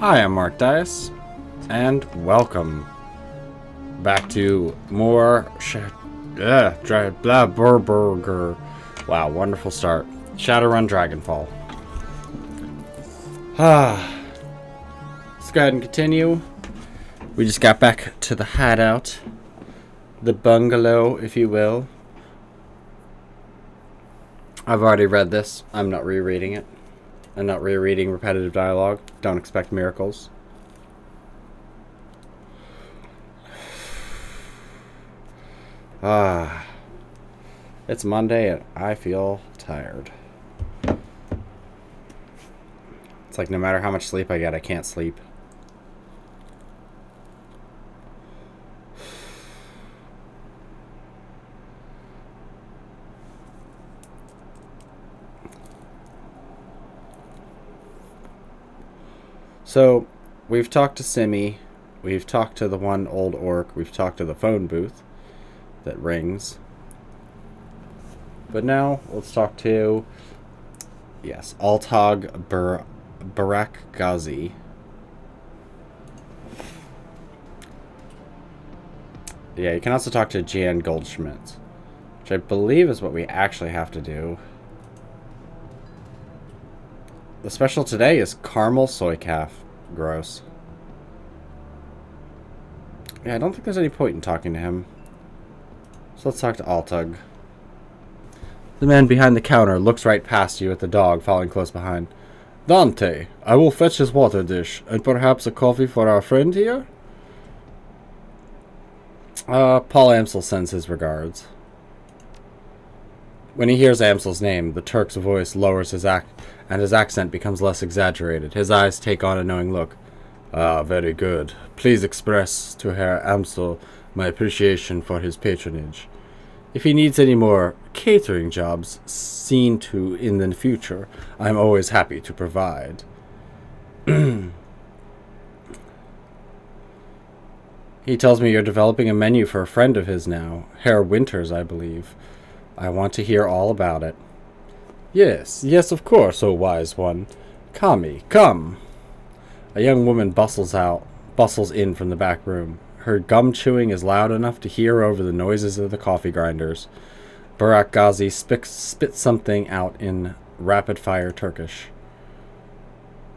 Hi, I'm Mark Dias, and welcome back to more burger. Wow, wonderful start. Shadowrun Dragonfall. Let's go ahead and continue. We just got back to the hideout, the bungalow, if you will. I've already read this. I'm not rereading it. I'm not rereading repetitive dialogue. Don't expect miracles. It's Monday and I feel tired. It's like no matter how much sleep I get, I can't sleep. So, we've talked to Simi, we've talked to the one old orc, we've talked to the phone booth that rings. But now, let's talk to, yes, Altog Barak Ghazi. Yeah, you can also talk to Jan Goldschmidt, which I believe is what we actually have to do. The special today is caramel soy calf. Gross. Yeah, I don't think there's any point in talking to him. So let's talk to Altug. The man behind the counter looks right past you at the dog following close behind. Dante, I will fetch his water dish, and perhaps a coffee for our friend here? Paul Amsel sends his regards. When he hears Amsel's name, the Turk's voice lowers his and his accent becomes less exaggerated. His eyes take on a knowing look. Ah, very good. Please express to Herr Amsel my appreciation for his patronage. If he needs any more catering jobs seen to in the future, I am always happy to provide. He tells me you're developing a menu for a friend of his now, Herr Winters, I believe. I want to hear all about it. Yes, of course, O wise one. Kami, come. A young woman bustles in from the back room. Her gum chewing is loud enough to hear over the noises of the coffee grinders. Barak Ghazi spits something out in rapid-fire Turkish.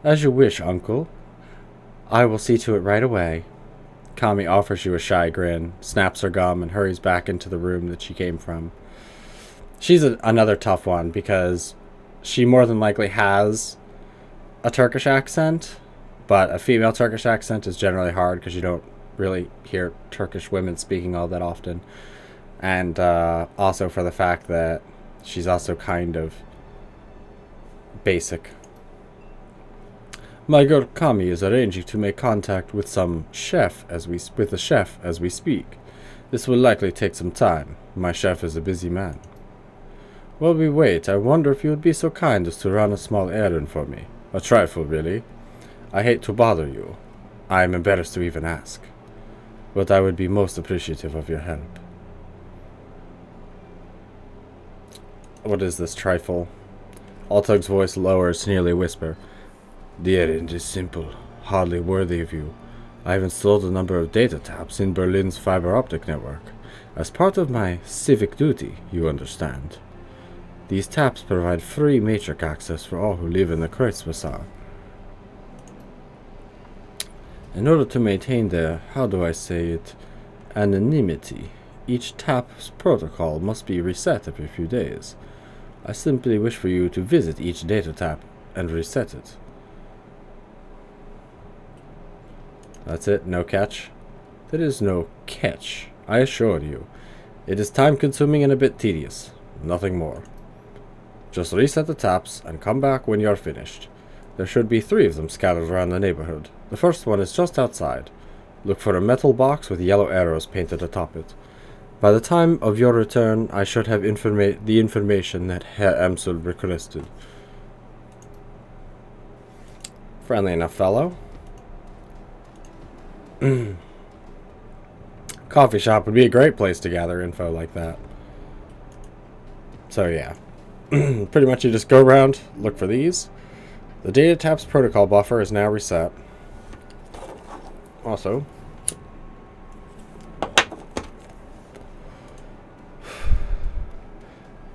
As you wish, uncle. I will see to it right away. Kami offers you a shy grin, snaps her gum, and hurries back into the room that she came from. She's another tough one because she more than likely has a Turkish accent, but a female Turkish accent is generally hard because you don't really hear Turkish women speaking all that often. And also for the fact that she's also kind of basic. My girl Kami is arranging to make contact with the chef as we speak. This will likely take some time. My chef is a busy man. While we wait, I wonder if you would be so kind as to run a small errand for me. A trifle, really. I hate to bother you. I am embarrassed to even ask. But I would be most appreciative of your help. What is this trifle? Altug's voice lowers to nearly a whisper. The errand is simple, hardly worthy of you. I have installed a number of data taps in Berlin's fiber optic network. As part of my civic duty, you understand. These taps provide free matrix access for all who live in the Kreuzbazaar. In order to maintain their, anonymity, each tap's protocol must be reset every few days. I simply wish for you to visit each data tap and reset it. That's it, no catch? There is no catch, I assure you. It is time-consuming and a bit tedious, nothing more. Just reset the taps and come back when you're finished. There should be 3 of them scattered around the neighborhood. The first one is just outside. Look for a metal box with yellow arrows painted atop it. By the time of your return, I should have the information that Herr Amsel requested. Friendly enough fellow. Coffee shop would be a great place to gather info like that. So yeah. Pretty much you just go around, look for these. The data tap's protocol buffer is now reset. Also,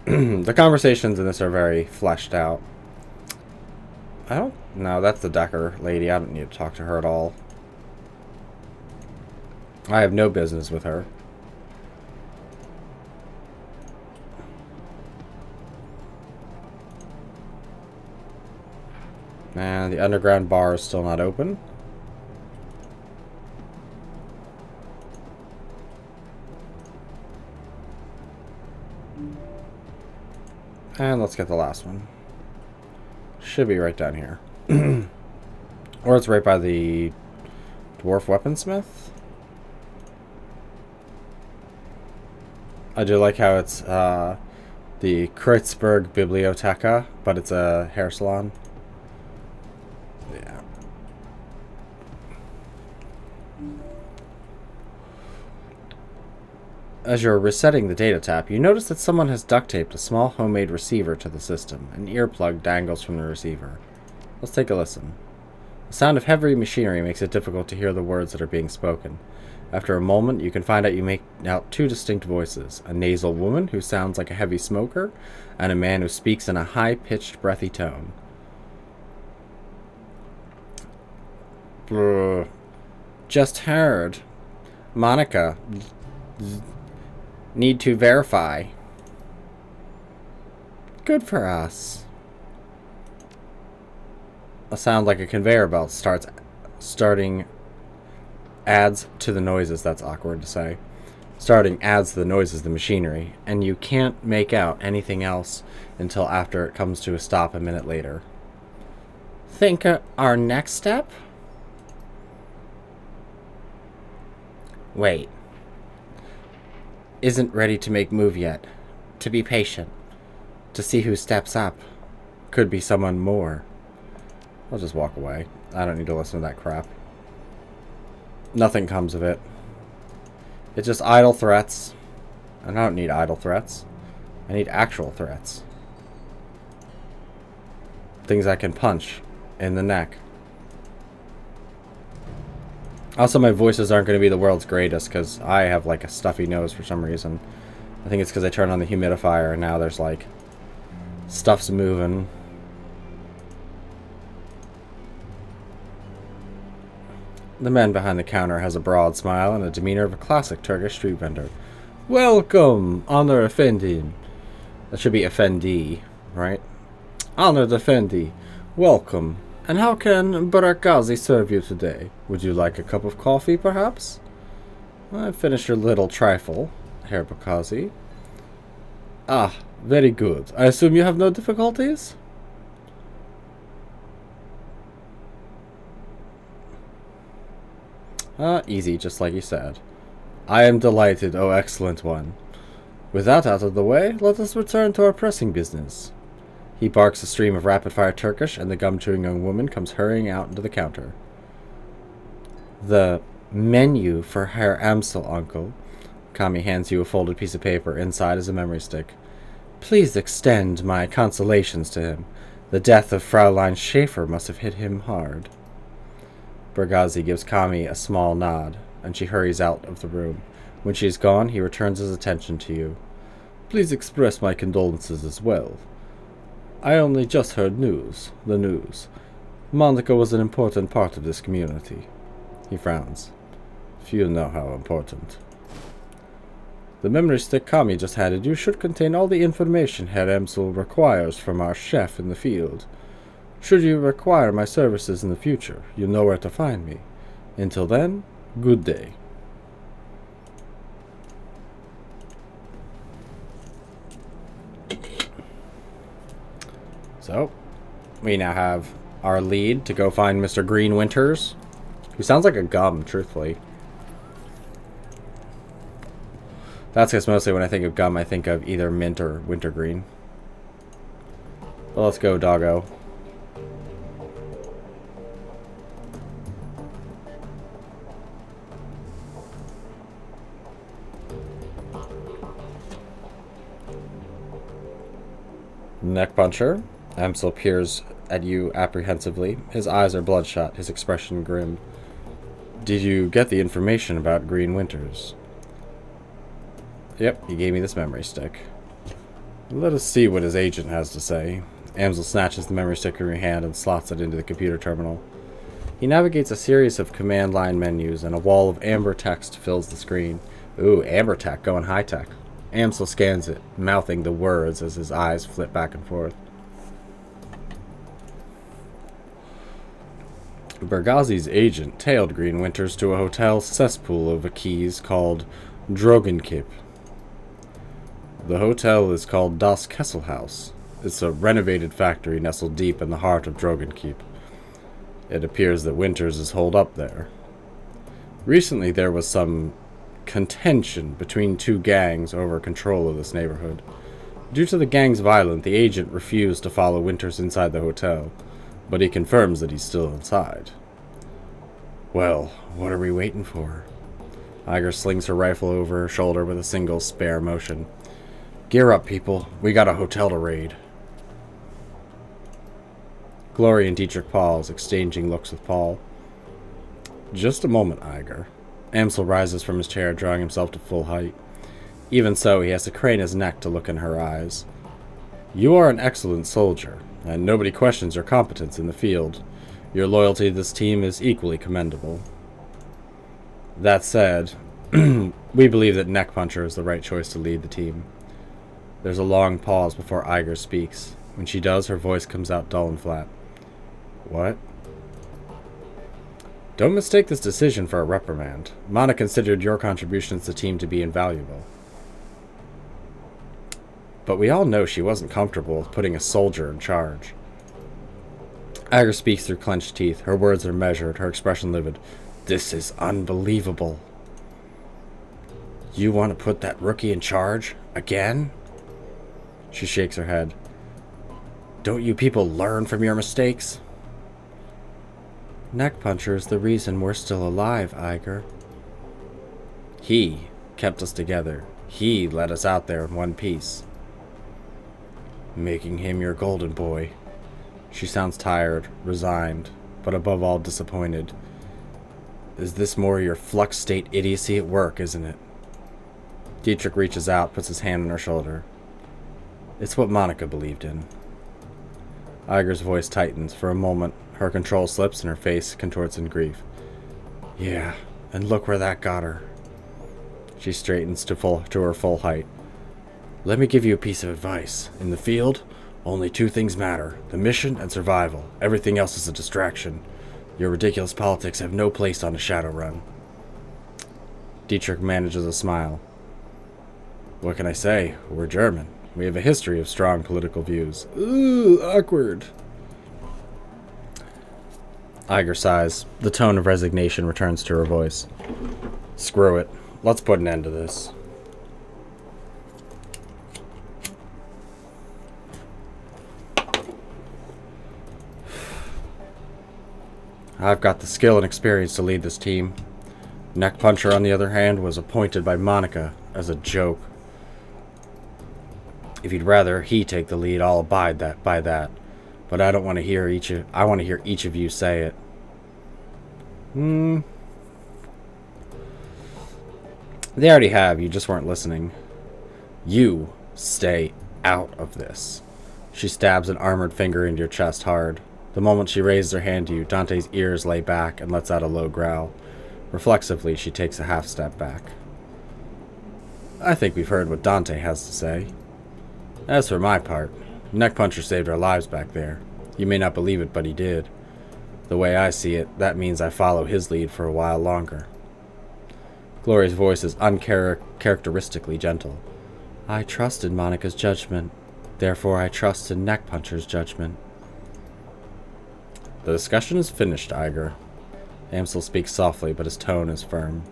the conversations in this are very fleshed out. I don't... No, that's the Decker lady. I don't need to talk to her at all. I have no business with her. And the underground bar is still not open. And let's get the last one. Should be right down here. Or it's right by the dwarf weaponsmith. I do like how it's the Kreuzberg Bibliotheca, but it's a hair salon. Yeah. As you're resetting the data tap, you notice that someone has duct taped a small homemade receiver to the system. An earplug dangles from the receiver. Let's take a listen. The sound of heavy machinery makes it difficult to hear the words that are being spoken. After a moment, you can find out you make out two distinct voices. A nasal woman who sounds like a heavy smoker, and a man who speaks in a high-pitched, breathy tone. Just heard. Monica. Need to verify. Good for us. A sound like a conveyor belt adds to the noises. That's awkward to say. Adds to the noises of the machinery, and you can't make out anything else until after it comes to a stop a minute later. Think our next step? Wait. Isn't ready to make move yet. To be patient. To see who steps up. Could be someone more. I'll just walk away. I don't need to listen to that crap. Nothing comes of it. It's just idle threats. And I don't need idle threats. I need actual threats. Things I can punch in the neck. Also, my voices aren't going to be the world's greatest because I have like a stuffy nose for some reason. I think it's because I turned on the humidifier and now there's like stuff's moving. The man behind the counter has a broad smile and a demeanor of a classic Turkish street vendor. Welcome, Honor Effendi. That should be Effendi, right? Honored Effendi, welcome. And how can Barakazi serve you today? Would you like a cup of coffee, perhaps? I've finished your little trifle, Herr Barakazi. Ah, very good. I assume you have no difficulties? Easy, just like you said. I am delighted, oh excellent one. With that out of the way, let us return to our pressing business. He barks a stream of rapid-fire Turkish, and the gum-chewing young woman comes hurrying out into the counter. The menu for Herr Amsel, uncle. Kami hands you a folded piece of paper. Inside is a memory stick. Please extend my consolations to him. The death of Fraulein Schaefer must have hit him hard. Bargazzi gives Kami a small nod, and she hurries out of the room. When she is gone, he returns his attention to you. Please express my condolences as well. I only just heard the news. Monica was an important part of this community. He frowns. Few know how important. The memory stick Kami just handed you should contain all the information Herr Emsel requires from our chef in the field. Should you require my services in the future, you know where to find me. Until then, good day. So, we now have our lead to go find Mr. Green Winters, who sounds like a gum, truthfully. That's because mostly when I think of gum, I think of either mint or wintergreen. But let's go, doggo. Neck puncher. Amsel peers at you apprehensively. His eyes are bloodshot, his expression grim. Did you get the information about Green Winters? Yep, he gave me this memory stick. Let us see what his agent has to say. Amsel snatches the memory stick from your hand and slots it into the computer terminal. He navigates a series of command line menus, and a wall of amber text fills the screen. Ooh, amber tech, going high tech. Amsel scans it, mouthing the words as his eyes flit back and forth. Bergazzi's agent tailed Green Winters to a hotel cesspool of keys called Dragonfall. The hotel is called Das Kesselhaus. It's a renovated factory nestled deep in the heart of Dragonfall. It appears that Winters is holed up there. Recently there was some contention between two gangs over control of this neighborhood. Due to the gang's violence, the agent refused to follow Winters inside the hotel, but he confirms that he's still inside. Well, what are we waiting for? Iger slings her rifle over her shoulder with a single spare motion. Gear up, people. We got a hotel to raid. Glory and Dietrich pause, exchanging looks with Paul. Just a moment, Iger. Amsel rises from his chair, drawing himself to full height. Even so, he has to crane his neck to look in her eyes. You are an excellent soldier, and nobody questions your competence in the field. Your loyalty to this team is equally commendable. That said, we believe that Neckpuncher is the right choice to lead the team. There's a long pause before Iger speaks. When she does, her voice comes out dull and flat. What? Don't mistake this decision for a reprimand. Mana considered your contributions to the team to be invaluable. But we all know she wasn't comfortable with putting a soldier in charge. Iger speaks through clenched teeth. Her words are measured, her expression livid. This is unbelievable. You want to put that rookie in charge? Again? She shakes her head. Don't you people learn from your mistakes? Neckpuncher is the reason we're still alive, Iger. He kept us together. He led us out there in one piece. Making him your golden boy. She sounds tired, resigned, but above all disappointed. Is this more your flux state idiocy at work, isn't it? Dietrich reaches out, puts his hand on her shoulder. It's what Monica believed in. Iger's voice tightens. For a moment, her control slips and her face contorts in grief. Yeah, and look where that got her. She straightens to her full height. Let me give you a piece of advice. In the field, only two things matter. The mission and survival. Everything else is a distraction. Your ridiculous politics have no place on a Shadowrun. Dietrich manages a smile. What can I say? We're German. We have a history of strong political views. Ooh, awkward. Iger sighs. The tone of resignation returns to her voice. Screw it. Let's put an end to this. I've got the skill and experience to lead this team. Neckpuncher, on the other hand, was appointed by Monica as a joke. If you'd rather he take the lead, I'll abide by that. But I don't want to hear I want to hear each of you say it. They already have, you just weren't listening. You stay out of this. She stabs an armored finger into your chest hard. The moment she raises her hand to you, Dante's ears lay back and lets out a low growl. Reflexively, she takes a half step back. I think we've heard what Dante has to say. As for my part, Neckpuncher saved our lives back there. You may not believe it, but he did. The way I see it, that means I follow his lead for a while longer. Glory's voice is uncharacteristically gentle. I trust in Monica's judgment. Therefore, I trust in Neckpuncher's judgment. The discussion is finished, Iger. Amsel speaks softly, but his tone is firm.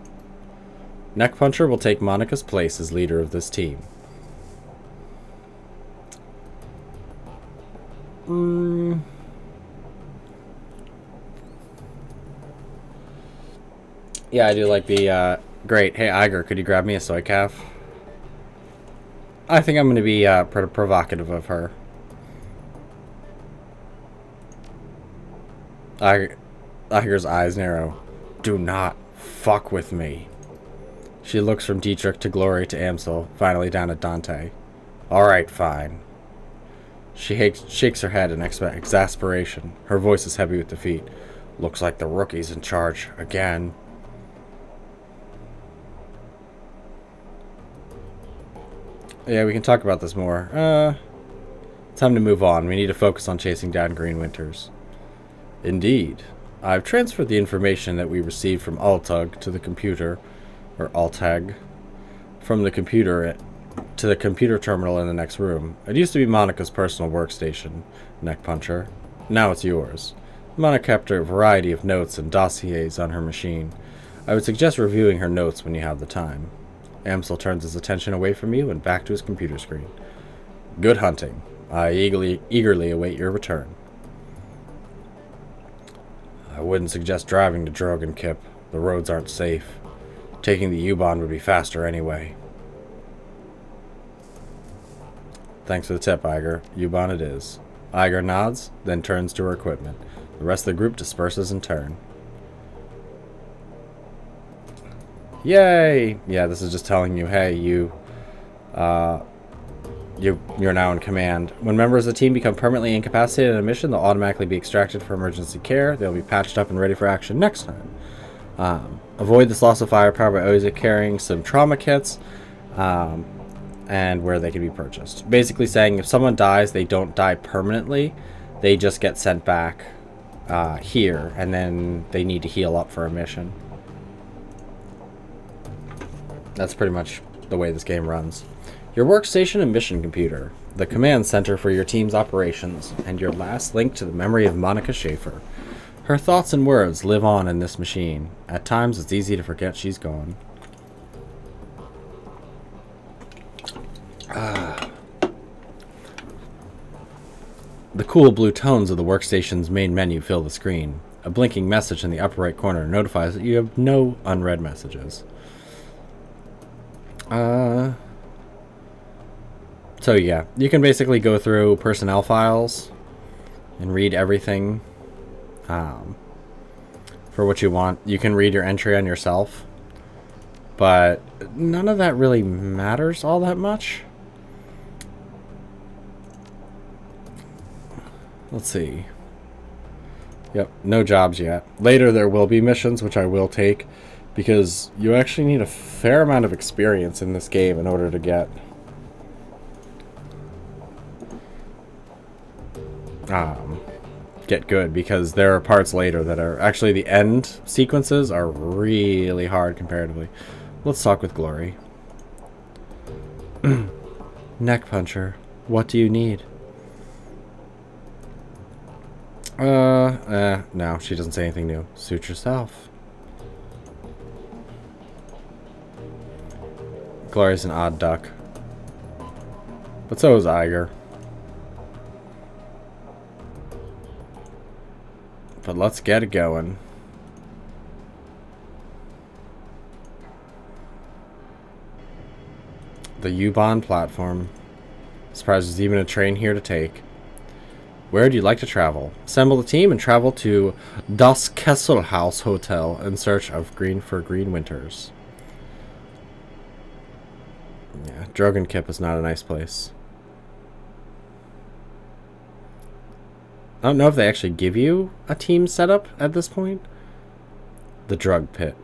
Neckpuncher will take Monica's place as leader of this team. Yeah, I do like the, great. Hey, Iger, could you grab me a soy calf? I think I'm going to be, pretty provocative of her. Iger's eyes narrow. Do not fuck with me. She looks from Dietrich to Glory to Amsel, finally down at Dante. Alright, fine. She shakes her head in exasperation. Her voice is heavy with defeat. Looks like the rookie's in charge again. Yeah, we can talk about this more. Time to move on. We need to focus on chasing down Green Winters. Indeed. I've transferred the information that we received from Altug to the computer, or Altag, from the computer to the computer terminal in the next room. It used to be Monica's personal workstation, neck puncher. Now it's yours. Monica kept a variety of notes and dossiers on her machine. I would suggest reviewing her notes when you have the time. Amsel turns his attention away from you and back to his computer screen. Good hunting. I eagerly await your return. I wouldn't suggest driving to Dragonfall. The roads aren't safe. Taking the U-Bahn would be faster anyway. Thanks for the tip, Iger. U-Bahn it is. Iger nods, then turns to her equipment. The rest of the group disperses in turn. Yay! Yeah, this is just telling you, hey, you're now in command. When members of the team become permanently incapacitated in a mission, they'll automatically be extracted for emergency care. They'll be patched up and ready for action next time. Avoid this loss of firepower by always carrying some trauma kits, and where they can be purchased. Basically saying if someone dies, they don't die permanently. They just get sent back here, and then they need to heal up for a mission. That's pretty much the way this game runs. Your workstation and mission computer, the command center for your team's operations, and your last link to the memory of Monica Schaefer. Her thoughts and words live on in this machine. At times, it's easy to forget she's gone. The cool blue tones of the workstation's main menu fill the screen. A blinking message in the upper right corner notifies that you have no unread messages. So yeah, you can basically go through personnel files and read everything for what you want. You can read your entry on yourself, but none of that really matters all that much. Let's see. Yep, no jobs yet. Later there will be missions, which I will take, because you actually need a fair amount of experience in this game in order to get good, because there are parts later that are actually the end sequences are really hard comparatively. Let's talk with Glory. Neck puncher, what do you need? No, she doesn't say anything new. Suit yourself. Glory's an odd duck. But so is Iger. But let's get it going. The U-Bahn platform. Surprised there's even a train here to take. Where do you like to travel? Assemble the team and travel to Das Kesselhaus Hotel in search of Green Winters. Yeah, Dragonfall is not a nice place. I don't know if they actually give you a team setup at this point. The Drug Pit.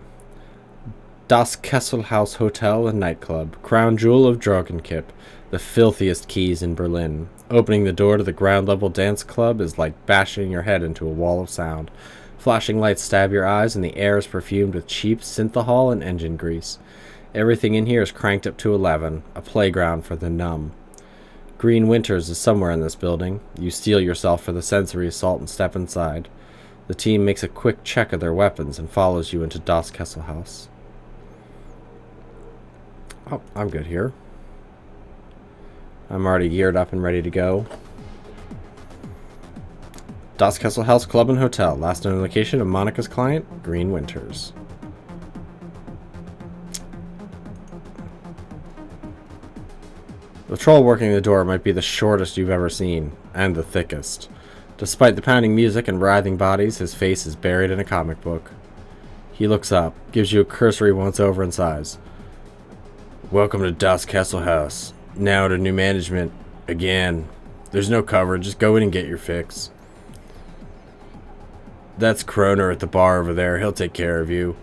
Das Kesselhaus Hotel and Nightclub. Crown jewel of Dragonfall. The filthiest keys in Berlin. Opening the door to the ground-level dance club is like bashing your head into a wall of sound. Flashing lights stab your eyes, and the air is perfumed with cheap synthahol and engine grease. Everything in here is cranked up to 11, a playground for the numb. Green Winters is somewhere in this building. You steel yourself for the sensory assault and step inside. The team makes a quick check of their weapons and follows you into Das Kesselhaus. Oh, I'm good here. I'm already geared up and ready to go. Das Kesselhaus Club and Hotel. Last known location of Monica's client, Green Winters. The troll working the door might be the shortest you've ever seen, and the thickest. Despite the pounding music and writhing bodies, his face is buried in a comic book. He looks up, gives you a cursory once-over and sighs. Welcome to Das Castle House. Now to new management. Again. There's no cover, just go in and get your fix. That's Kroner at the bar over there. He'll take care of you.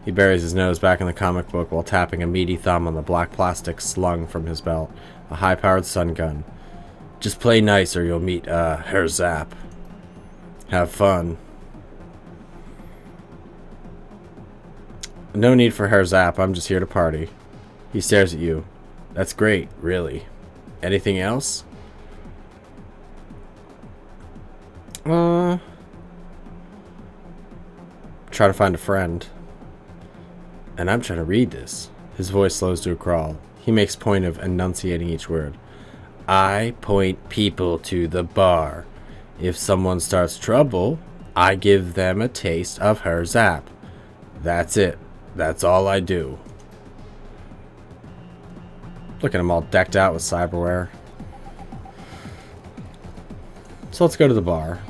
He buries his nose back in the comic book while tapping a meaty thumb on the black plastic slung from his belt. A high-powered stun gun. Just play nice or you'll meet, Herr Zapp. Have fun. No need for Herr Zapp, I'm just here to party. He stares at you. That's great, really. Anything else? Try to find a friend. And I'm trying to read this. His voice slows to a crawl. He makes point of enunciating each word. I point people to the bar. If someone starts trouble, I give them a taste of Herr Zapp. That's it. That's all I do. Look at him all decked out with cyberware. So let's go to the bar.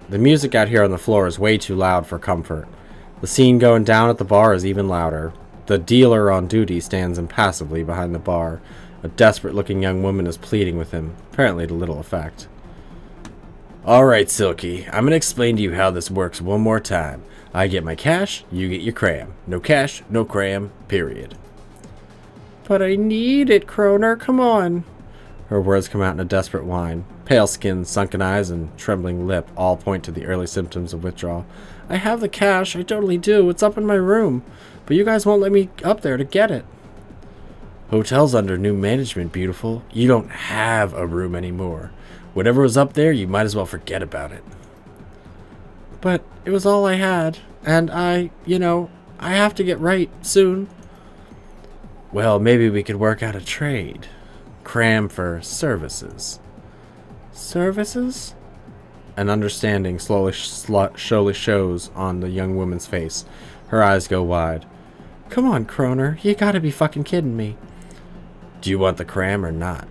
The music out here on the floor is way too loud for comfort. The scene going down at the bar is even louder. The dealer on duty stands impassively behind the bar. A desperate-looking young woman is pleading with him, apparently to little effect. Alright, Silky, I'm going to explain to you how this works one more time. I get my cash, you get your cram. No cash, no cram, period. But I need it, Kroner, come on. Her words come out in a desperate whine. Pale skin, sunken eyes, and trembling lip all point to the early symptoms of withdrawal. I have the cash, I totally do. It's up in my room. But you guys won't let me up there to get it. Hotel's under new management, beautiful. You don't have a room anymore. Whatever was up there, you might as well forget about it. But it was all I had. And I have to get right soon. Well, maybe we could work out a trade. Cram for services. Services? An understanding slowly shows on the young woman's face. Her eyes go wide. Come on, Kroner. You gotta be fucking kidding me. Do you want the cram or not?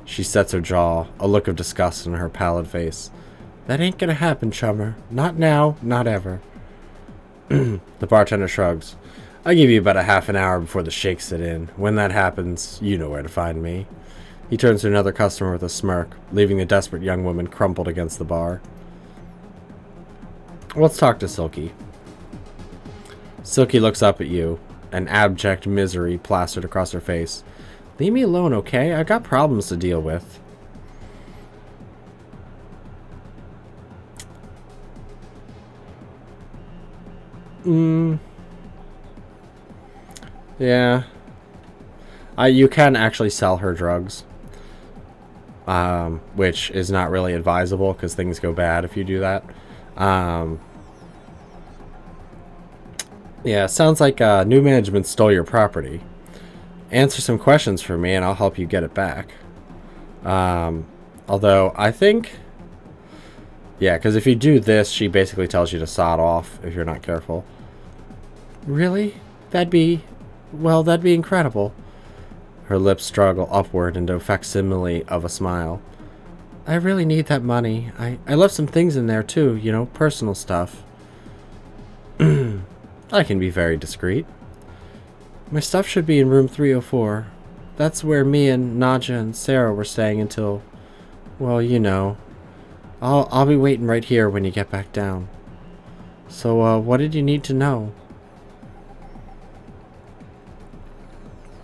She sets her jaw, a look of disgust on her pallid face. That ain't gonna happen, chummer. Not now, not ever. The bartender shrugs. I'll give you about a half an hour before the shakes sit in. When that happens, you know where to find me. He turns to another customer with a smirk, leaving the desperate young woman crumpled against the bar. Let's talk to Silky. Silky looks up at you, an abject misery plastered across her face. Leave me alone, okay? I got problems to deal with. Yeah. You can actually sell her drugs. Which is not really advisable because things go bad if you do that. Yeah, sounds like new management stole your property. Answer some questions for me and I'll help you get it back. Although, I think... Yeah, because if you do this, she basically tells you to sod off if you're not careful. Really? That'd be incredible. Her lips struggle upward into a facsimile of a smile. I really need that money. I left some things in there too, you know, personal stuff. I can be very discreet. My stuff should be in room 304. That's where me and Nadja and Sarah were staying until, well, you know. I'll be waiting right here when you get back down. So, what did you need to know?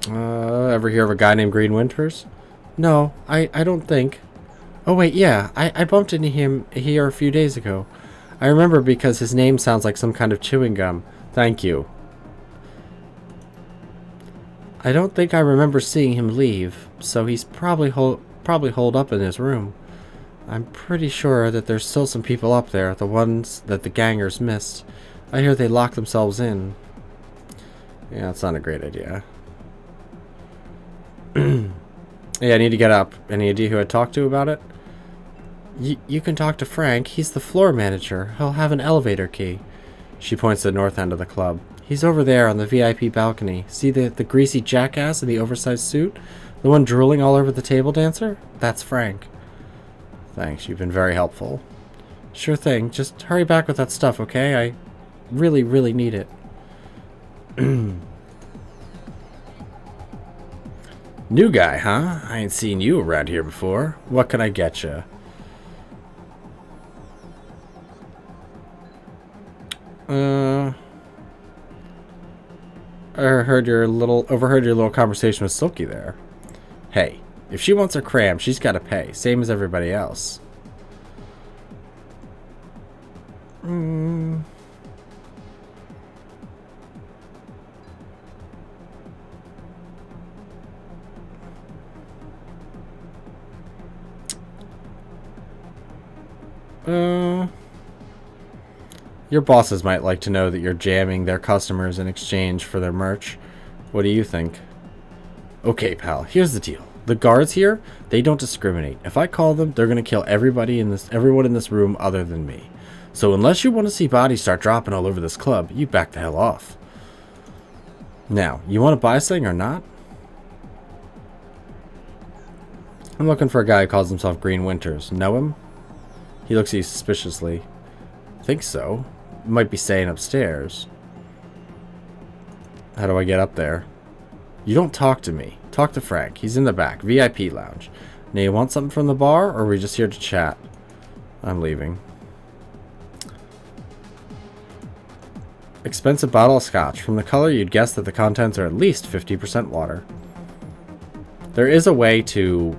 Ever hear of a guy named Green Winters? No, I don't think. Oh wait, yeah, I bumped into him here a few days ago. I remember because his name sounds like some kind of chewing gum. Thank you. I don't think I remember seeing him leave, so he's probably holed up in his room. I'm pretty sure that there's still some people up there, the ones that the gangers missed. I hear they locked themselves in. Yeah, that's not a great idea. Yeah, I need to get up. Any idea who I'd talk to about it? You can talk to Frank. He's the floor manager. He'll have an elevator key. She points to the north end of the club. He's over there on the VIP balcony. See the greasy jackass in the oversized suit? The one drooling all over the table dancer? That's Frank. Thanks, you've been very helpful. Sure thing. Just hurry back with that stuff, okay? I really, really need it. New guy, huh? I ain't seen you around here before. What can I get you? I overheard your little conversation with Silky there. Hey, if she wants her cram, she's got to pay, same as everybody else. Your bosses might like to know that you're jamming their customers in exchange for their merch. What do you think? Okay, pal, here's the deal. The guards here, they don't discriminate. If I call them, they're gonna kill everyone in this room other than me. So unless you want to see bodies start dropping all over this club, you back the hell off. Now, you want to buy something or not? I'm looking for a guy who calls himself Green Winters. Know him? He looks at you suspiciously. Think so. Might be staying upstairs. How do I get up there? You don't talk to me. Talk to Frank. He's in the back. VIP lounge. Now you want something from the bar, or are we just here to chat? I'm leaving. Expensive bottle of scotch. From the color, you'd guess that the contents are at least 50% water. There is a way to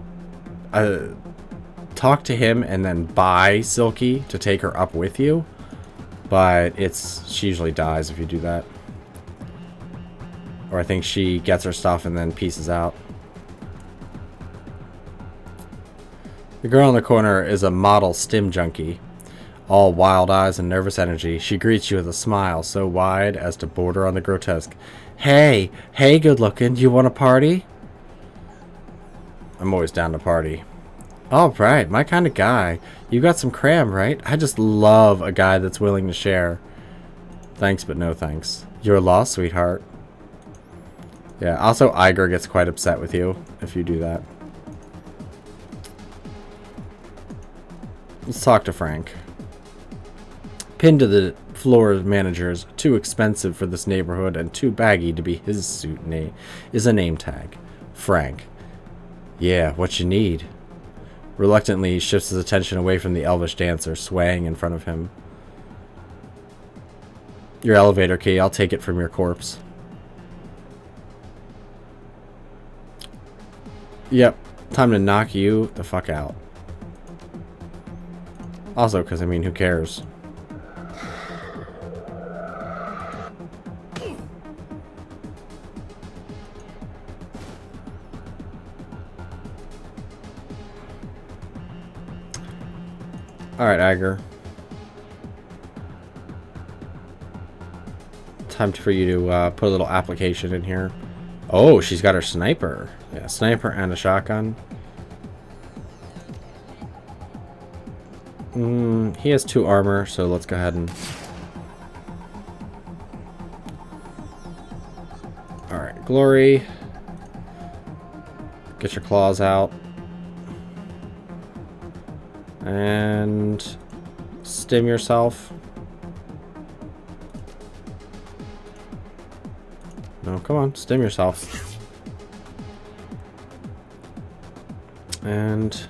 talk to him and then buy Silky to take her up with you. But she usually dies if you do that. Or I think she gets her stuff and then pieces out. The girl in the corner is a model stim junkie. All wild eyes and nervous energy. She greets you with a smile so wide as to border on the grotesque. Hey, good looking. Do you want to party? I'm always down to party. Alright, my kind of guy. You got some cram, right? I just love a guy that's willing to share. Thanks, but no thanks. You're lost, sweetheart. Yeah, also Iger gets quite upset with you if you do that. Let's talk to Frank. Pinned to the floor manager's too expensive for this neighborhood and too baggy to be his suit name is a name tag. Frank. Yeah, what you need? Reluctantly, he shifts his attention away from the elvish dancer swaying in front of him. Your elevator key, I'll take it from your corpse. Yep, time to knock you the fuck out. Also, because, I mean, who cares? Alright, Iger. Time for you to put a little application in here. Oh, she's got her sniper. Yeah, sniper and a shotgun. He has 2 armor, so let's go ahead and... Alright, Glory. Get your claws out. And stim yourself. No, come on, stim yourself. And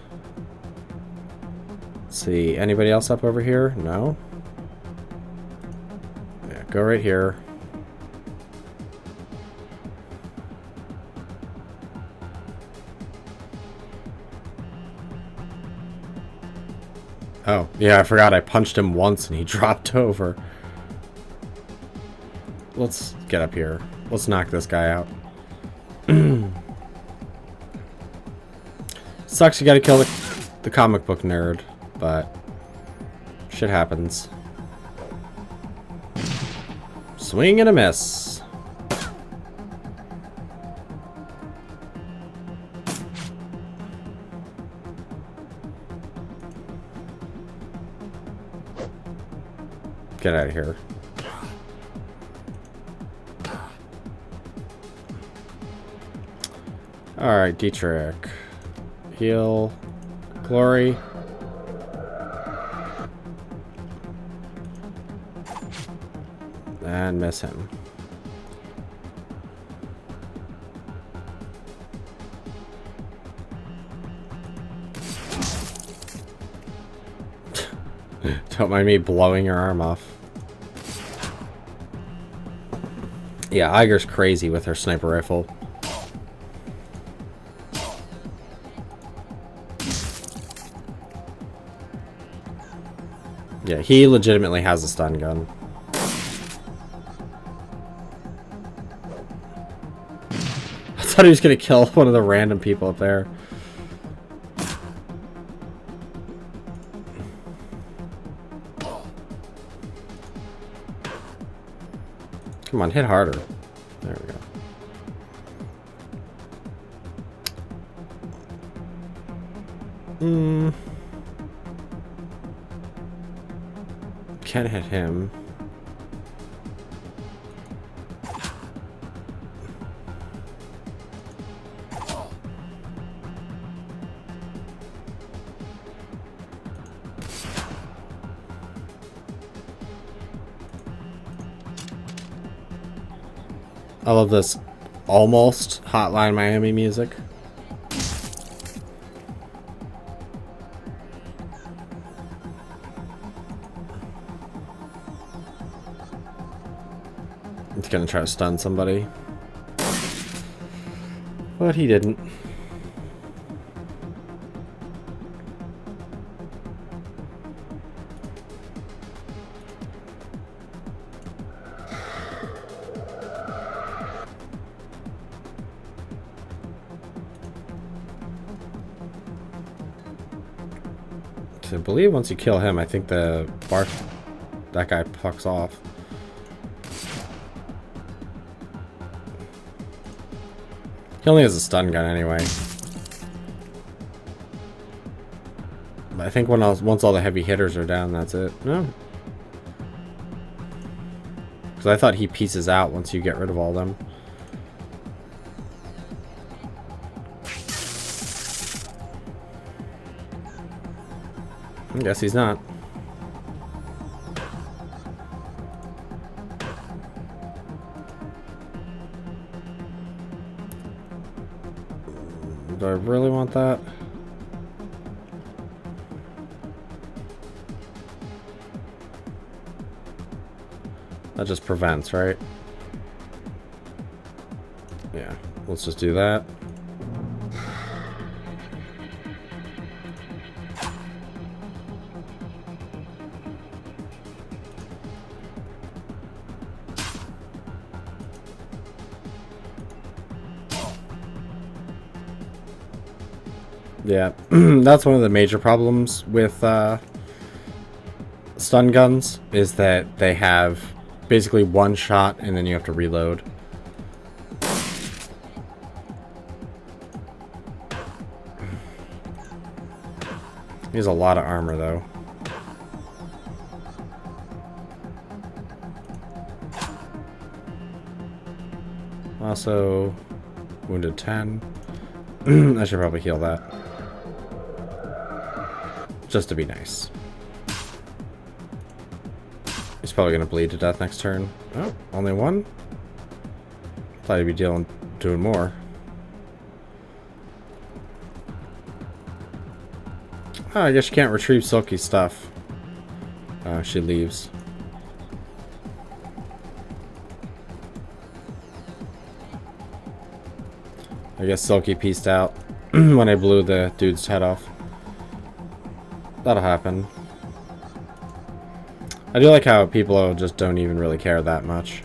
let's see, anybody else up over here? No. Yeah, go right here. Oh, yeah, I forgot I punched him once and he dropped over. Let's get up here. Let's knock this guy out. Sucks you gotta kill the comic book nerd, but shit happens. Swing and a miss. Get out of here. Alright, Dietrich. Heal. Glory. And miss him. Don't mind me blowing your arm off. Yeah, Iger's crazy with her sniper rifle. Yeah, he legitimately has a stun gun. I thought he was gonna kill one of the random people up there. Come on, hit harder. There we go. Can't hit him. I love this almost Hotline Miami music. He's gonna try to stun somebody. But he didn't. I believe once you kill him, I think that guy fucks off. He only has a stun gun anyway. But I think once all the heavy hitters are down, that's it. No. Because I thought he pieces out once you get rid of all them. I guess he's not. Do I really want that? That just prevents, right? Yeah, let's just do that. Yeah, that's one of the major problems with stun guns, is that they have basically one shot and then you have to reload. He has a lot of armor though. Also, wounded 10. I should probably heal that. Just to be nice. He's probably gonna bleed to death next turn. Oh, only one? Thought he'd be doing more. Oh, I guess you can't retrieve Silky's stuff. She leaves. I guess Silky pieced out when I blew the dude's head off. That'll happen. I do like how people just don't even really care that much.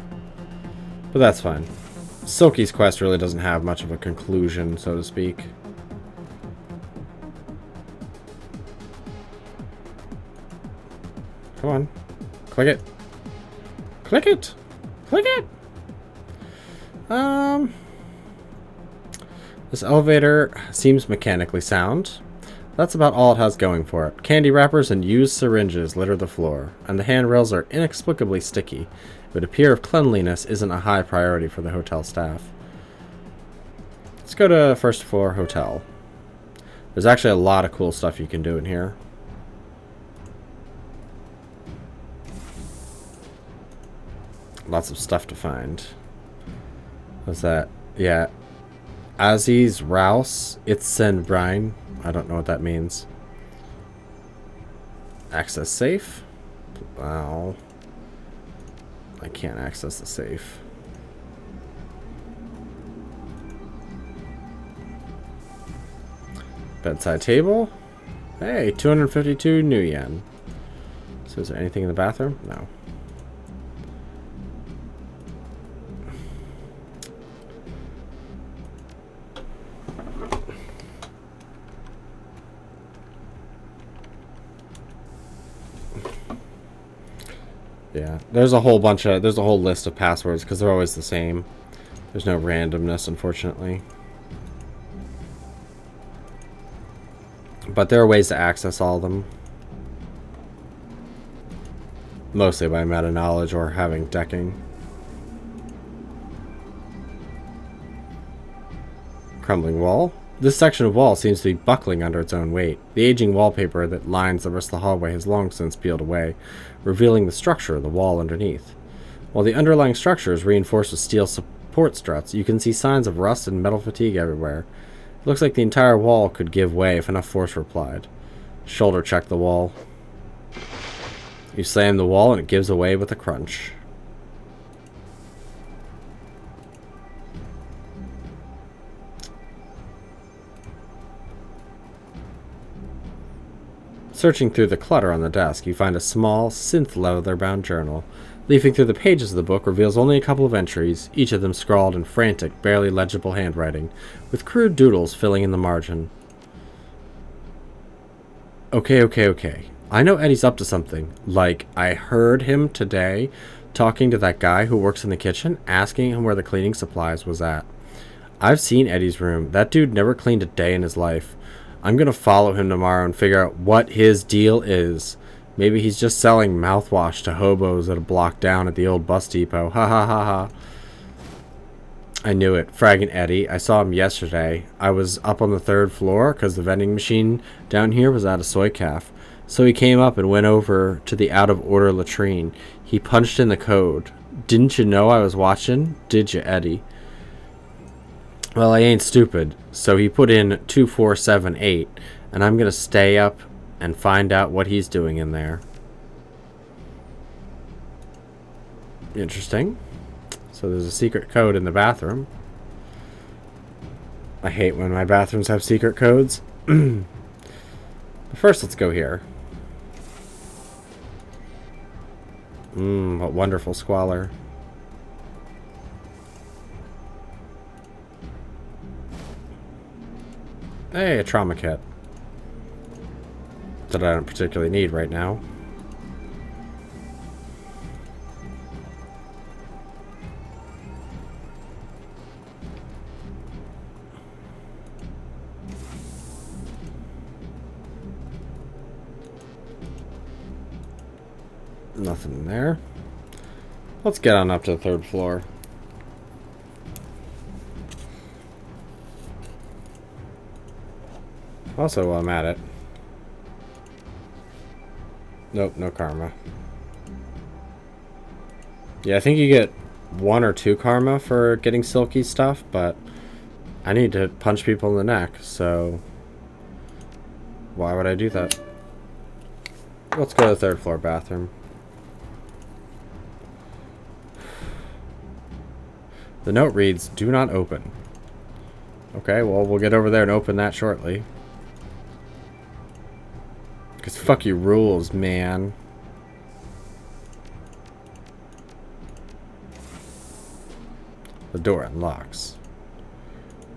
But that's fine. Silky's quest really doesn't have much of a conclusion, so to speak. Come on. Click it. Click it! Click it! This elevator seems mechanically sound. That's about all it has going for it. Candy wrappers and used syringes litter the floor, and the handrails are inexplicably sticky. It would appear if cleanliness isn't a high priority for the hotel staff. Let's go to first floor hotel. There's actually a lot of cool stuff you can do in here. Lots of stuff to find. What's that? Yeah. Aziz Rouse. Itzen Brine. I don't know what that means. Access safe. Wow. I can't access the safe. Bedside table. Hey, 252 new yen. So is there anything in the bathroom? No. Yeah, there's a whole list of passwords because they're always the same. There's no randomness, unfortunately. But there are ways to access all of them. Mostly by meta knowledge or having decking. Crumbling wall. This section of wall seems to be buckling under its own weight. The aging wallpaper that lines the rest of the hallway has long since peeled away, revealing the structure of the wall underneath. While the underlying structure is reinforced with steel support struts, you can see signs of rust and metal fatigue everywhere. It looks like the entire wall could give way if enough force were applied. Shoulder check the wall. You slam the wall and it gives away with a crunch. Searching through the clutter on the desk, you find a small, synth leather-bound journal. Leafing through the pages of the book reveals only a couple of entries, each of them scrawled in frantic, barely legible handwriting, with crude doodles filling in the margin. Okay. I know Eddie's up to something. Like, I heard him today talking to that guy who works in the kitchen, asking him where the cleaning supplies was at. I've seen Eddie's room. That dude never cleaned a day in his life. I'm gonna follow him tomorrow and figure out what his deal is. Maybe he's just selling mouthwash to hobos at a block down at the old bus depot. Ha ha ha ha. I knew it. Fragging Eddie. I saw him yesterday. I was up on the 3rd floor because the vending machine down here was out of soy calf. So he came up and went over to the out-of-order latrine. He punched in the code. Didn't you know I was watching? Did you, Eddie? Well, I ain't stupid. So he put in 2478, and I'm going to stay up and find out what he's doing in there. Interesting. So there's a secret code in the bathroom. I hate when my bathrooms have secret codes. But first, let's go here. What wonderful squalor. Hey, a trauma kit. That I don't particularly need right now. Nothing in there. Let's get on up to the 3rd floor. Also, while I'm at it. Nope, no karma. Yeah, I think you get 1 or 2 karma for getting silky stuff, but I need to punch people in the neck, so why would I do that? Let's go to the 3rd floor bathroom. The note reads, "Do not open." Okay, well, we'll get over there and open that shortly. Because fuck your rules, man. The door unlocks.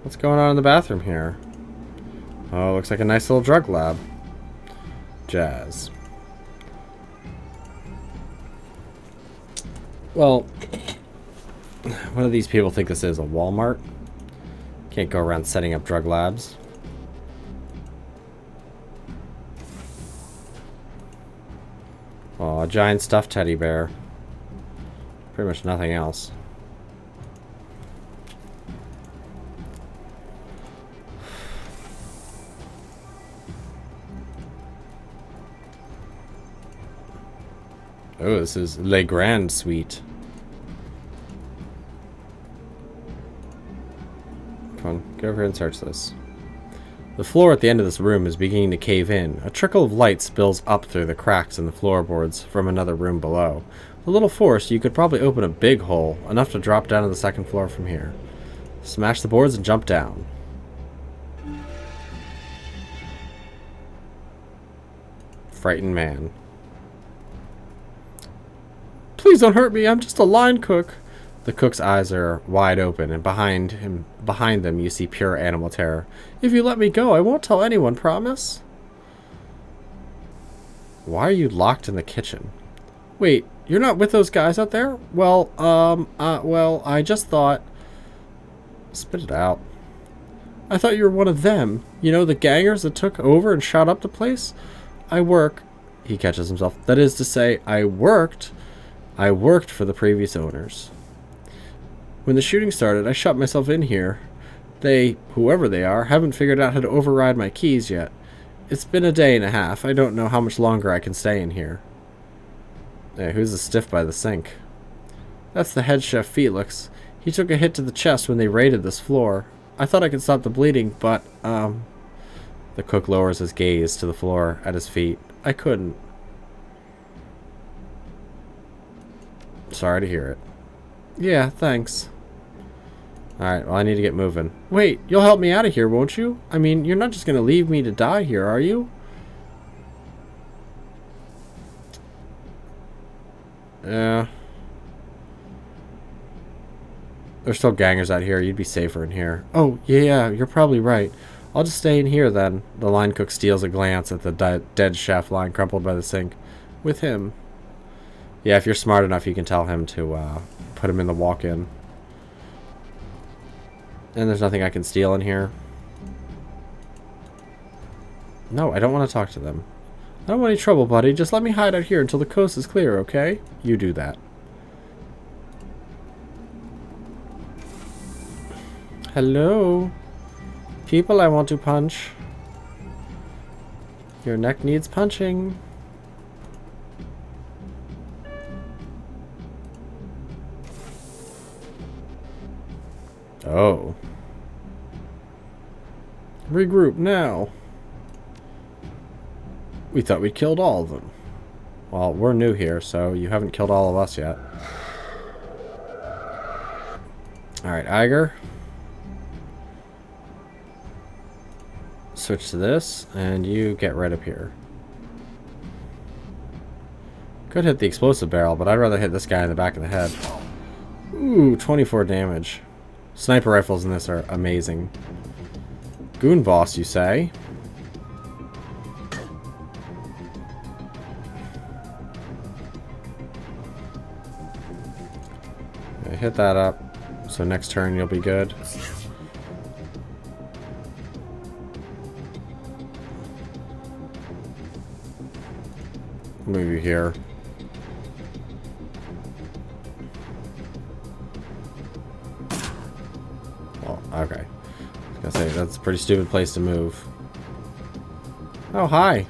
What's going on in the bathroom here? Oh, looks like a nice little drug lab. Jazz. Well, what do these people think this is? A Walmart? Can't go around setting up drug labs. Oh, a giant stuffed teddy bear. Pretty much nothing else. Oh, this is Le Grand Suite. go over here and search this. The floor at the end of this room is beginning to cave in. A trickle of light spills up through the cracks in the floorboards from another room below. With a little force, you could probably open a big hole, enough to drop down to the second floor from here. Smash the boards and jump down. Frightened man. Please don't hurt me, I'm just a line cook. The cook's eyes are wide open, and behind them you see pure animal terror. If you let me go, I won't tell anyone, promise? Why are you locked in the kitchen? Wait, you're not with those guys out there? Well, I just thought... Spit it out. I thought you were one of them. You know, the gangers that took over and shot up the place? I work... He catches himself. That is to say, I worked for the previous owners. When the shooting started, I shut myself in here. They, whoever they are, haven't figured out how to override my keys yet. It's been a day and a half. I don't know how much longer I can stay in here. Hey, who's the stiff by the sink? That's the head chef, Felix. He took a hit to the chest when they raided this floor. I thought I could stop the bleeding, but, The cook lowers his gaze to the floor at his feet. I couldn't. Sorry to hear it. Yeah, thanks. Alright, well I need to get moving. Wait, you'll help me out of here, won't you? I mean, you're not just gonna leave me to die here, are you? Yeah. There's still gangers out here. You'd be safer in here. Oh, yeah, you're probably right. I'll just stay in here then. The line cook steals a glance at the dead chef lying crumpled by the sink. With him. Yeah, if you're smart enough, you can tell him to put him in the walk-in. And there's nothing I can steal in here. No, I don't want to talk to them. I don't want any trouble, buddy. Just let me hide out here until the coast is clear, okay? You do that. Hello? People I want to punch. Your neck needs punching. Oh. Regroup now. We thought we'd killed all of them. Well, we're new here, so you haven't killed all of us yet. Alright, Iger. Switch to this, and you get right up here. Could hit the explosive barrel, but I'd rather hit this guy in the back of the head. Ooh, 24 damage. Sniper rifles in this are amazing. Goon boss, you say? Okay, hit that up. So next turn you'll be good. Move you here. Well, okay. I was gonna say, that's a pretty stupid place to move. Oh, hi.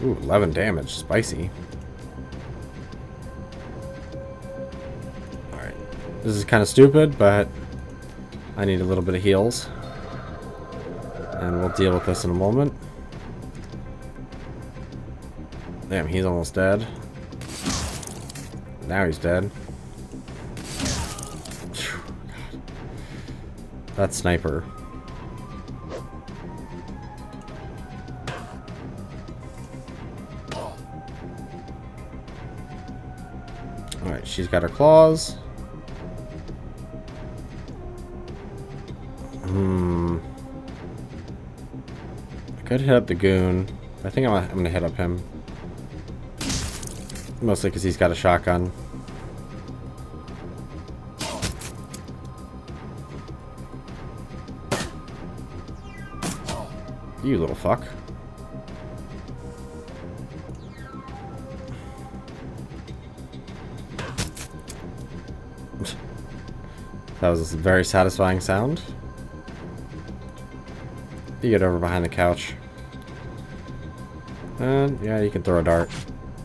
Ooh, 11 damage. Spicy. Alright. This is kind of stupid, but I need a little bit of heals. And we'll deal with this in a moment. Damn, he's almost dead. Now he's dead. That sniper. Alright, she's got her claws. I could hit up the goon. I think I'm gonna hit up him. Mostly because he's got a shotgun. You little fuck. That was a very satisfying sound. You get over behind the couch. And yeah, you can throw a dart.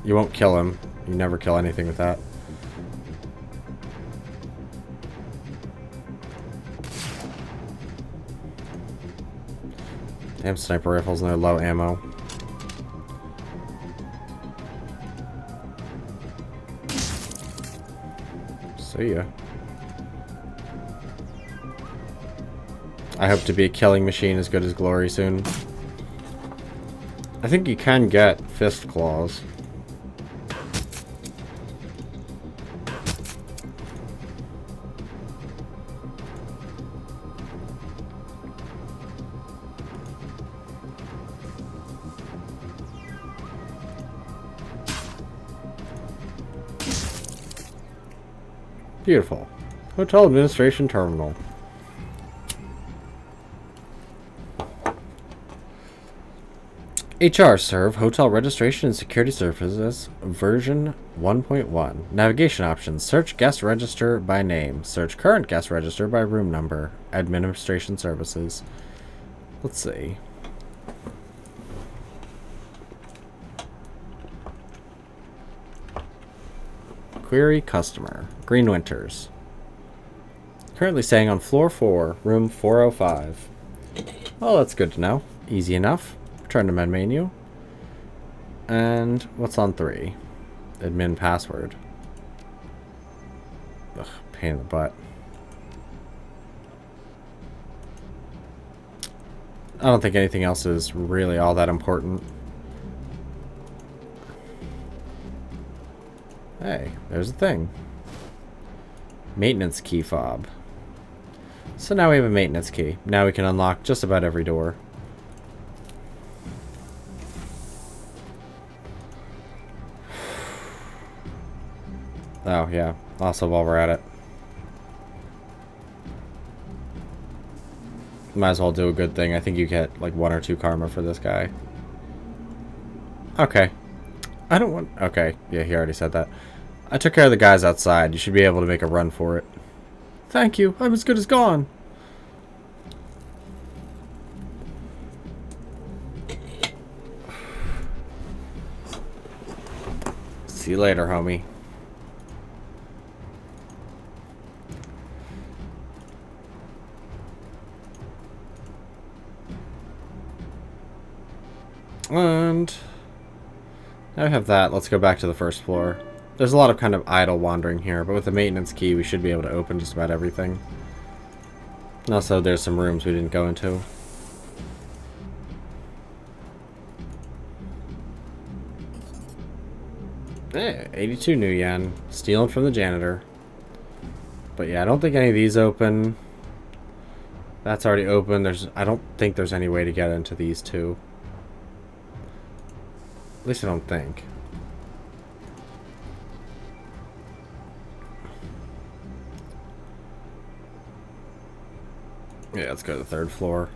You won't kill him. You never kill anything with that. Damn sniper rifles and they're low ammo. See ya. I hope to be a killing machine as good as Glory soon. I think you can get fist claws. Beautiful. Hotel Administration Terminal. HR serve Hotel Registration and Security Services version 1.1. Navigation options. Search guest register by name. Search current guest register by room number. Administration services. Let's see. Query customer. Green Winters. Currently staying on floor 4, room 405. Oh, that's good to know. Easy enough. Return to med menu. And what's on 3? Admin password. Ugh, pain in the butt. I don't think anything else is really all that important. Hey, there's a thing. Maintenance key fob. So now we have a maintenance key. Now we can unlock just about every door. Oh, yeah. Also, while we're at it. Might as well do a good thing. I think you get like 1 or 2 karma for this guy. Okay. I don't want... Okay. Yeah, he already said that. I took care of the guys outside. You should be able to make a run for it. Thank you. I'm as good as gone. See you later, homie. And now we have that. Let's go back to the first floor. There's a lot of kind of idle wandering here, but with the maintenance key, we should be able to open just about everything. And also, there's some rooms we didn't go into. Eh, 82 new yen. Stealing from the janitor. But yeah, I don't think any of these open. That's already open. I don't think there's any way to get into these two. At least I don't think. Yeah, let's go to the 3rd floor.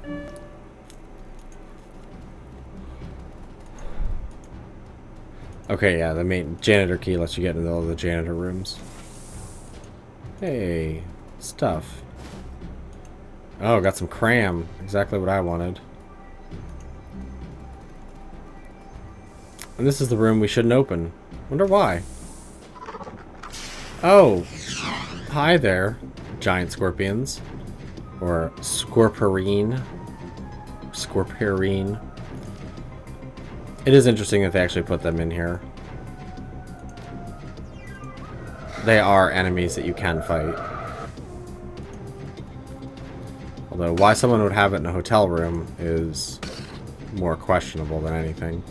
Okay, yeah, the main janitor key lets you get into all the janitor rooms. Hey, stuff. Oh, got some cram. Exactly what I wanted. And this is the room we shouldn't open. Wonder why. Oh, hi there, giant scorpions. Or scorpirine. Scorpirine. It is interesting that they actually put them in here. They are enemies that you can fight. Although, why someone would have it in a hotel room is more questionable than anything.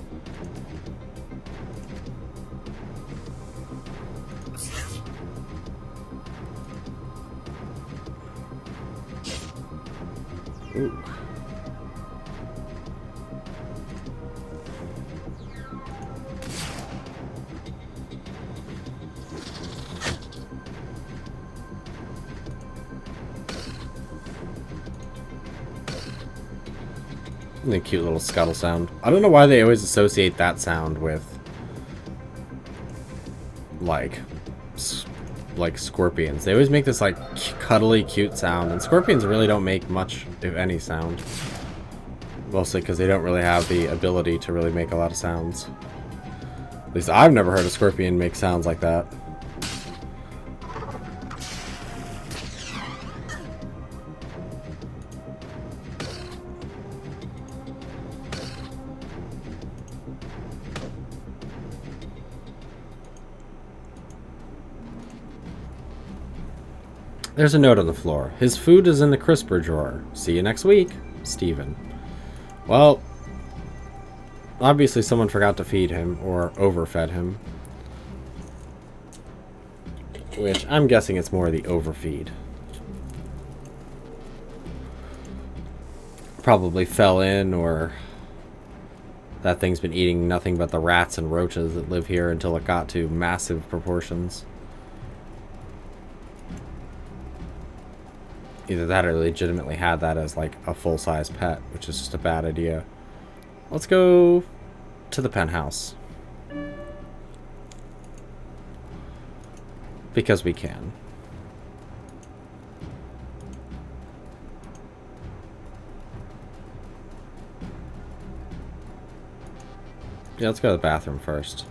Ooh. And a cute little scuttle sound. I don't know why they always associate that sound with like scorpions. They always make this like cuddly cute sound, and scorpions really don't make much, if any, sound. Mostly because they don't really have the ability to really make a lot of sounds. At least I've never heard a scorpion make sounds like that. There's a note on the floor. His food is in the crisper drawer. See you next week, Steven. Well, obviously someone forgot to feed him, or overfed him. Which, I'm guessing it's more the overfeed. Probably fell in, or that thing's been eating nothing but the rats and roaches that live here until it got to massive proportions. Either that or legitimately had that as like a full-size pet, which is just a bad idea. Let's go to the penthouse. Because we can. Yeah, let's go to the bathroom first.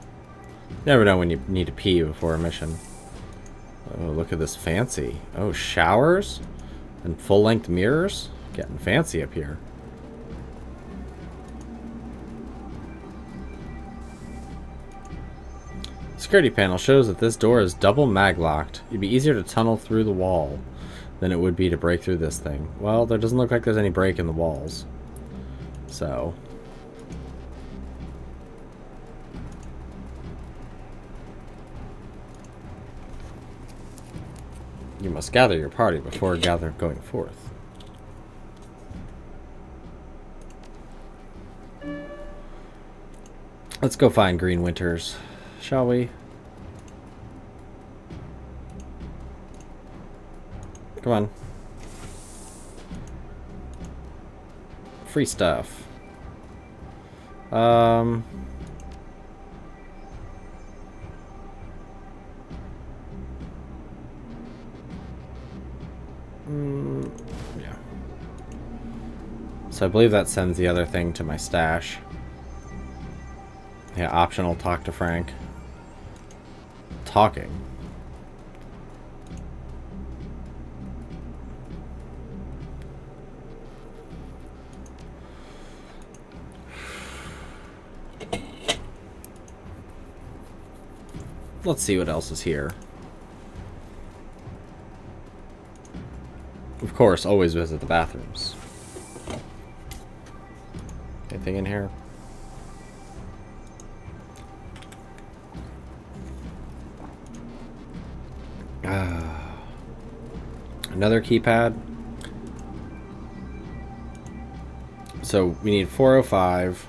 Never know when you need to pee before a mission. Oh, look at this fancy. Oh, showers? And full-length mirrors? Getting fancy up here. Security panel shows that this door is double mag-locked. It'd be easier to tunnel through the wall than it would be to break through this thing. Well, there doesn't look like there's any break in the walls. So... you must gather your party before going forth. Let's go find Green Winters, shall we? Come on. Free stuff. Yeah. So I believe that sends the other thing to my stash. Yeah, optional talk to Frank. Talking. Let's see what else is here. Of course, always visit the bathrooms. Anything in here? Another keypad. So we need 405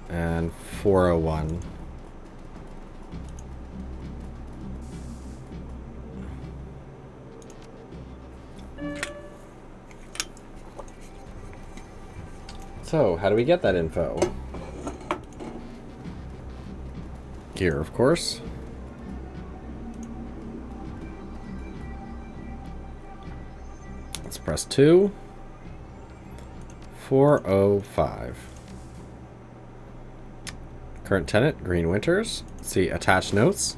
and 401. So, how do we get that info? Here, of course. Let's press 2. 405. Current tenant, Green Winters. See, attached notes.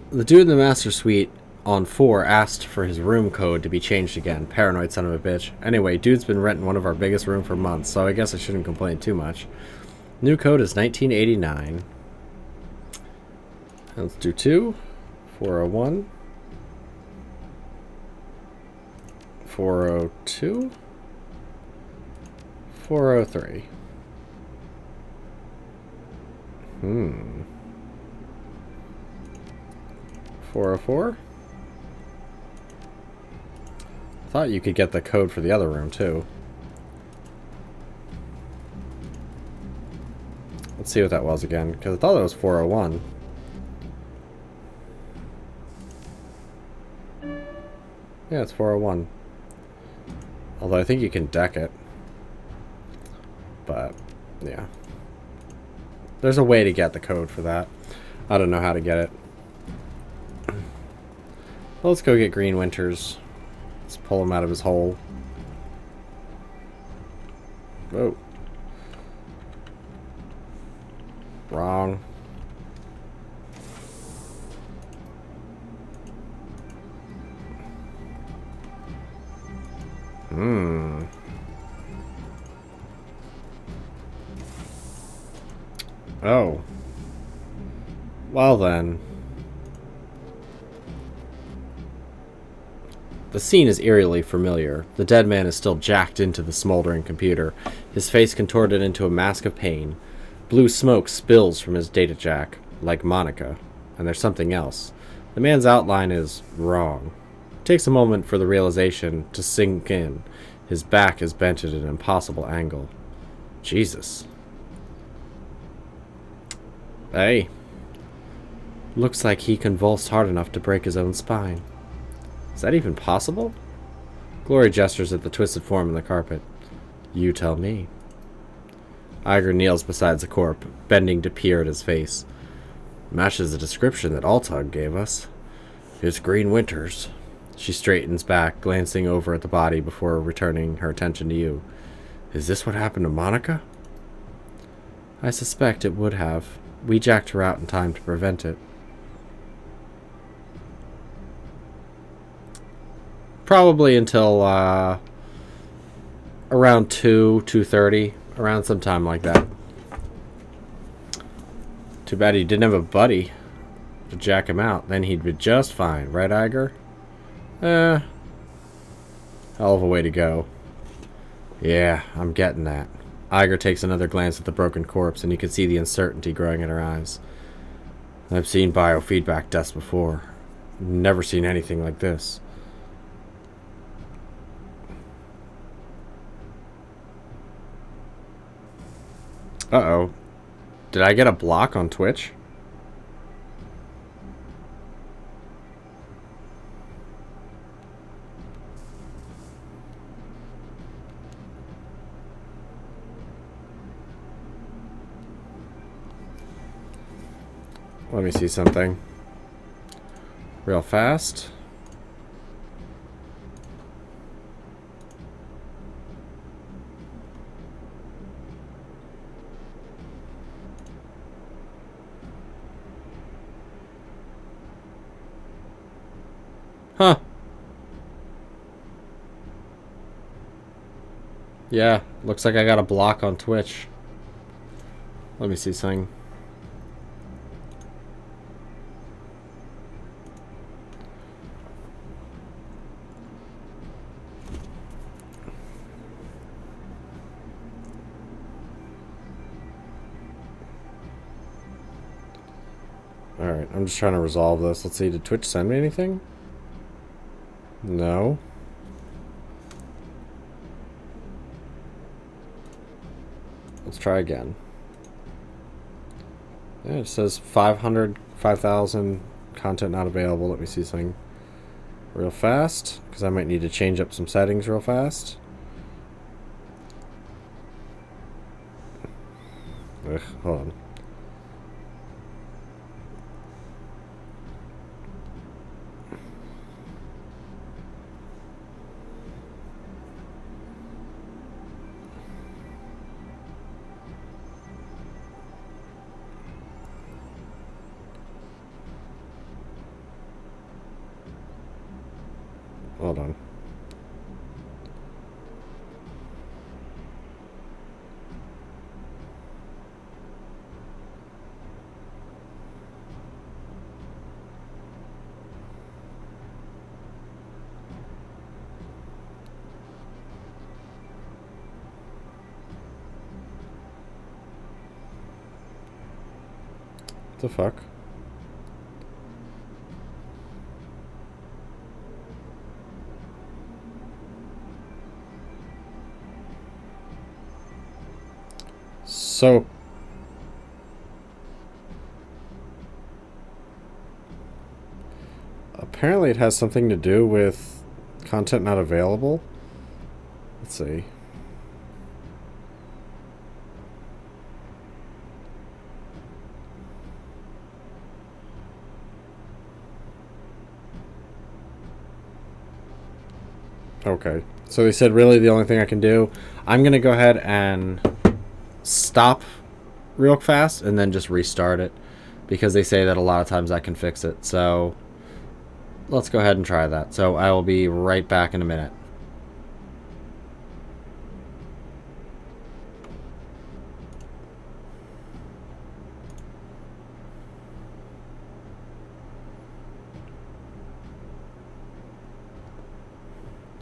The dude in the master suite on 4 asked for his room code to be changed again. Paranoid son of a bitch. Anyway, dude's been renting one of our biggest rooms for months, so I guess I shouldn't complain too much. New code is 1989. Let's do 2. 401. 402. 403. 404? Thought you could get the code for the other room too. Let's see what that was again, because I thought it was 401. Yeah, it's 401. Although I think you can deck it. But, yeah. There's a way to get the code for that. I don't know how to get it. Well, let's go get Green Winters. Let's pull him out of his hole. Whoa. Wrong. Oh. Well then. The scene is eerily familiar. The dead man is still jacked into the smoldering computer, his face contorted into a mask of pain. Blue smoke spills from his data jack, like Monica. And there's something else. The man's outline is wrong. It takes a moment for the realization to sink in. His back is bent at an impossible angle. Jesus. Hey. Looks like he convulsed hard enough to break his own spine. Is that even possible? Glory gestures at the twisted form in the carpet. You tell me. Iger kneels beside the corpse, bending to peer at his face. Matches the description that Altug gave us. It's Green Winters. She straightens back, glancing over at the body before returning her attention to you. Is this what happened to Monica? I suspect it would have. We jacked her out in time to prevent it. Probably until around 2:30, around some time like that. Too bad he didn't have a buddy to jack him out. Then he'd be just fine, right, Iger? Hell of a way to go. Yeah, I'm getting that. Iger takes another glance at the broken corpse, and you can see the uncertainty growing in her eyes. I've seen biofeedback deaths before. Never seen anything like this. Uh-oh. Did I get a block on Twitch? Let me see something. Real fast. Huh. Yeah, looks like I got a block on Twitch. Let me see something. Alright, I'm just trying to resolve this. Let's see, did Twitch send me anything? No. Let's try again. Yeah, it says 5,000 content not available. Let me see something real fast, because I might need to change up some settings real fast. Ugh, hold on. Hold on. What the fuck? So apparently it has something to do with content not available. Let's see. Okay. So they said really the only thing I can do, I'm going to go ahead and stop real fast and then just restart it, because they say that a lot of times that can fix it. So let's go ahead and try that. So I will be right back in a minute.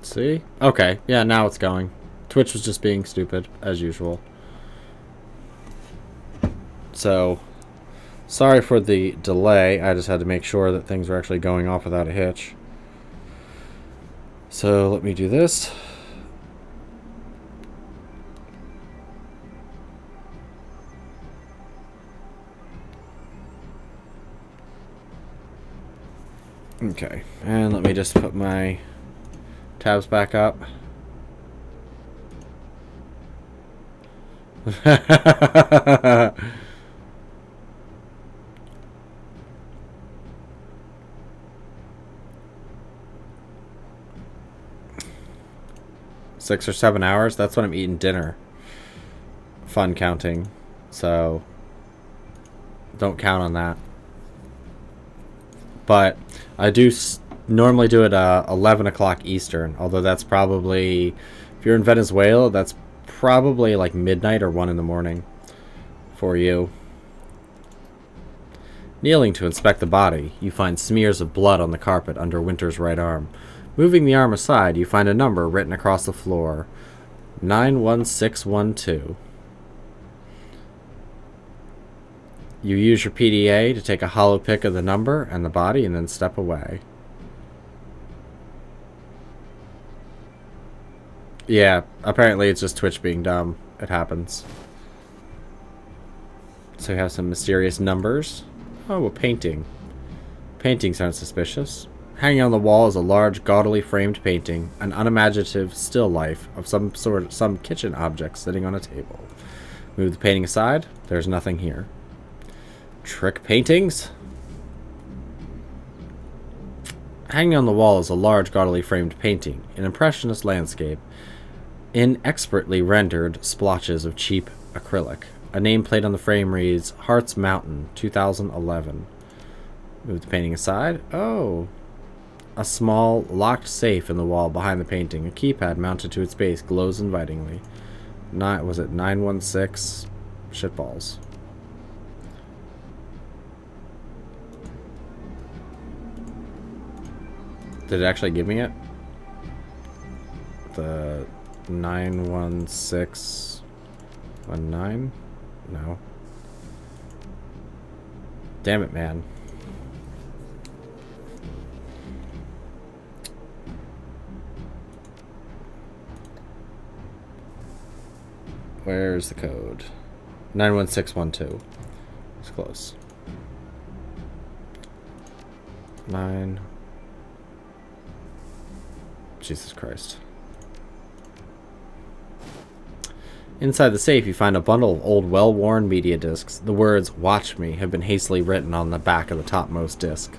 See? Okay, yeah, now it's going. Twitch was just being stupid, as usual. So, sorry for the delay. I just had to make sure that things were actually going off without a hitch. So, let me do this. Okay, and let me just put my tabs back up. 6 or 7 hours. That's when I'm eating dinner. Fun counting. So don't count on that. But I do normally do it 11 o'clock Eastern. Although that's probably, if you're in Venezuela, that's probably like midnight or 1 in the morning for you. Kneeling to inspect the body, you find smears of blood on the carpet under Winter's right arm. Moving the arm aside, you find a number written across the floor. 91612. You use your PDA to take a hollow pick of the number and the body and then step away. Yeah, apparently it's just Twitch being dumb. It happens. So we have some mysterious numbers. Oh, a painting. Paintings aren't suspicious. Hanging on the wall is a large, gaudily framed painting, an unimaginative still life of some kitchen object sitting on a table. Move the painting aside. There's nothing here. Trick paintings? Hanging on the wall is a large, gaudily framed painting, an impressionist landscape, in expertly rendered splotches of cheap acrylic. A nameplate on the frame reads, Hearts Mountain, 2011. Move the painting aside. Oh. A small, locked safe in the wall behind the painting. A keypad mounted to its base glows invitingly. Was it 916? Shitballs. Did it actually give me it? The 91619? No. Damn it, man. Where's the code? 91612. It's close. 9. Jesus Christ. Inside the safe, you find a bundle of old, well-worn media discs. The words, "Watch me," have been hastily written on the back of the topmost disc.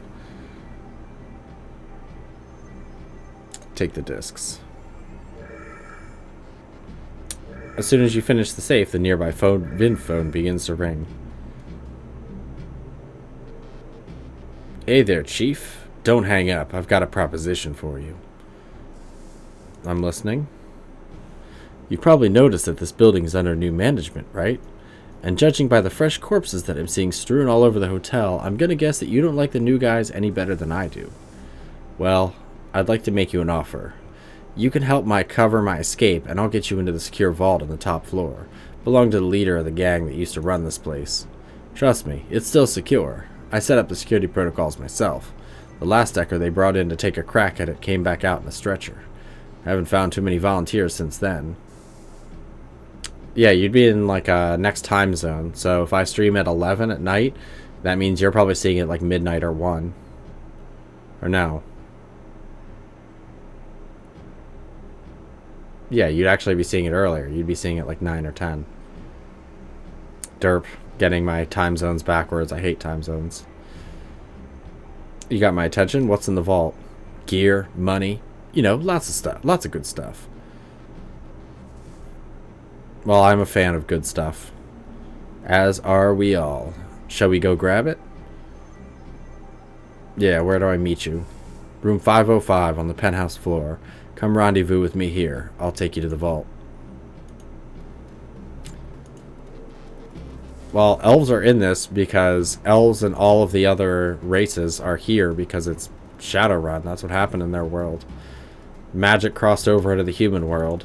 Take the discs. As soon as you finish the safe, the nearby VIN phone begins to ring. Hey there, Chief. Don't hang up. I've got a proposition for you. I'm listening. You've probably noticed that this building is under new management, right? And judging by the fresh corpses that I'm seeing strewn all over the hotel, I'm gonna guess that you don't like the new guys any better than I do. Well, I'd like to make you an offer. You can help cover my escape, and I'll get you into the secure vault on the top floor. Belong to the leader of the gang that used to run this place. Trust me, it's still secure. I set up the security protocols myself. The last decker they brought in to take a crack at it came back out in a stretcher. I haven't found too many volunteers since then. Yeah, you'd be in like a next time zone. So if I stream at 11 at night, that means you're probably seeing it like midnight or 1. Or no. Yeah, you'd actually be seeing it earlier. You'd be seeing it like 9 or 10. Derp. Getting my time zones backwards. I hate time zones. You got my attention? What's in the vault? Gear, money, you know, lots of stuff. Lots of good stuff. Well, I'm a fan of good stuff. As are we all. Shall we go grab it? Yeah, where do I meet you? Room 505 on the penthouse floor. Come rendezvous with me here. I'll take you to the vault. Well, elves are in this because elves and all of the other races are here because it's Shadowrun. That's what happened in their world. Magic crossed over into the human world.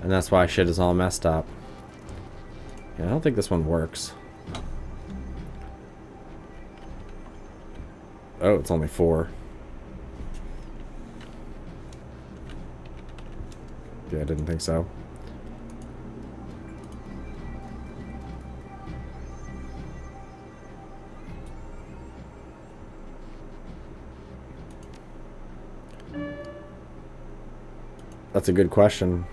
And that's why shit is all messed up. Yeah, I don't think this one works. Oh, it's only 4. Yeah, I didn't think so. That's a good question.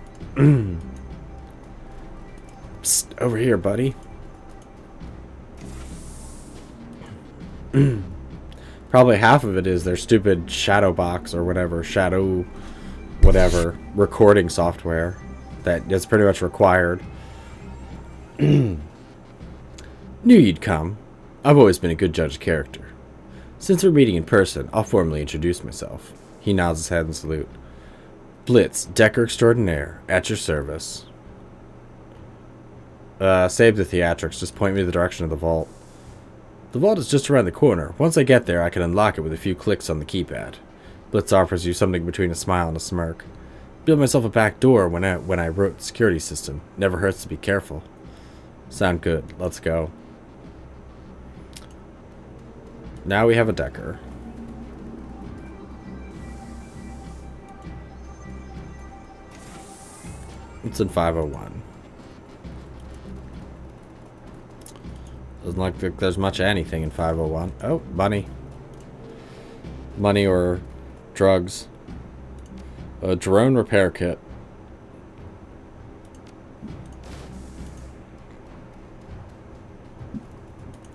Psst, over here, buddy. Probably half of it is their stupid shadow box or whatever, shadow whatever recording software that is pretty much required. Knew you'd come. I've always been a good judge of character. Since we're meeting in person, I'll formally introduce myself. He nods his head in salute. Blitz, Decker Extraordinaire, at your service. Save the theatrics. Just point me in the direction of the vault. The vault is just around the corner. Once I get there, I can unlock it with a few clicks on the keypad. Blitz offers you something between a smile and a smirk. Built myself a back door when I wrote the security system. Never hurts to be careful. Sound good. Let's go. Now we have a Decker. It's in 501. Doesn't look like there's much of anything in 501. Oh, money. Money or drugs. A drone repair kit.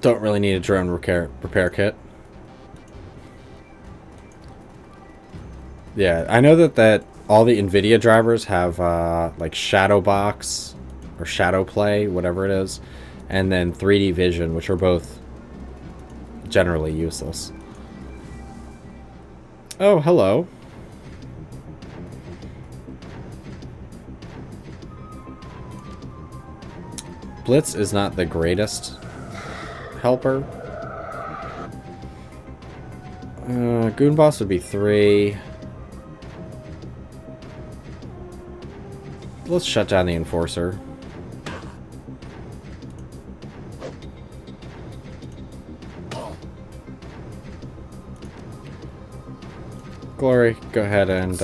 Don't really need a drone repair kit. Yeah, I know that all the NVIDIA drivers have like Shadowbox or Shadowplay, whatever it is, and then 3D Vision, which are both generally useless. Oh, hello. Blitz is not the greatest helper. Goon Boss would be 3. Let's shut down the Enforcer. Glory, go ahead and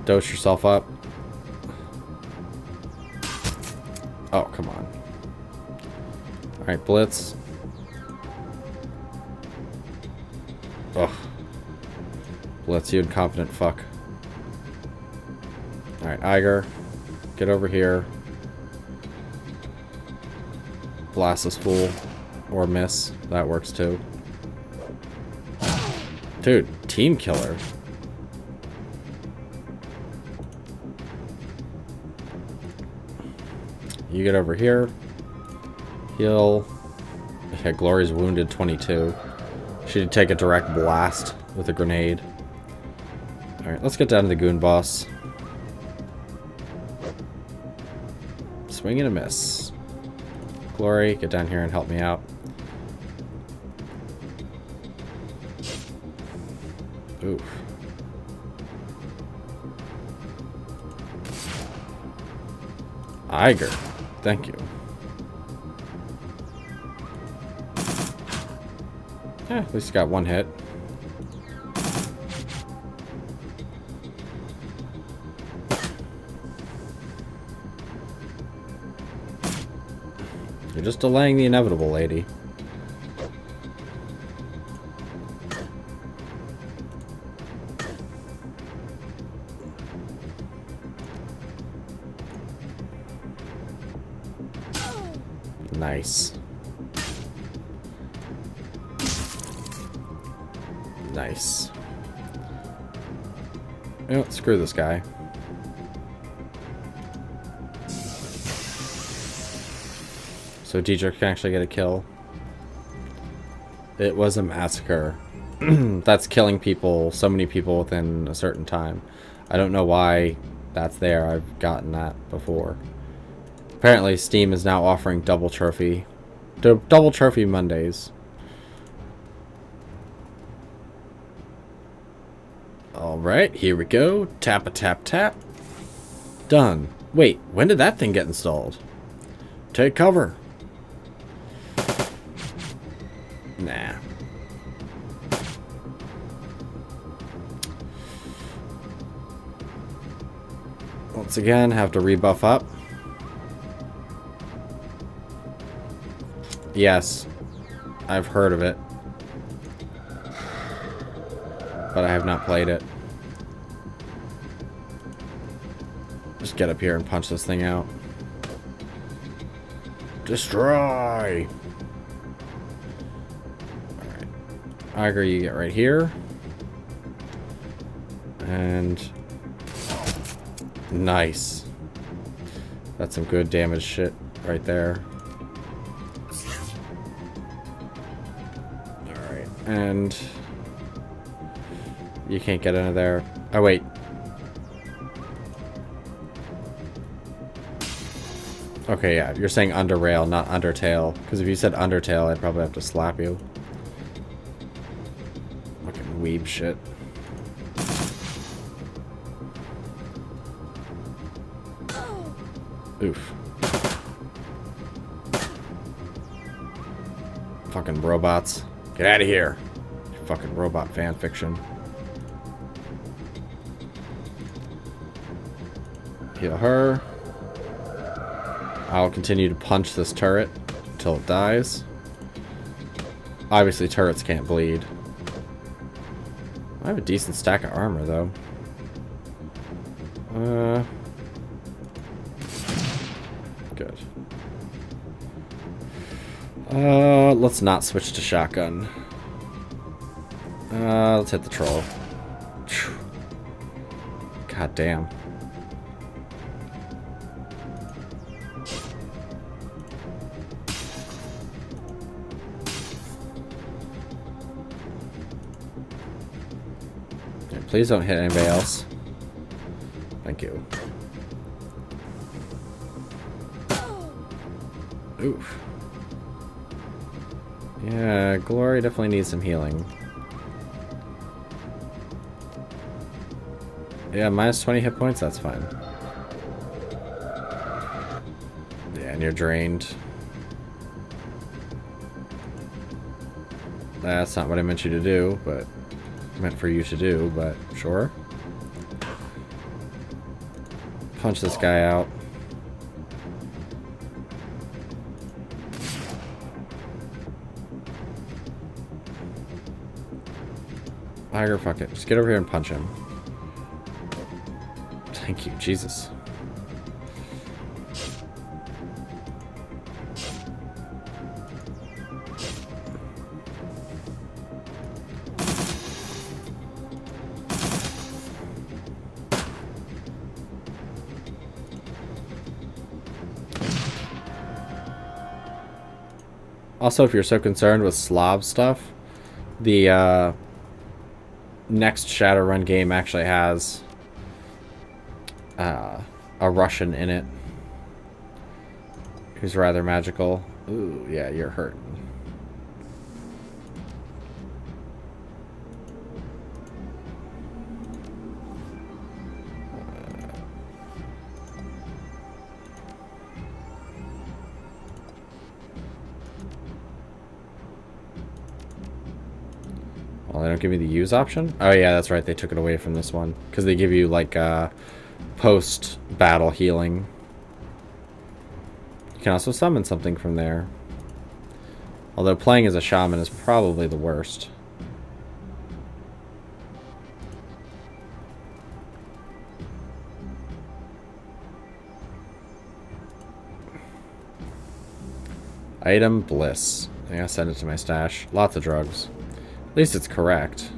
dose yourself up. Oh, come on. Alright, Blitz. Ugh. Blitz, you incompetent fuck. Alright, Iger. Get over here. Blast this fool. Or miss. That works too. Dude, team killer. You get over here. Heal. Okay, Glory's wounded 22. She'd take a direct blast with a grenade. Alright, let's get down to the Goon Boss. Swing and a miss. Glory, get down here and help me out. Oof. Iger. Thank you. Yeah, at least got one hit. You're just delaying the inevitable, lady. Nice. Nice. Oh, screw this guy. so Dietrich can actually get a kill. It was a massacre. That's killing people, so many people within a certain time. I don't know why that's there. I've gotten that before. Apparently Steam is now offering double trophy Mondays. Alright, here we go. Tap a tap tap. Done. Wait, when did that thing get installed? Take cover. Nah. Once again, have to rebuff up. Yes, I've heard of it, but I have not played it. Just get up here and punch this thing out. Destroy! Alright. Iger, you get right here. And... nice. That's some good damage shit right there. Alright, and... you can't get into there. Oh, wait. Okay, yeah, you're saying under rail, not undertale. Because if you said undertale, I'd probably have to slap you. Fucking weeb shit. Oof. Fucking robots. Get out of here. Fucking robot fanfiction. Heal her. I'll continue to punch this turret until it dies. Obviously, turrets can't bleed. I have a decent stack of armor, though. Good. Let's not switch to shotgun. Let's hit the troll. God damn. Please don't hit anybody else. Thank you. Oof. Yeah, Glory definitely needs some healing. Yeah, minus 20 hit points, that's fine. Yeah, and you're drained. That's not what I meant you to do, but... meant for you to do, but sure. Punch this guy out. Iger, fuck it. Just get over here and punch him. Thank you, Jesus. Also, if you're so concerned with Slav stuff, the next Shadowrun game actually has a Russian in it who's rather magical. Ooh, yeah, you're hurting. Well, they don't give me the use option? Oh yeah, that's right, they took it away from this one. Because they give you, like, post-battle healing. You can also summon something from there. Although playing as a shaman is probably the worst. Item Bliss. I gotta send it to my stash. Lots of drugs. At least it's correct.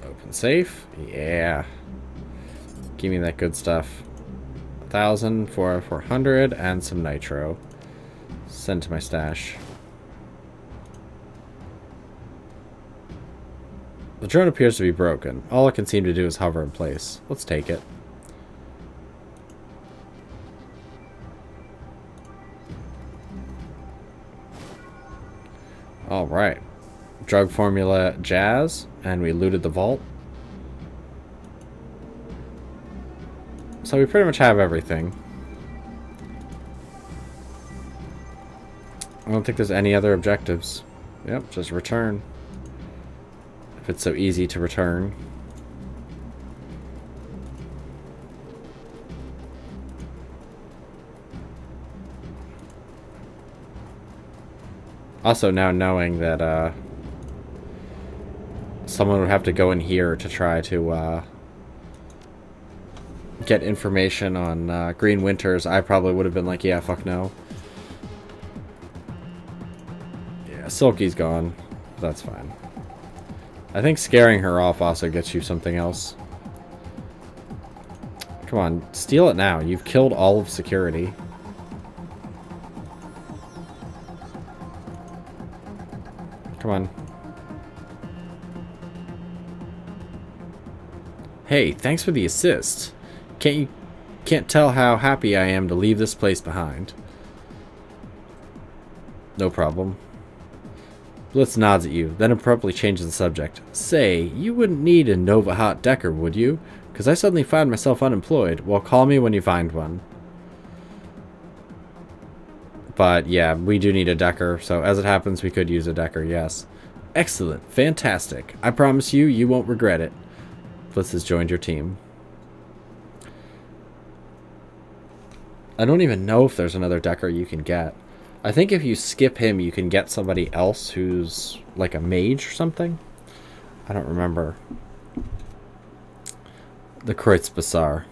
Open Open safe. Yeah. Give me that good stuff. 1,000 for 400 and some nitro. Send to my stash. The drone appears to be broken. All it can seem to do is hover in place. Let's take it. Alright. Drug formula Jazz, and we looted the vault. So we pretty much have everything. I don't think there's any other objectives. Yep, just return. If it's so easy to return. Also, now knowing that someone would have to go in here to try to get information on Green Winters, I probably would have been like, yeah, fuck no. Yeah, Silky's gone. That's fine. I think scaring her off also gets you something else. Come on, steal it now. You've killed all of security. Come on. Hey, thanks for the assist. Can't tell how happy I am to leave this place behind. No problem. Blitz nods at you, then abruptly changes the subject. Say, you wouldn't need a Nova Hot Decker, would you? Because I suddenly find myself unemployed. Well, call me when you find one. But yeah, we do need a Decker, so as it happens, we could use a Decker, yes. Excellent. Fantastic. I promise you, you won't regret it. Blitz has joined your team. I don't even know if there's another Decker you can get. I think if you skip him, you can get somebody else who's like a mage or something. I don't remember. The Kreutz Bazaar.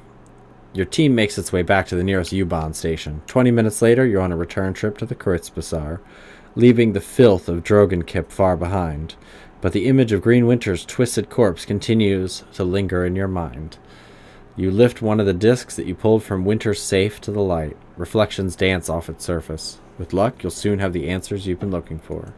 Your team makes its way back to the nearest U-Bahn station. 20 minutes later, you're on a return trip to the Kreutz Bazaar, leaving the filth of Drogenkip far behind. But the image of Green Winter's twisted corpse continues to linger in your mind. You lift one of the discs that you pulled from Winter's safe to the light. Reflections dance off its surface. With luck, you'll soon have the answers you've been looking for.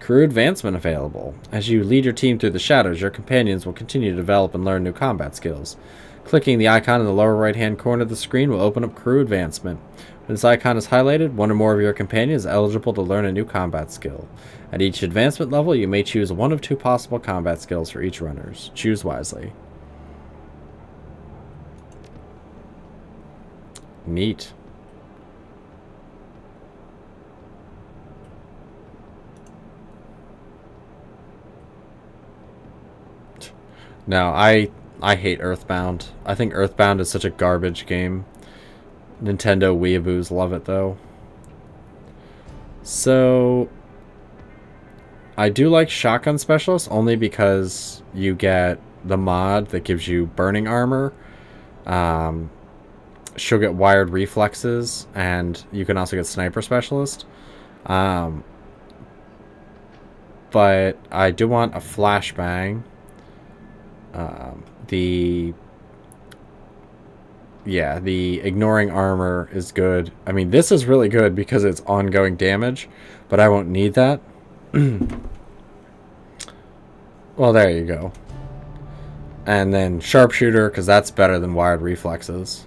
Crew advancement available. As you lead your team through the shadows, your companions will continue to develop and learn new combat skills. Clicking the icon in the lower right-hand corner of the screen will open up crew advancement. When this icon is highlighted, one or more of your companions is eligible to learn a new combat skill. At each advancement level, you may choose one of two possible combat skills for each runners. Choose wisely. Neat. No, I hate Earthbound. I think Earthbound is such a garbage game. Nintendo weeaboos love it, though. So, I do like Shotgun Specialist only because you get the mod that gives you burning armor. She'll get wired reflexes, and you can also get Sniper Specialist. But I do want a flashbang. The ignoring armor is good. I mean, this is really good because it's ongoing damage, but I won't need that. Well, there you go. And then Sharpshooter, because that's better than wired reflexes.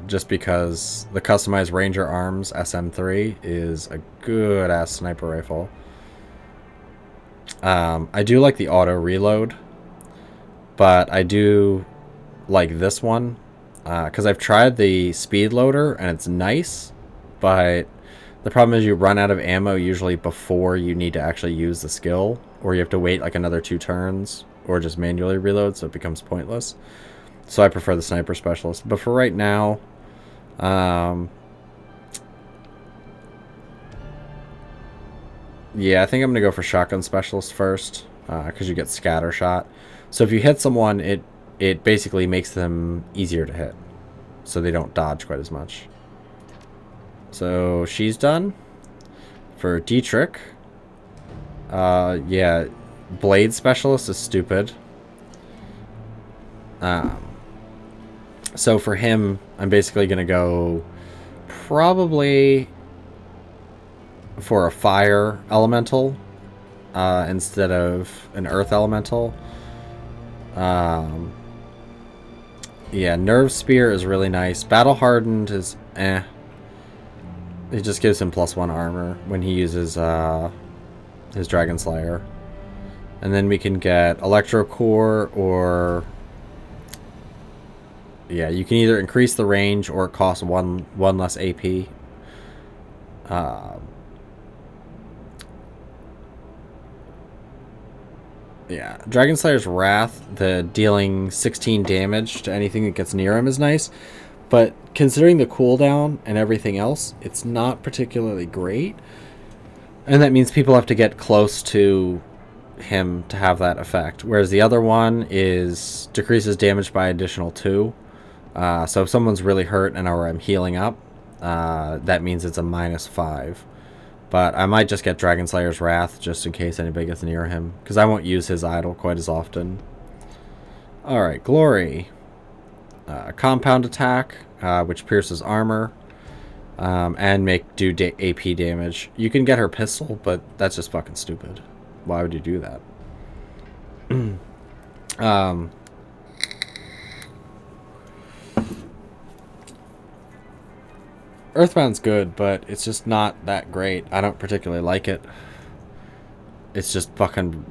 Just because the customized Ranger Arms SM3 is a good-ass sniper rifle. I do like the auto reload, but I do like this one. Because I've tried the speed loader and it's nice, but the problem is you run out of ammo usually before you need to actually use the skill, or you have to wait like another 2 turns, or just manually reload, so it becomes pointless. So I prefer the Sniper Specialist. But for right now, yeah, I think I'm going to go for Shotgun Specialist first, because you get Scatter Shot. So if you hit someone, it basically makes them easier to hit, so they don't dodge quite as much. So she's done. For Dietrich, yeah, Blade Specialist is stupid. So for him, I'm basically going to go probably for a Fire Elemental instead of an Earth Elemental. Yeah, Nerve Spear is really nice. Battle Hardened is eh. It just gives him +1 armor when he uses his Dragon Slayer. And then we can get Electro Core or... Yeah, you can either increase the range or it costs one less AP. Yeah, Dragon Slayer's Wrath, the dealing 16 damage to anything that gets near him is nice. But considering the cooldown and everything else, it's not particularly great. And that means people have to get close to him to have that effect. Whereas the other one is decreases damage by additional 2. So if someone's really hurt and or I'm healing up, that means it's a -5. But I might just get Dragon Slayer's Wrath just in case anybody gets near him, because I won't use his idol quite as often. Alright, Glory. Compound attack, which pierces armor, and do AP damage. You can get her pistol, but that's just fucking stupid. Why would you do that? Earthbound's good, but it's just not that great. I don't particularly like it. It's just fucking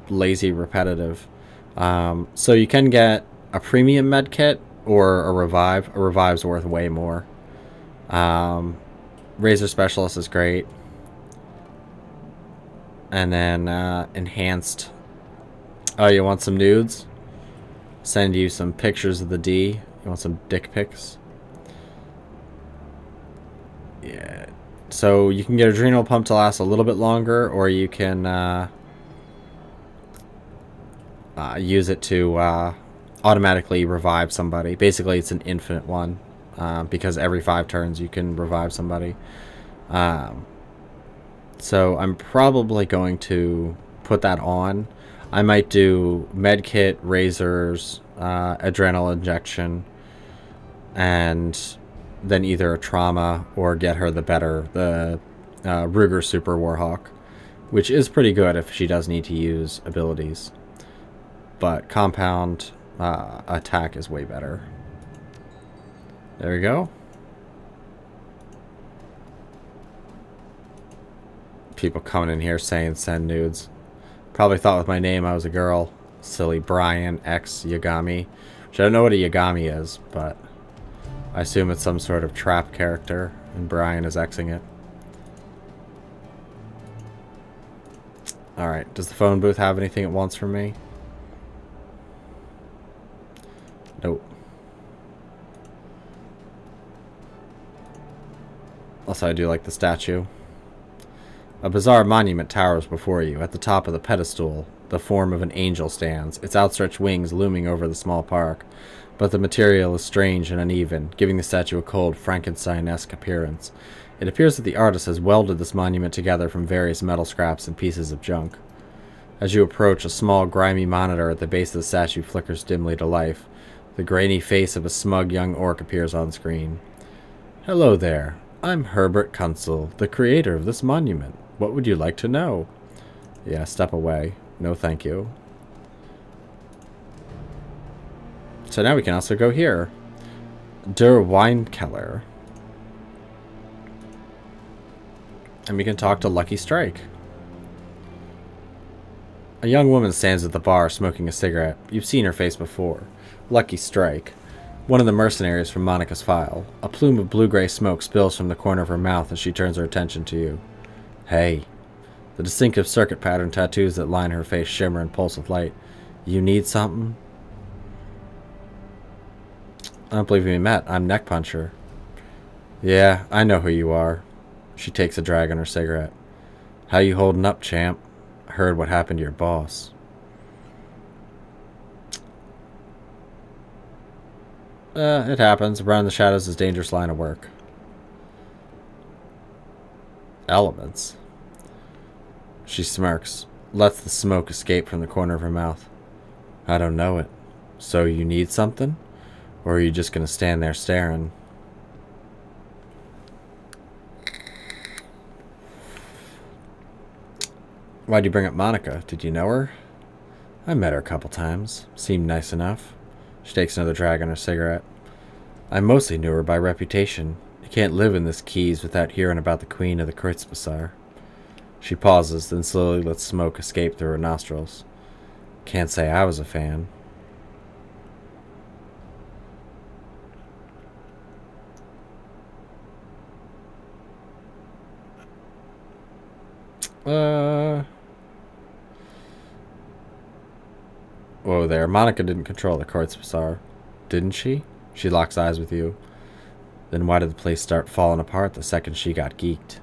lazy repetitive. So you can get a premium med kit or a revive. A revive's worth way more. Razor Specialist is great. And then enhanced. Oh, you want some nudes? Send you some pictures of the D. You want some dick pics? Yeah. So you can get Adrenal Pump to last a little bit longer, or you can use it to automatically revive somebody. Basically, it's an infinite one, because every 5 turns you can revive somebody. So I'm probably going to put that on. I might do medkit, razors, adrenal injection, and then either a trauma or get her the Ruger Super Warhawk, which is pretty good if she does need to use abilities. But compound attack is way better. There we go. People coming in here saying send nudes. Probably thought with my name I was a girl. Silly Brian X Yagami. Which I don't know what a Yagami is, but I assume it's some sort of trap character, and Brian is Xing it. Alright, does the phone booth have anything it wants from me? Nope. Also, I do like the statue. A bizarre monument towers before you. At the top of the pedestal, the form of an angel stands, its outstretched wings looming over the small park. But the material is strange and uneven, giving the statue a cold, Frankenstein-esque appearance. It appears that the artist has welded this monument together from various metal scraps and pieces of junk. As you approach, a small, grimy monitor at the base of the statue flickers dimly to life. The grainy face of a smug young orc appears on screen. Hello there. I'm Herbert Kunzel, the creator of this monument. What would you like to know? Yeah, step away. No thank you. So now we can also go here. Der Weinkeller. And we can talk to Lucky Strike. A young woman stands at the bar smoking a cigarette. You've seen her face before. Lucky Strike. One of the mercenaries from Monica's file. A plume of blue-gray smoke spills from the corner of her mouth as she turns her attention to you. Hey. The distinctive circuit pattern tattoos that line her face shimmer and pulse with light. You need something? I don't believe we met. I'm Neck Puncher. Yeah, I know who you are. She takes a drag on her cigarette. How you holding up, champ? I heard what happened to your boss. It happens. Around the shadows is dangerous line of work. Elements? She smirks, lets the smoke escape from the corner of her mouth. I don't know it. So you need something? Or are you just gonna stand there staring? Why'd you bring up Monica? Did you know her? I met her a couple times. Seemed nice enough. She takes another drag on her cigarette. I mostly knew her by reputation. You can't live in this Keys without hearing about the Queen of the Kreuzbazar. She pauses, then slowly lets smoke escape through her nostrils. Can't say I was a fan. Whoa there. Monica didn't control the Kreuzbazar, didn't she? She locks eyes with you. Then why did the place start falling apart the second she got geeked?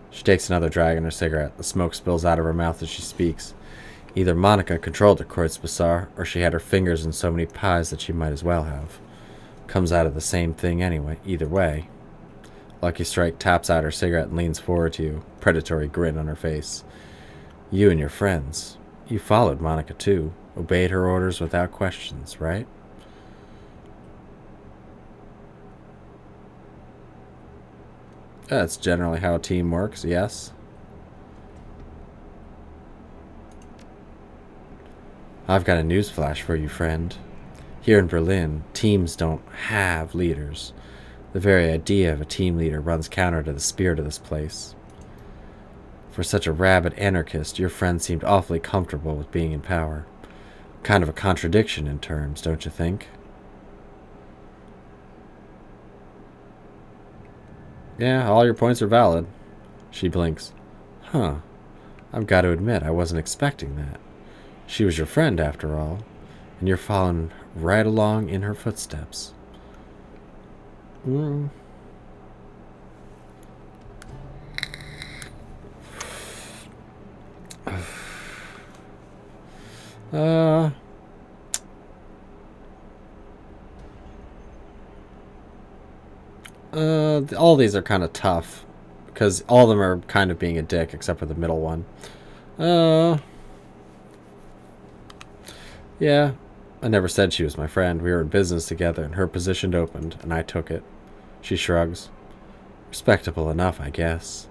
She takes another drag on her cigarette. The smoke spills out of her mouth as she speaks. Either Monica controlled the Kreuzbazar, or she had her fingers in so many pies that she might as well have. Comes out of the same thing anyway, either way. Lucky Strike taps out her cigarette and leans forward to you, predatory grin on her face. You and your friends. You followed Monica too, obeyed her orders without questions, right? That's generally how a team works, yes. I've got a newsflash for you, friend. Here in Berlin, teams don't have leaders. The very idea of a team leader runs counter to the spirit of this place. For such a rabid anarchist, your friend seemed awfully comfortable with being in power. Kind of a contradiction in terms, don't you think? Yeah, all your points are valid. She blinks. Huh. I've got to admit, I wasn't expecting that. She was your friend, after all, and you're following right along in her footsteps. Hmm. All these are kind of tough because all of them are kind of being a dick except for the middle one. Yeah, I never said she was my friend. We were in business together and her position opened and I took it. She shrugs. Respectable enough, I guess.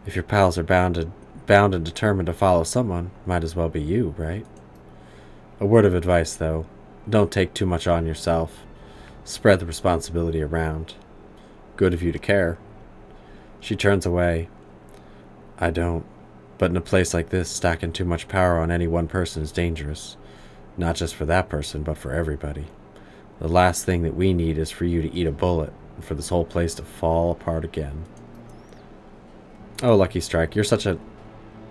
If your pals are bound and determined to follow someone, might as well be you, right? A word of advice, though. Don't take too much on yourself. Spread the responsibility around. Good of you to care. She turns away. I don't. But in a place like this, stacking too much power on any one person is dangerous. Not just for that person, but for everybody. The last thing that we need is for you to eat a bullet, and for this whole place to fall apart again. Oh, Lucky Strike, you're such a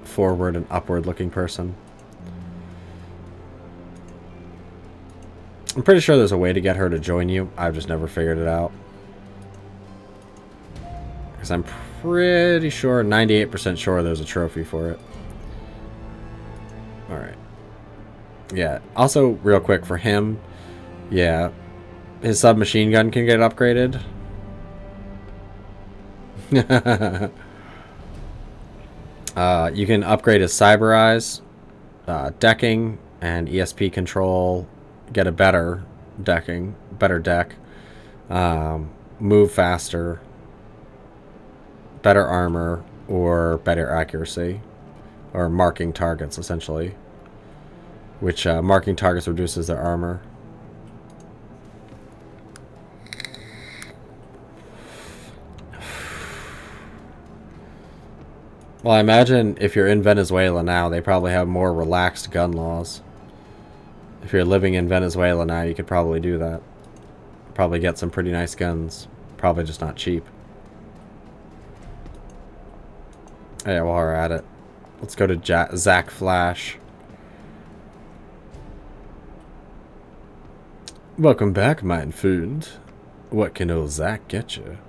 forward and upward-looking person. I'm pretty sure there's a way to get her to join you. I've just never figured it out. Because I'm pretty sure, 98% sure there's a trophy for it. Alright. Yeah. Also, real quick, for him, yeah, his submachine gun can get upgraded. You can upgrade his cyber eyes, decking, and ESP control. Get a better decking, better deck, move faster, better armor, or better accuracy, or marking targets, essentially. Which marking targets reduces their armor. Well, I imagine if you're in Venezuela now, they probably have more relaxed gun laws. If you're living in Venezuela now, you could probably do that. Probably get some pretty nice guns. Probably just not cheap. Yeah, while we're at it, let's go to Zach Flash. Welcome back, mein Freund. What can old Zach get you?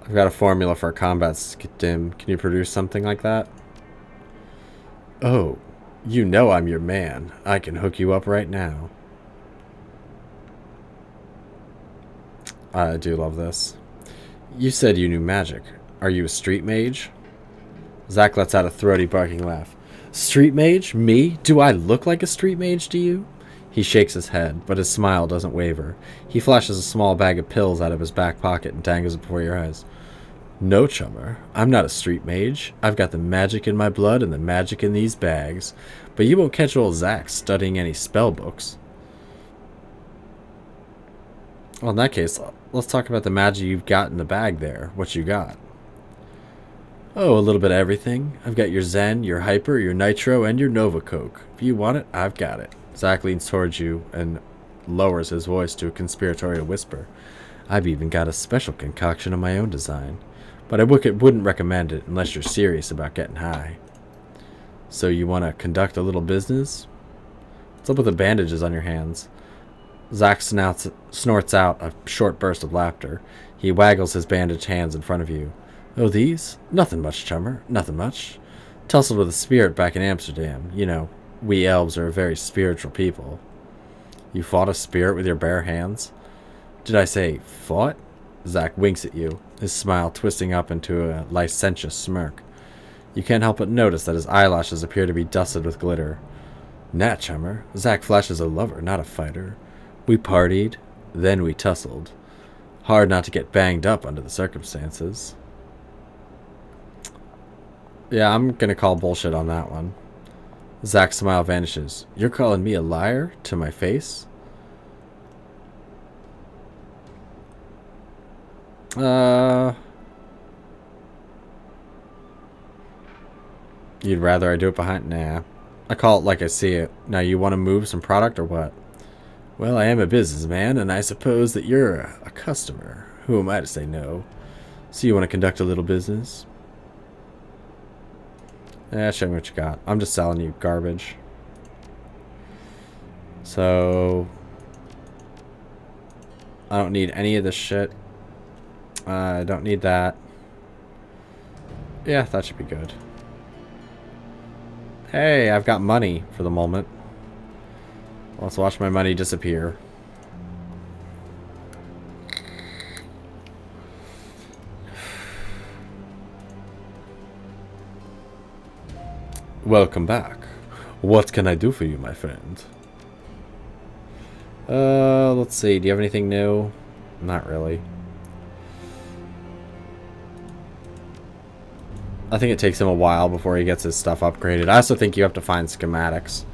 I've got a formula for a combat stim. Can you produce something like that? Oh, you know I'm your man. I can hook you up right now. I do love this. You said you knew magic. Are you a street mage? Zack lets out a throaty barking laugh. Street mage? Me? Do I look like a street mage to you? He shakes his head, but his smile doesn't waver. He flashes a small bag of pills out of his back pocket and dangles it before your eyes. No, chummer. I'm not a street mage. I've got the magic in my blood and the magic in these bags. But you won't catch old Zack studying any spell books. Well, in that case, let's talk about the magic you've got in the bag there. What you got? Oh, a little bit of everything. I've got your Zen, your Hyper, your Nitro, and your Nova Coke. If you want it, I've got it. Zack leans towards you and lowers his voice to a conspiratorial whisper. I've even got a special concoction of my own design. But I wouldn't recommend it unless you're serious about getting high. So you want to conduct a little business? What's up with the bandages on your hands? Zack snorts out a short burst of laughter. He waggles his bandaged hands in front of you. Oh, these? Nothing much, chummer. Nothing much. Tussled with a spirit back in Amsterdam. You know, we elves are a very spiritual people. You fought a spirit with your bare hands? Did I say fought? Zack winks at you, his smile twisting up into a licentious smirk. You can't help but notice that his eyelashes appear to be dusted with glitter. Nah, chummer. Zack Flash is a lover, not a fighter. We partied, then we tussled. Hard not to get banged up under the circumstances. Yeah, I'm gonna call bullshit on that one. Zack's smile vanishes. You're calling me a liar to my face? You'd rather I do it behind? Nah. I call it like I see it. Now, you want to move some product or what? Well, I am a businessman, and I suppose that you're a customer. Who am I to say no? So you want to conduct a little business? Show me what you got. I'm just selling you garbage. So I don't need any of this shit. I don't need that. Yeah, that should be good. Hey, I've got money for the moment. Let's watch my money disappear. Welcome back. What can I do for you, my friend? Let's see. Do you have anything new? Not really. I think it takes him a while before he gets his stuff upgraded. I also think you have to find schematics,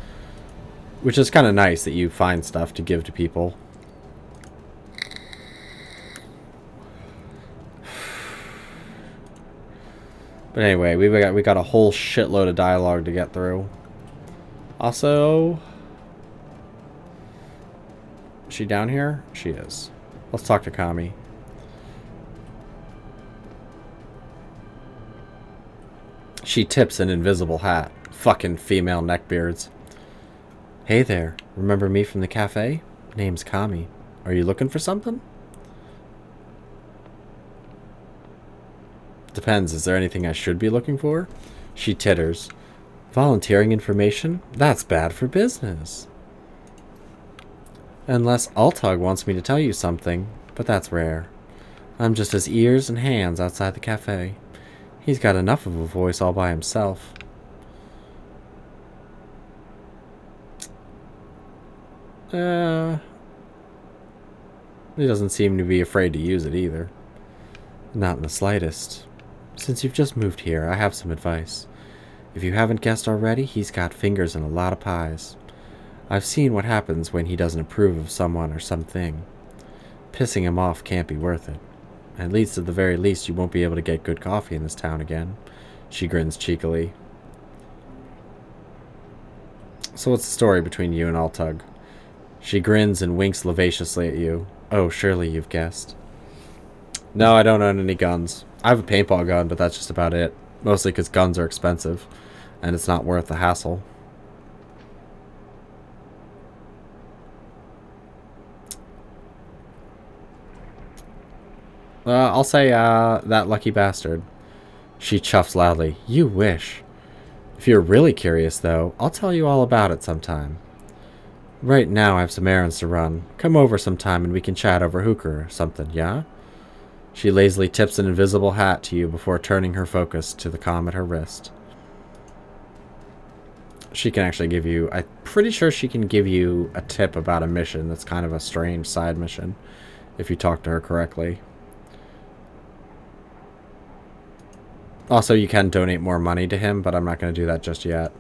which is kind of nice that you find stuff to give to people. But anyway, we got a whole shitload of dialogue to get through. Also, is she down here? She is. Let's talk to Kami. She tips an invisible hat. Fucking female neckbeards. Hey there. Remember me from the cafe? Name's Kami. Are you looking for something? Depends. Is there anything I should be looking for? She titters. Volunteering information? That's bad for business. Unless Altog wants me to tell you something, but that's rare. I'm just his ears and hands outside the cafe. He's got enough of a voice all by himself. He doesn't seem to be afraid to use it either. Not in the slightest. Since you've just moved here, I have some advice. If you haven't guessed already, he's got fingers in a lot of pies. I've seen what happens when he doesn't approve of someone or something. Pissing him off can't be worth it. At least, at the very least, you won't be able to get good coffee in this town again. She grins cheekily. So what's the story between you and Altug? She grins and winks lasciviously at you. Oh, surely you've guessed. No, I don't own any guns. I have a paintball gun, but that's just about it. Mostly because guns are expensive, and it's not worth the hassle. I'll say, that lucky bastard. She chuffs loudly. You wish. If you're really curious, though, I'll tell you all about it sometime. Right now I have some errands to run. Come over sometime and we can chat over hookah or something, yeah? She lazily tips an invisible hat to you before turning her focus to the comm at her wrist. She can actually give you... I'm pretty sure she can give you a tip about a mission that's kind of a strange side mission, if you talk to her correctly. Also, you can donate more money to him, but I'm not going to do that just yet.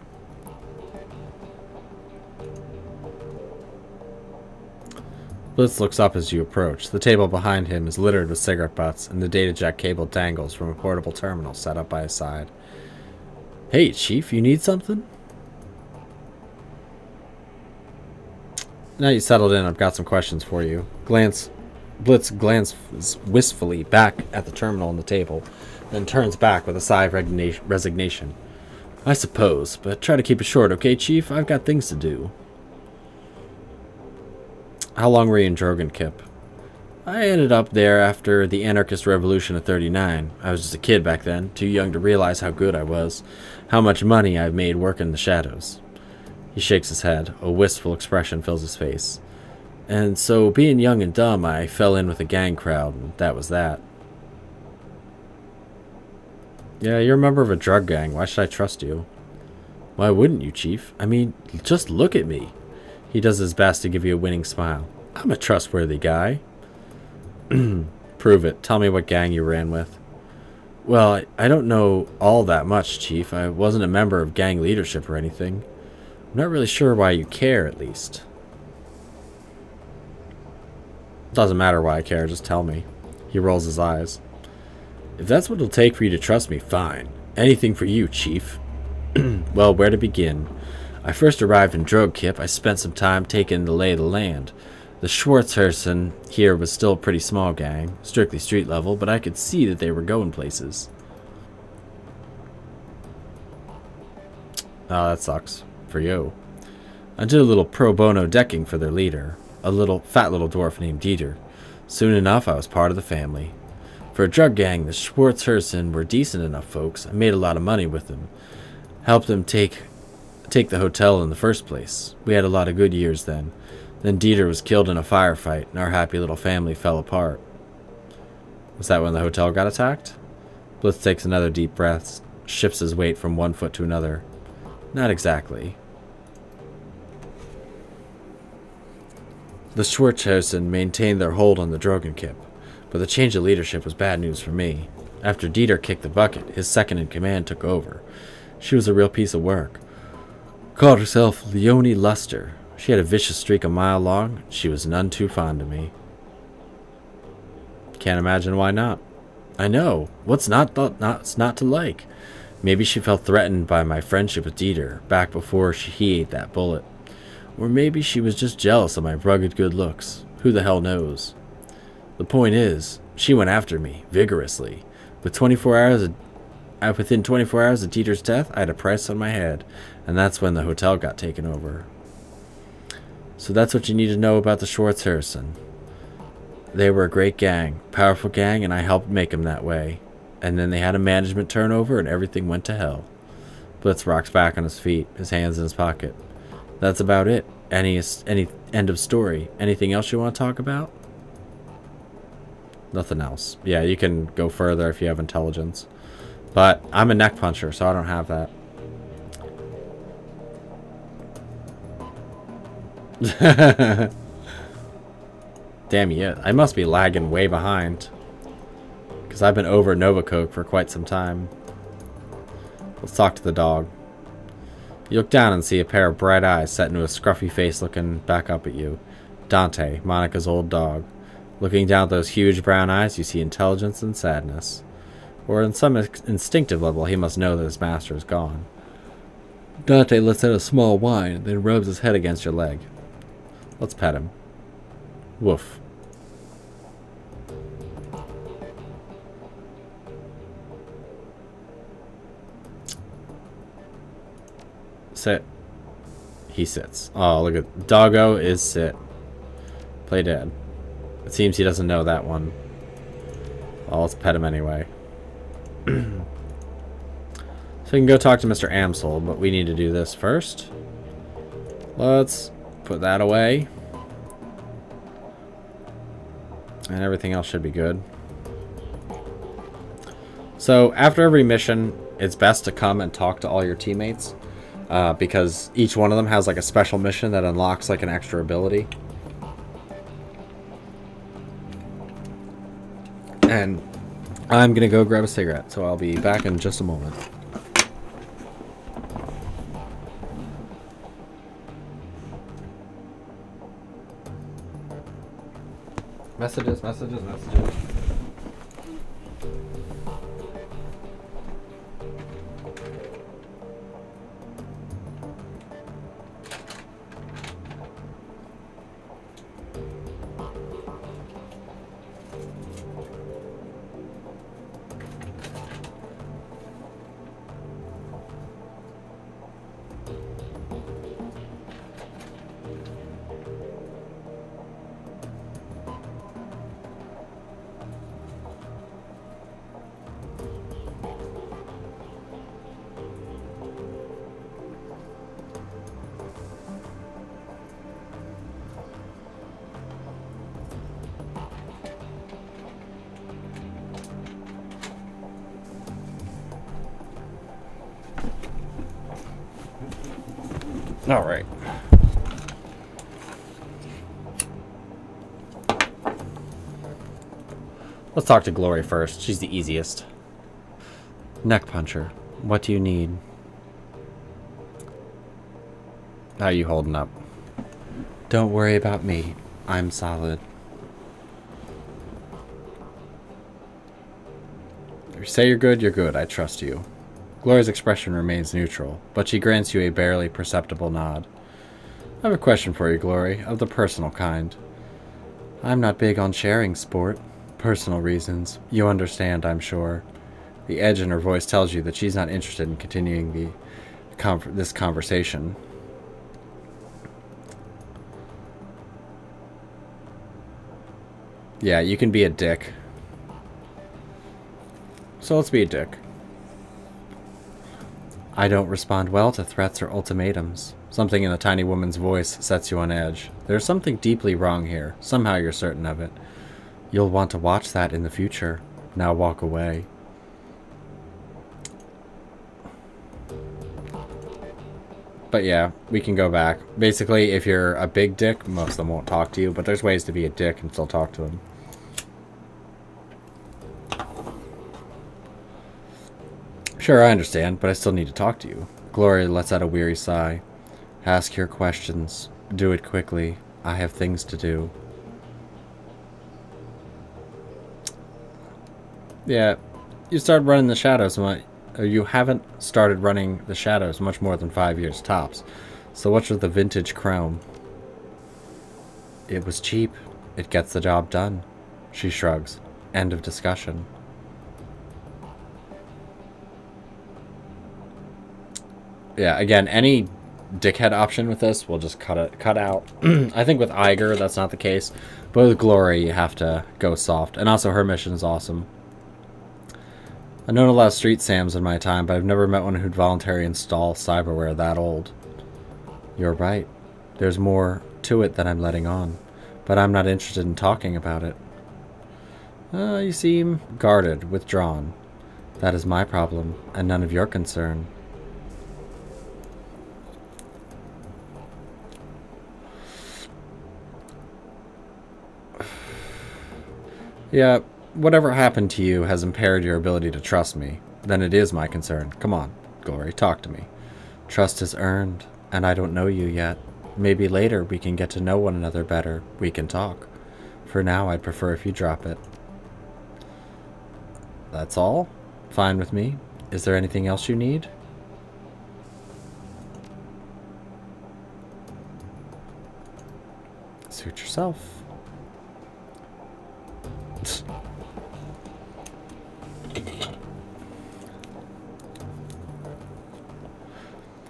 Blitz looks up as you approach. The table behind him is littered with cigarette butts, and the data jack cable dangles from a portable terminal set up by his side. Hey, Chief, you need something? Now you settled in, I've got some questions for you. Blitz glances wistfully back at the terminal on the table, then turns back with a sigh of resignation. I suppose, but try to keep it short, okay, Chief? I've got things to do. How long were you in Dragonfall? I ended up there after the anarchist revolution of 39. I was just a kid back then, too young to realize how good I was, how much money I've made working the shadows. He shakes his head. A wistful expression fills his face. And so, being young and dumb, I fell in with a gang crowd, and that was that. Yeah, you're a member of a drug gang. Why should I trust you? Why wouldn't you, Chief? I mean, just look at me. He does his best to give you a winning smile. I'm a trustworthy guy. Prove it. Tell me what gang you ran with. Well, I don't know all that much, Chief. I wasn't a member of gang leadership or anything. I'm not really sure why you care, at least. Doesn't matter why I care, just tell me. He rolls his eyes. If that's what it'll take for you to trust me, fine. Anything for you, Chief. Well, where to begin? I first arrived in Drogkip. I spent some time taking the lay of the land. The Schwarzherzen here was still a pretty small gang, strictly street level, but I could see that they were going places. Oh, that sucks. For you. I did a little pro bono decking for their leader, a fat little dwarf named Dieter. Soon enough, I was part of the family. For a drug gang, the Schwarzherzen were decent enough folks. I made a lot of money with them. Helped them take the hotel in the first place. We had a lot of good years then. Then Dieter was killed in a firefight, and our happy little family fell apart. Was that when the hotel got attacked? Blitz takes another deep breath, shifts his weight from one foot to another. Not exactly. The Schwarzherzen maintained their hold on the Dragonfall, but the change of leadership was bad news for me. After Dieter kicked the bucket, his second-in-command took over. She was a real piece of work. Called herself Leonie Luster. She had a vicious streak a mile long. She was none too fond of me. Can't imagine why not. I know. What's not to like? Maybe she felt threatened by my friendship with Dieter, back before he ate that bullet. Or maybe she was just jealous of my rugged good looks. Who the hell knows? The point is, she went after me, vigorously. Within 24 hours of Dieter's death, I had a price on my head, and that's when the hotel got taken over. So that's what you need to know about the Schwarzherzen. They were a great gang, powerful gang, and I helped make them that way. And then they had a management turnover, and everything went to hell. Blitz rocks back on his feet, his hands in his pocket. That's about it. Any end of story. Anything else you want to talk about? Nothing else. Yeah, you can go further if you have intelligence. But I'm a neck puncher, so I don't have that. Damn it. I must be lagging way behind. Because I've been over Novacoke for quite some time. Let's talk to the dog. You look down and see a pair of bright eyes set into a scruffy face looking back up at you. Dante, Monica's old dog. Looking down at those huge brown eyes, you see intelligence and sadness. Or on some instinctive level, he must know that his master is gone. Dante lets out a small whine, then rubs his head against your leg. Let's pet him. Woof. Sit. He sits. Oh, look at... Doggo is sit. Play dead. It seems he doesn't know that one. Well, let's pet him anyway. So we can go talk to Mr. Amsel, but we need to do this first. Let's put that away. And everything else should be good. So after every mission, it's best to come and talk to all your teammates, because each one of them has like a special mission that unlocks like an extra ability. And I'm gonna go grab a cigarette, so I'll be back in just a moment. Messages. All right. Let's talk to Glory first. She's the easiest. Neck puncher. What do you need? How are you holding up? Don't worry about me. I'm solid. If you say you're good, you're good. I trust you. Glory's expression remains neutral, but she grants you a barely perceptible nod. I have a question for you, Glory, of the personal kind. I'm not big on sharing sport. Personal reasons. You understand, I'm sure. The edge in her voice tells you that she's not interested in continuing this conversation. Yeah, you can be a dick. So let's be a dick. I don't respond well to threats or ultimatums. Something in the tiny woman's voice sets you on edge. There's something deeply wrong here. Somehow you're certain of it. You'll want to watch that in the future. Now walk away. But yeah, we can go back. Basically, if you're a big dick, most of them won't talk to you, but there's ways to be a dick and still talk to them. Sure, I understand, but I still need to talk to you. Gloria lets out a weary sigh. Ask your questions. Do it quickly. I have things to do. Yeah, you started running the shadows, you haven't started running the shadows much more than 5 years tops. So what's with the vintage chrome? It was cheap. It gets the job done. She shrugs. End of discussion. Yeah, again, any dickhead option with this, we'll just cut out. I think with Iger, that's not the case. But with Glory, you have to go soft. And also, her mission is awesome. I've known a lot of street Sams in my time, but I've never met one who'd voluntarily install cyberware that old. You're right. There's more to it than I'm letting on. But I'm not interested in talking about it. You seem guarded, withdrawn. That is my problem, and none of your concern. Yeah, whatever happened to you has impaired your ability to trust me. Then it is my concern. Come on, Glory, talk to me. Trust is earned, and I don't know you yet. Maybe later we can get to know one another better. We can talk. For now, I'd prefer if you drop it. That's all? Fine with me. Is there anything else you need? Suit yourself.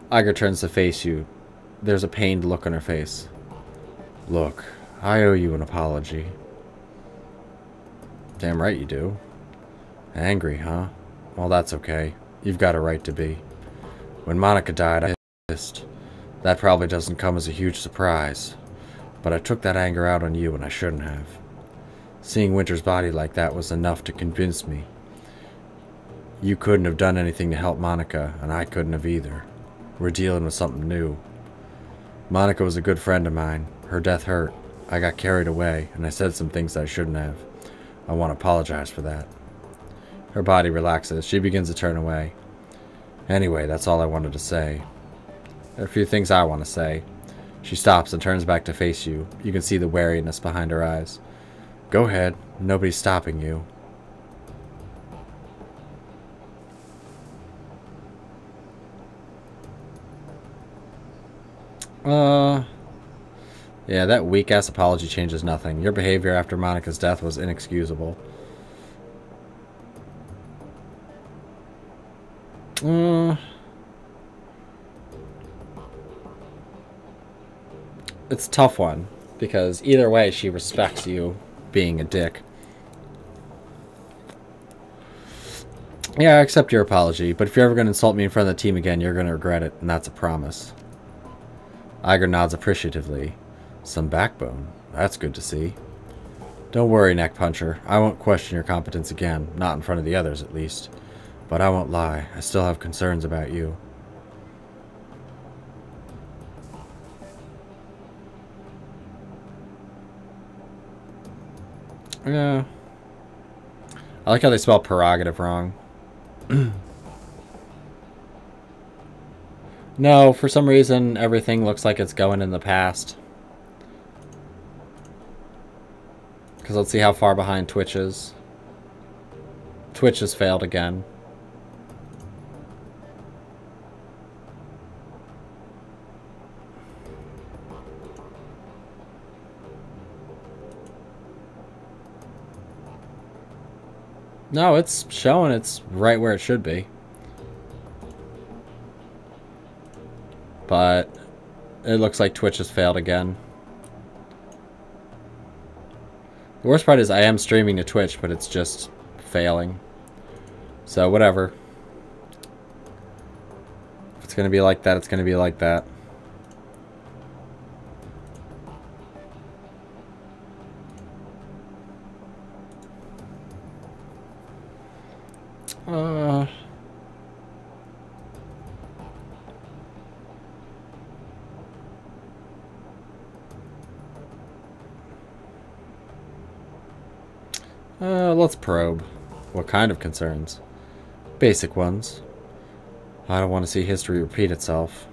Iger turns to face you. There's a pained look on her face. Look, I owe you an apology. Damn right you do. Angry, huh? Well, that's okay. You've got a right to be. When Monica died, I was pissed. That probably doesn't come as a huge surprise. But I took that anger out on you and I shouldn't have. Seeing Winter's body like that was enough to convince me. You couldn't have done anything to help Monica, and I couldn't have either. We're dealing with something new. Monica was a good friend of mine. Her death hurt. I got carried away, and I said some things I shouldn't have. I want to apologize for that. Her body relaxes. She begins to turn away. Anyway, that's all I wanted to say. There are a few things I want to say. She stops and turns back to face you. You can see the wariness behind her eyes. Go ahead. Nobody's stopping you. Yeah, that weak-ass apology changes nothing. Your behavior after Monica's death was inexcusable. It's a tough one, because either way she respects you being a dick. Yeah, I accept your apology, but if you're ever going to insult me in front of the team again, you're going to regret it, and that's a promise. Iger nods appreciatively. Some backbone. That's good to see. Don't worry, neck puncher. I won't question your competence again, not in front of the others at least. But I won't lie, I still have concerns about you. Yeah. I like how they spell prerogative wrong. No, for some reason, everything looks like it's going in the past. Because let's see how far behind Twitch is. Twitch has failed again. No, it's showing it's right where it should be. But it looks like Twitch has failed again. The worst part is I am streaming to Twitch, but it's just failing. So, whatever. If it's going to be like that, it's going to be like that. Let's probe. What kind of concerns? Basic ones. I don't want to see history repeat itself.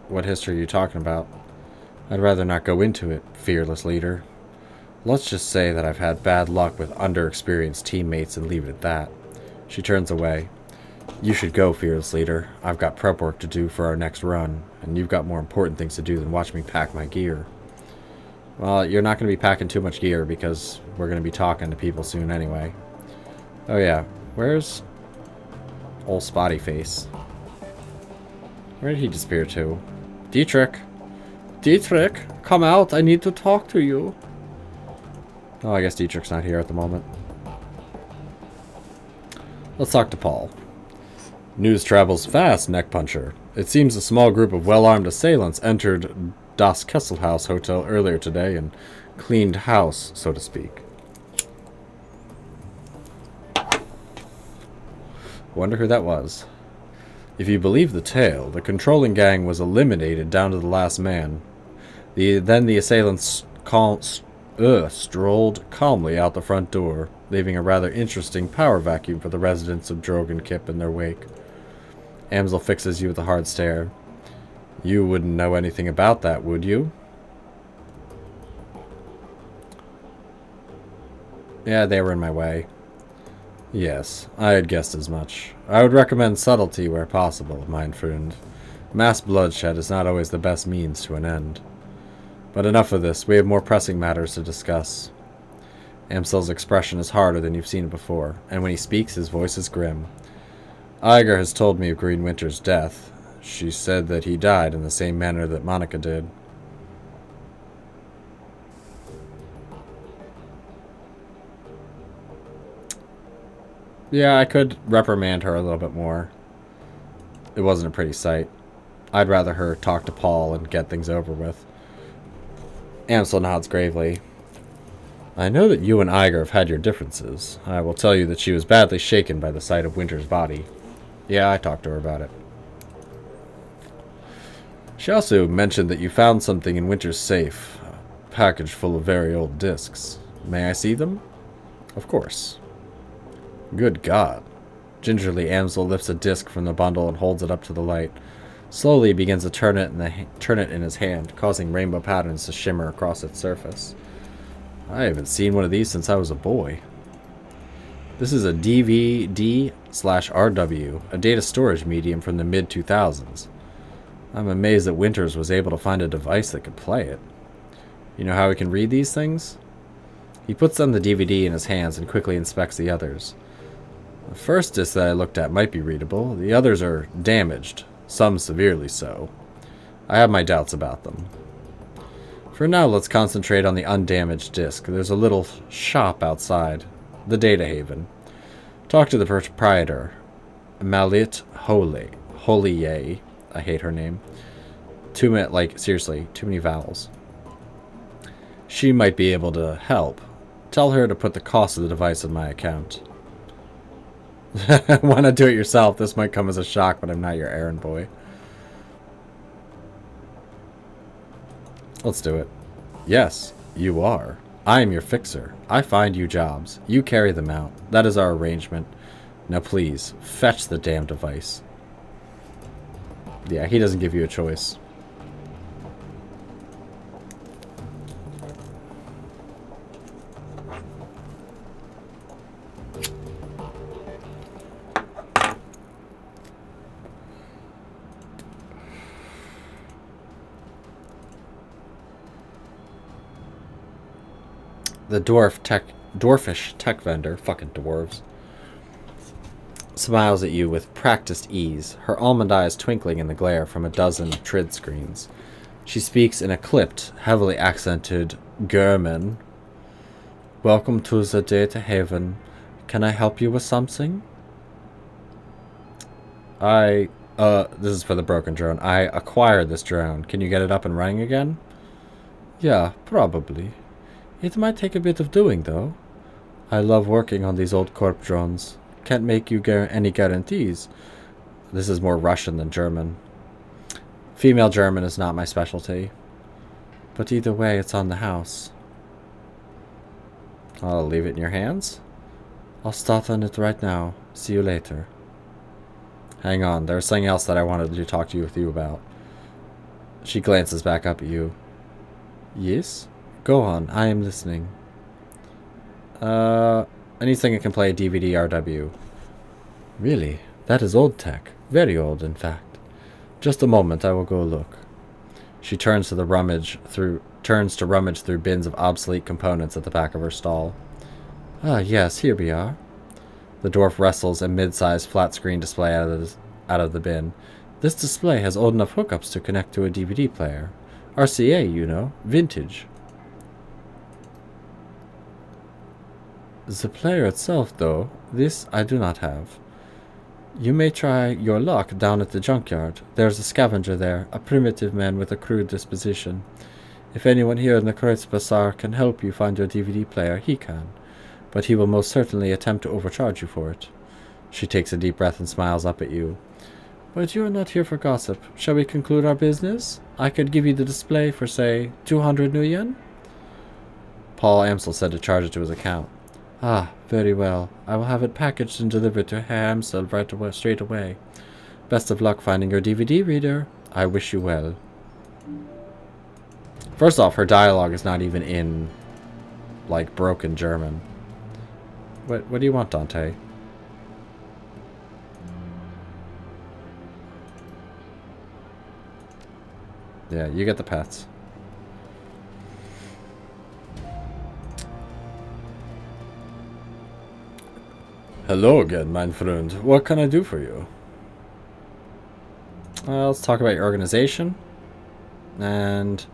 What history are you talking about? I'd rather not go into it, fearless leader. Let's just say that I've had bad luck with underexperienced teammates and leave it at that. She turns away. You should go, fearless leader. I've got prep work to do for our next run, and you've got more important things to do than watch me pack my gear. Well, you're not going to be packing too much gear because we're going to be talking to people soon anyway. Oh yeah, where's old Spotty Face? Where did he disappear to? Dietrich! Dietrich, come out, I need to talk to you. Oh, I guess Dietrich's not here at the moment. Let's talk to Paul. News travels fast, neck puncher. It seems a small group of well-armed assailants entered Das Kesselhaus Hotel earlier today and cleaned house, so to speak. Wonder who that was. If you believe the tale, the controlling gang was eliminated down to the last man. Then the assailants strolled calmly out the front door, leaving a rather interesting power vacuum for the residents of Drogenkip in their wake. Amsel fixes you with a hard stare. You wouldn't know anything about that, would you? Yeah, they were in my way. Yes, I had guessed as much. I would recommend subtlety where possible, mein friend. Mass bloodshed is not always the best means to an end. But enough of this, we have more pressing matters to discuss. Amsel's expression is harder than you've seen it before, and when he speaks, his voice is grim. Iger has told me of Green Winter's death. She said that he died in the same manner that Monica did. Yeah, I could reprimand her a little bit more. It wasn't a pretty sight. I'd rather her talk to Paul and get things over with. Amsel nods gravely. I know that you and Iger have had your differences. I will tell you that she was badly shaken by the sight of Winter's body. Yeah, I talked to her about it. She also mentioned that you found something in Winter's safe. A package full of very old discs. May I see them? Of course. Good God. Gingerly, Amsel lifts a disc from the bundle and holds it up to the light. Slowly, he begins to turn it in his hand, causing rainbow patterns to shimmer across its surface. I haven't seen one of these since I was a boy. This is a DVD/RW, a data storage medium from the mid-2000s. I'm amazed that Winters was able to find a device that could play it. You know how we can read these things? He puts on the DVD in his hands and quickly inspects the others. The first disc that I looked at might be readable. The others are damaged, some severely so. I have my doubts about them. For now, let's concentrate on the undamaged disc. There's a little shop outside, the Data Haven. Talk to the proprietor, Malit Holier. I hate her name. Seriously, too many vowels. She might be able to help. Tell her to put the cost of the device on my account. Why not do it yourself? This might come as a shock, but I'm not your errand boy. Let's do it. Yes, you are. I am your fixer. I find you jobs. You carry them out. That is our arrangement. Now please, fetch the damn device. Yeah, he doesn't give you a choice. The dwarfish tech vendor, fucking dwarves, smiles at you with practiced ease, her almond eyes twinkling in the glare from a dozen trid screens. She speaks in a clipped, heavily accented German. Welcome to the Data Haven. Can I help you with something? This is for the broken drone. I acquired this drone. Can you get it up and running again? Yeah, probably. It might take a bit of doing, though. I love working on these old corp drones. Can't make you any guarantees. This is more Russian than German. Female German is not my specialty. But either way, it's on the house. I'll leave it in your hands. I'll start on it right now. See you later. Hang on, there's something else that I wanted to talk to you about. She glances back up at you. Yes? Go on, I am listening. Anything that can play a DVD RW. Really? That is old tech. Very old, in fact. Just a moment, I will go look. She turns to rummage through bins of obsolete components at the back of her stall. Ah, yes, here we are. The dwarf wrestles a mid-sized flat-screen display out of the bin. This display has old enough hookups to connect to a DVD player. RCA, you know. Vintage. The player itself, though, this I do not have. You may try your luck down at the junkyard. There's a scavenger there, a primitive man with a crude disposition. If anyone here in the Kreutz Bazaar can help you find your DVD player, he can. But he will most certainly attempt to overcharge you for it. She takes a deep breath and smiles up at you. But you are not here for gossip. Shall we conclude our business? I could give you the display for, say, 200 new yen? Paul Amsel said to charge it to his account. Ah, very well. I will have it packaged and delivered to Herr Amsel straight away. Best of luck finding your DVD reader. I wish you well. First off, her dialogue is not even in, like, broken German. What do you want, Dante? Yeah, you get the pets. Hello again, mein Freund. What can I do for you? Let's talk about your organization. And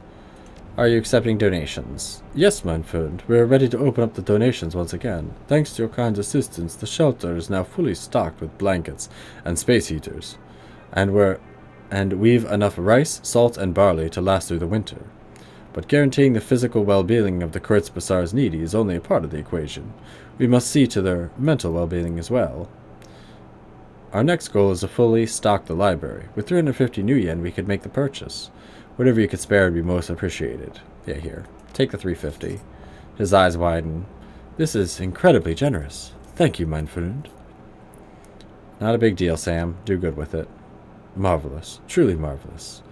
are you accepting donations? Yes, mein Freund. We are ready to open up the donations once again. Thanks to your kind assistance, the shelter is now fully stocked with blankets and space heaters. And we've enough rice, salt, and barley to last through the winter. but guaranteeing the physical well-being of the Kurtz Bazaar's needy is only a part of the equation. We must see to their mental well-being as well. Our next goal is to fully stock the library. With 350 new yen, we could make the purchase. Whatever you could spare would be most appreciated. Yeah, here. Take the 350. His eyes widen. This is incredibly generous. Thank you, mein friend. Not a big deal, Sam. Do good with it. Marvelous. Truly marvelous.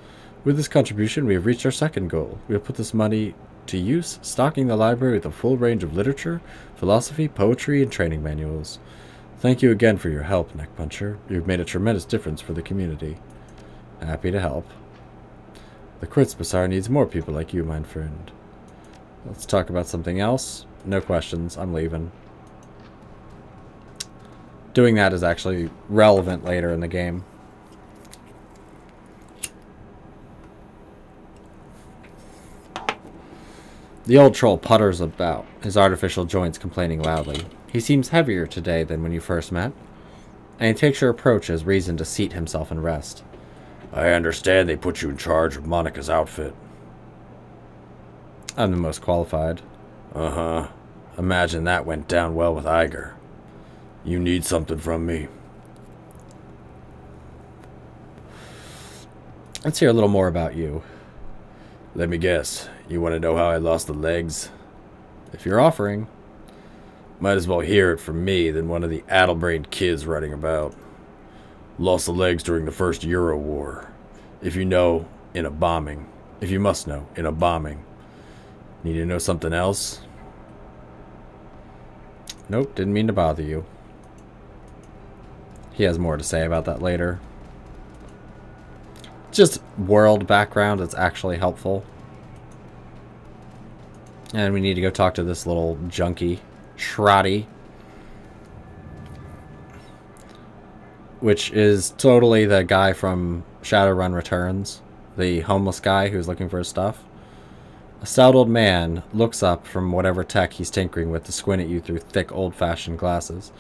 With this contribution, we have reached our second goal. We have put this money to use, stocking the library with a full range of literature, philosophy, poetry, and training manuals. Thank you again for your help, Neckpuncher. You've made a tremendous difference for the community. Happy to help. The Kurtz Bazaar needs more people like you, mein friend. Let's talk about something else. No questions. I'm leaving. Doing that is actually relevant later in the game. The old troll putters about, his artificial joints complaining loudly. He seems heavier today than when you first met, and he takes your approach as reason to seat himself and rest. I understand they put you in charge of Monica's outfit. I'm the most qualified. Uh-huh. Imagine that went down well with Iger. You need something from me. Let's hear a little more about you. Let me guess. You want to know how I lost the legs? If you're offering. Might as well hear it from me than one of the addle-brained kids running about. Lost the legs during the first Euro War. If you know, in a bombing. If you must know, in a bombing. Need to know something else? Nope, didn't mean to bother you. He has more to say about that later. Just world background that's actually helpful. And we need to go talk to this little junkie, Shrotty. Which is totally the guy from Shadowrun Returns. The homeless guy who's looking for his stuff. A stout old man looks up from whatever tech he's tinkering with to squint at you through thick old-fashioned glasses.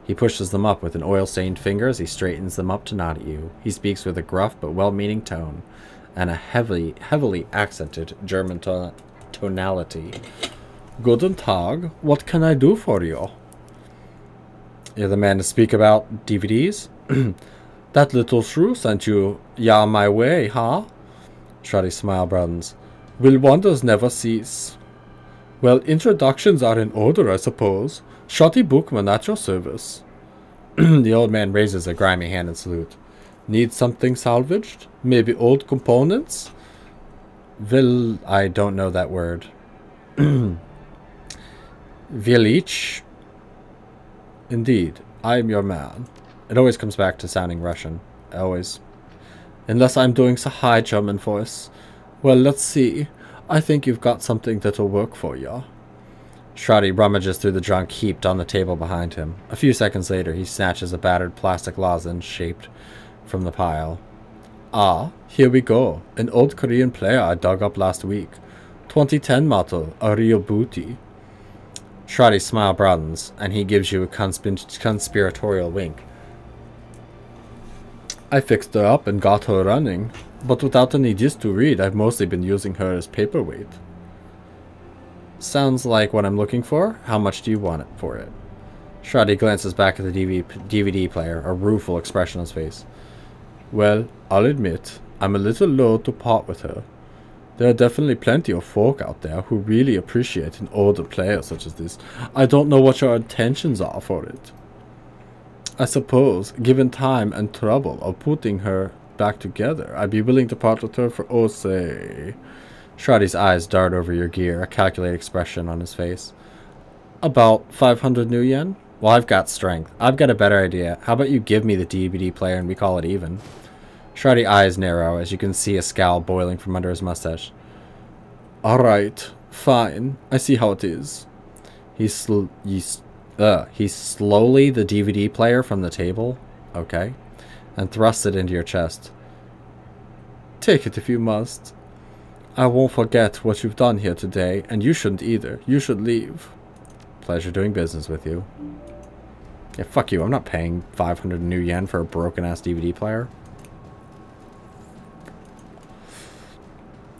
He pushes them up with an oil-stained finger as he straightens them up to nod at you. He speaks with a gruff but well-meaning tone and a heavily accented German tonality. Guten Tag, what can I do for you? You're the man to speak about DVDs? That little shrew sent you my way, huh? Shrotty's smile broadens. Will wonders never cease? Well, introductions are in order, I suppose. Shotty Bookman at your service. The old man raises a grimy hand in salute. Need something salvaged? Maybe old components? Vil... I don't know that word. Vilich? Indeed, I am your man. It always comes back to sounding Russian. Always. Unless I'm doing so high German voice. Well, let's see. I think you've got something that'll work for ya. Shrotty rummages through the junk heaped on the table behind him. A few seconds later, he snatches a battered plastic lozenge shaped from the pile. Ah, here we go. An old Korean player I dug up last week. 2010 model, a real booty. Shrotty's smile broadens, and he gives you a conspiratorial wink. I fixed her up and got her running, but without any disc to read, I've mostly been using her as paperweight. Sounds like what I'm looking for. How much do you want it for it? Shrotty glances back at the DVD player, a rueful expression on his face. Well, I'll admit, I'm a little loath to part with her. There are definitely plenty of folk out there who really appreciate an older player such as this. I don't know what your intentions are for it. I suppose, given time and trouble of putting her back together, I'd be willing to part with her for, oh, say... Shrotty's eyes dart over your gear, a calculated expression on his face. About 500 new yen? Well, I've got strength. I've got a better idea. How about you give me the DVD player and we call it even? Shrotty's eyes narrow as you can see a scowl boiling from under his mustache. Alright, fine. I see how it is. He slowly the DVD player from the table, okay, and thrusts it into your chest. Take it if you must. I won't forget what you've done here today, and you shouldn't either. You should leave. Pleasure doing business with you. Yeah, fuck you. I'm not paying 500 new yen for a broken-ass DVD player.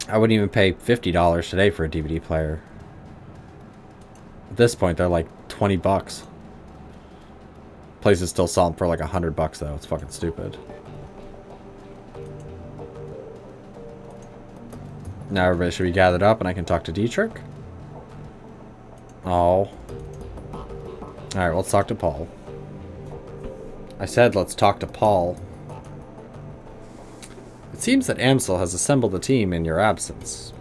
I wouldn't even pay $50 today for a DVD player. At this point, they're like 20 bucks. Places still sell them for like $100 though. It's fucking stupid. Now everybody should be gathered up and I can talk to Dietrich. Oh. Alright, let's talk to Paul. I said let's talk to Paul. It seems that Amsel has assembled a team in your absence.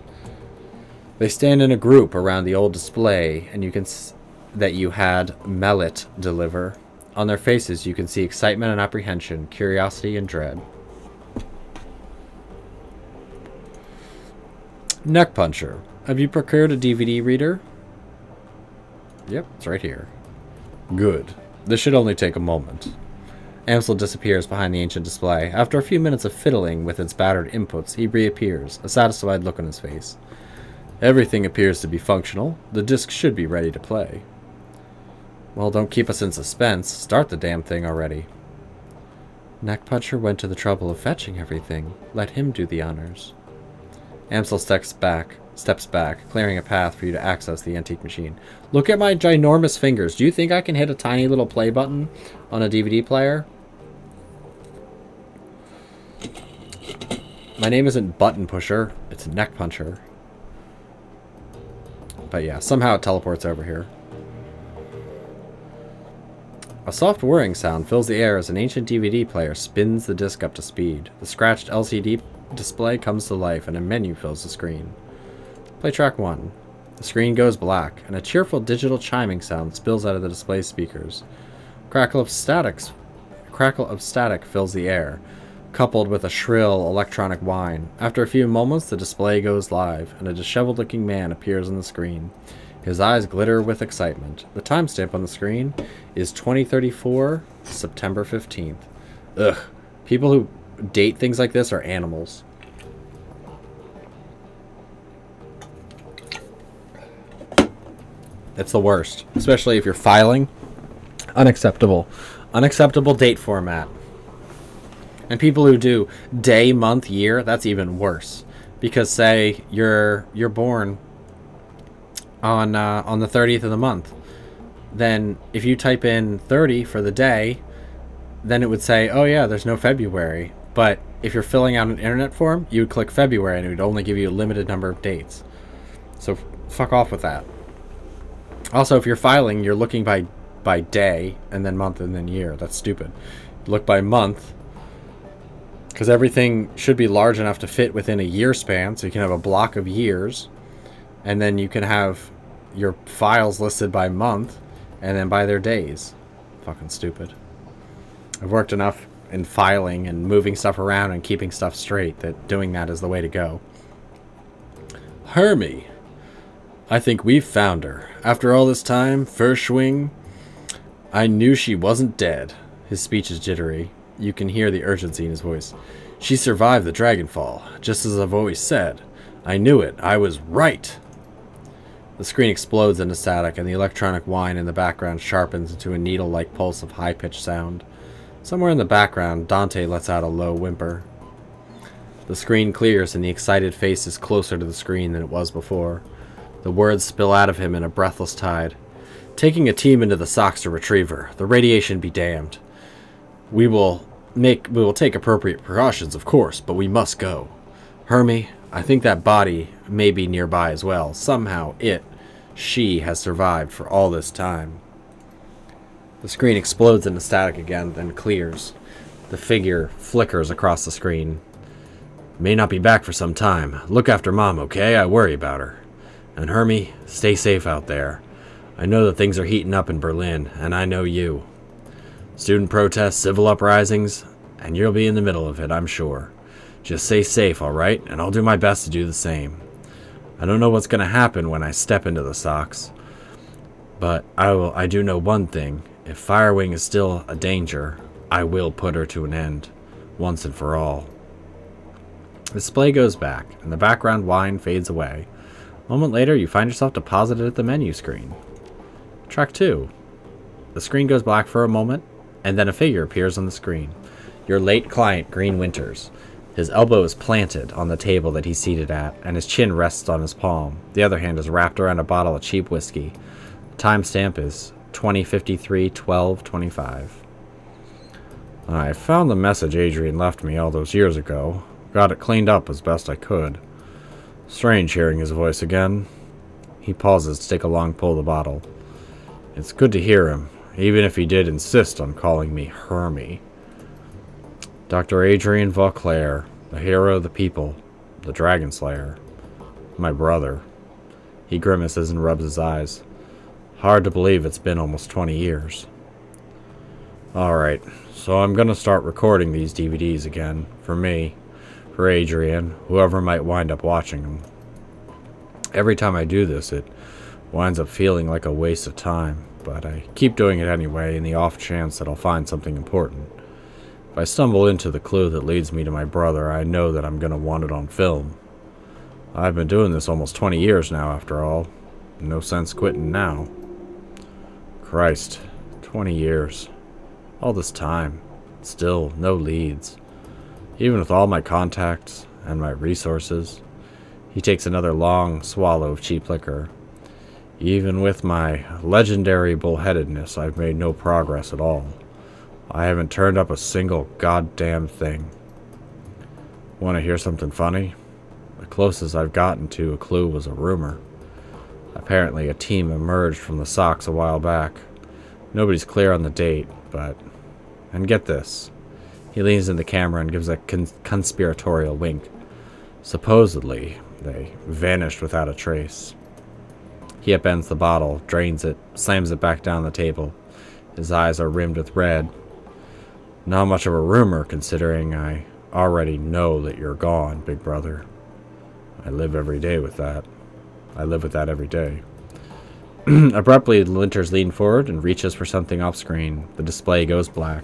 They stand in a group around the old display, and you can that you had Mellet deliver. On their faces you can see excitement and apprehension, curiosity and dread. Neck Puncher. Have you procured a DVD reader? Yep, it's right here. Good. This should only take a moment. Amsel disappears behind the ancient display. After a few minutes of fiddling with its battered inputs, he reappears, a satisfied look on his face. Everything appears to be functional. The disc should be ready to play. Well, don't keep us in suspense. Start the damn thing already. Neck Puncher went to the trouble of fetching everything. Let him do the honors. Amsel steps back, clearing a path for you to access the antique machine. Look at my ginormous fingers. Do you think I can hit a tiny little play button on a DVD player? My name isn't Button Pusher, it's Neck Puncher. But yeah, somehow it teleports over here. A soft whirring sound fills the air as an ancient DVD player spins the disc up to speed. The scratched LCD display comes to life and a menu fills the screen. Play track 1. The screen goes black and a cheerful digital chiming sound spills out of the display speakers. Crackle of static fills the air, coupled with a shrill electronic whine. After a few moments, the display goes live, and a disheveled-looking man appears on the screen. His eyes glitter with excitement. The timestamp on the screen is 2034, September 15th. Ugh. People who date things like this are animals. It's the worst, especially if you're filing. Unacceptable. Unacceptable date format. And people who do day, month, year, that's even worse. Because say you're born on the 30th of the month. Then if you type in 30 for the day, then it would say, oh yeah, there's no February. But if you're filling out an internet form, you would click February and it would only give you a limited number of dates. So fuck off with that. Also, if you're filing, you're looking by day and then month and then year. That's stupid. Look by month. Because everything should be large enough to fit within a year span, so you can have a block of years, and then you can have your files listed by month, and then by their days. Fucking stupid. I've worked enough in filing and moving stuff around and keeping stuff straight that doing that is the way to go. Hermie. I think we've found her. After all this time, Furschwing, I knew she wasn't dead. His speech is jittery. You can hear the urgency in his voice. She survived the Dragonfall, just as I've always said. I knew it. I was right. The screen explodes into static, and the electronic whine in the background sharpens into a needle-like pulse of high-pitched sound. Somewhere in the background, Dante lets out a low whimper. The screen clears, and the excited face is closer to the screen than it was before. The words spill out of him in a breathless tide. Taking a team into the Sox to retrieve her. The radiation be damned. We will take appropriate precautions, of course, but we must go. Hermie, I think that body may be nearby as well. Somehow she has survived for all this time. The screen explodes into static again, then clears. The figure flickers across the screen. May not be back for some time. Look after Mom, okay? I worry about her. And Hermie, stay safe out there. I know that things are heating up in Berlin, and I know you. Student protests, civil uprisings, and you'll be in the middle of it, I'm sure. Just stay safe, alright? And I'll do my best to do the same. I don't know what's going to happen when I step into the Sox, but I do know one thing. If Firewing is still a danger, I will put her to an end, once and for all. The display goes back, and the background whine fades away. A moment later, you find yourself deposited at the menu screen. Track 2. The screen goes black for a moment, and then a figure appears on the screen. Your late client, Green Winters. His elbow is planted on the table that he's seated at, and his chin rests on his palm. The other hand is wrapped around a bottle of cheap whiskey. The timestamp is 2053-12-25. I found the message Adrian left me all those years ago. Got it cleaned up as best I could. Strange hearing his voice again. He pauses to take a long pull of the bottle. It's good to hear him, even if he did insist on calling me Hermie. Dr. Adrian Vauclair, the hero of the people, the Dragon Slayer. My brother. He grimaces and rubs his eyes. Hard to believe it's been almost 20 years. Alright, so I'm gonna start recording these DVDs again. For me, for Adrian, whoever might wind up watching them. Every time I do this, it winds up feeling like a waste of time, but I keep doing it anyway in the off chance that I'll find something important. If I stumble into the clue that leads me to my brother, I know that I'm gonna want it on film. I've been doing this almost 20 years now, after all. No sense quitting now. Christ, 20 years. All this time. Still, no leads. Even with all my contacts and my resources. He takes another long swallow of cheap liquor. Even with my legendary bullheadedness, I've made no progress at all. I haven't turned up a single goddamn thing. Want to hear something funny? The closest I've gotten to a clue was a rumor. Apparently a team emerged from the Sox a while back. Nobody's clear on the date, but... And get this. He leans in the camera and gives a conspiratorial wink. Supposedly, they vanished without a trace. He upends the bottle, drains it, slams it back down the table. His eyes are rimmed with red. Not much of a rumor, considering I already know that you're gone, big brother. I live every day with that. I live with that every day. Abruptly, Linters leans forward and reaches for something off screen. The display goes black.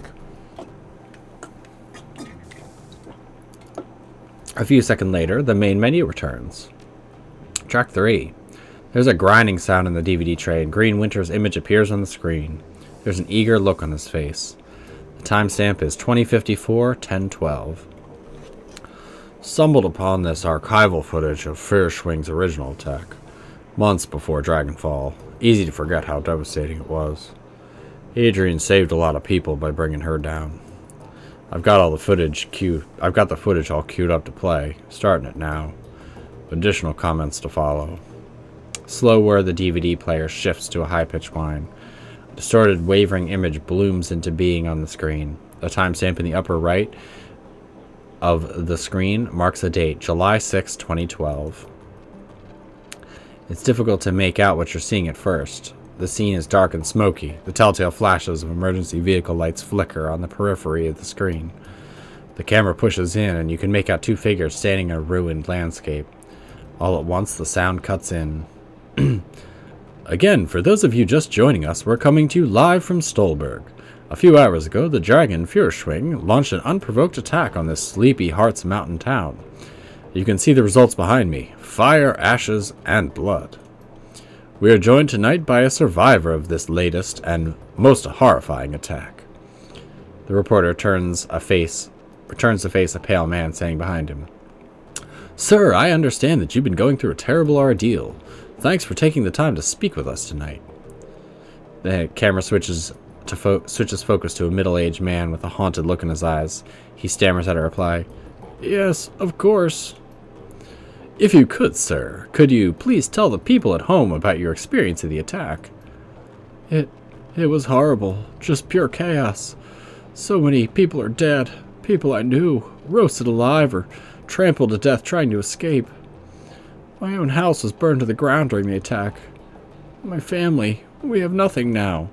A few seconds later, the main menu returns. Track 3. There's a grinding sound in the DVD tray, and Green Winter's image appears on the screen. There's an eager look on his face. The timestamp is 2054-10-12. Stumbled upon this archival footage of Fierschwing's original attack, months before Dragonfall. Easy to forget how devastating it was. Adrian saved a lot of people by bringing her down. I've got the footage all queued up to play, starting it now. Additional comments to follow. Slow whir, the DVD player shifts to a high-pitched whine. A distorted, wavering image blooms into being on the screen. The timestamp in the upper right of the screen marks the date, July 6, 2012. It's difficult to make out what you're seeing at first. The scene is dark and smoky. The telltale flashes of emergency vehicle lights flicker on the periphery of the screen. The camera pushes in, and you can make out two figures standing in a ruined landscape. All at once, the sound cuts in. Again, for those of you just joining us, we're coming to you live from Stolberg. A few hours ago, the dragon Fierschwing launched an unprovoked attack on this Sleepy Hearts mountain town. You can see the results behind me. Fire, ashes, and blood. We are joined tonight by a survivor of this latest and most horrifying attack. The reporter returns to face a pale man standing behind him. Sir, I understand that you've been going through a terrible ordeal. Thanks for taking the time to speak with us tonight. The camera switches focus to a middle-aged man with a haunted look in his eyes. He stammers out a reply. Yes, of course. If you could, sir, could you please tell the people at home about your experience of the attack? It was horrible. Just pure chaos. So many people are dead. People I knew, roasted alive or trampled to death trying to escape. My own house was burned to the ground during the attack. My family, we have nothing now.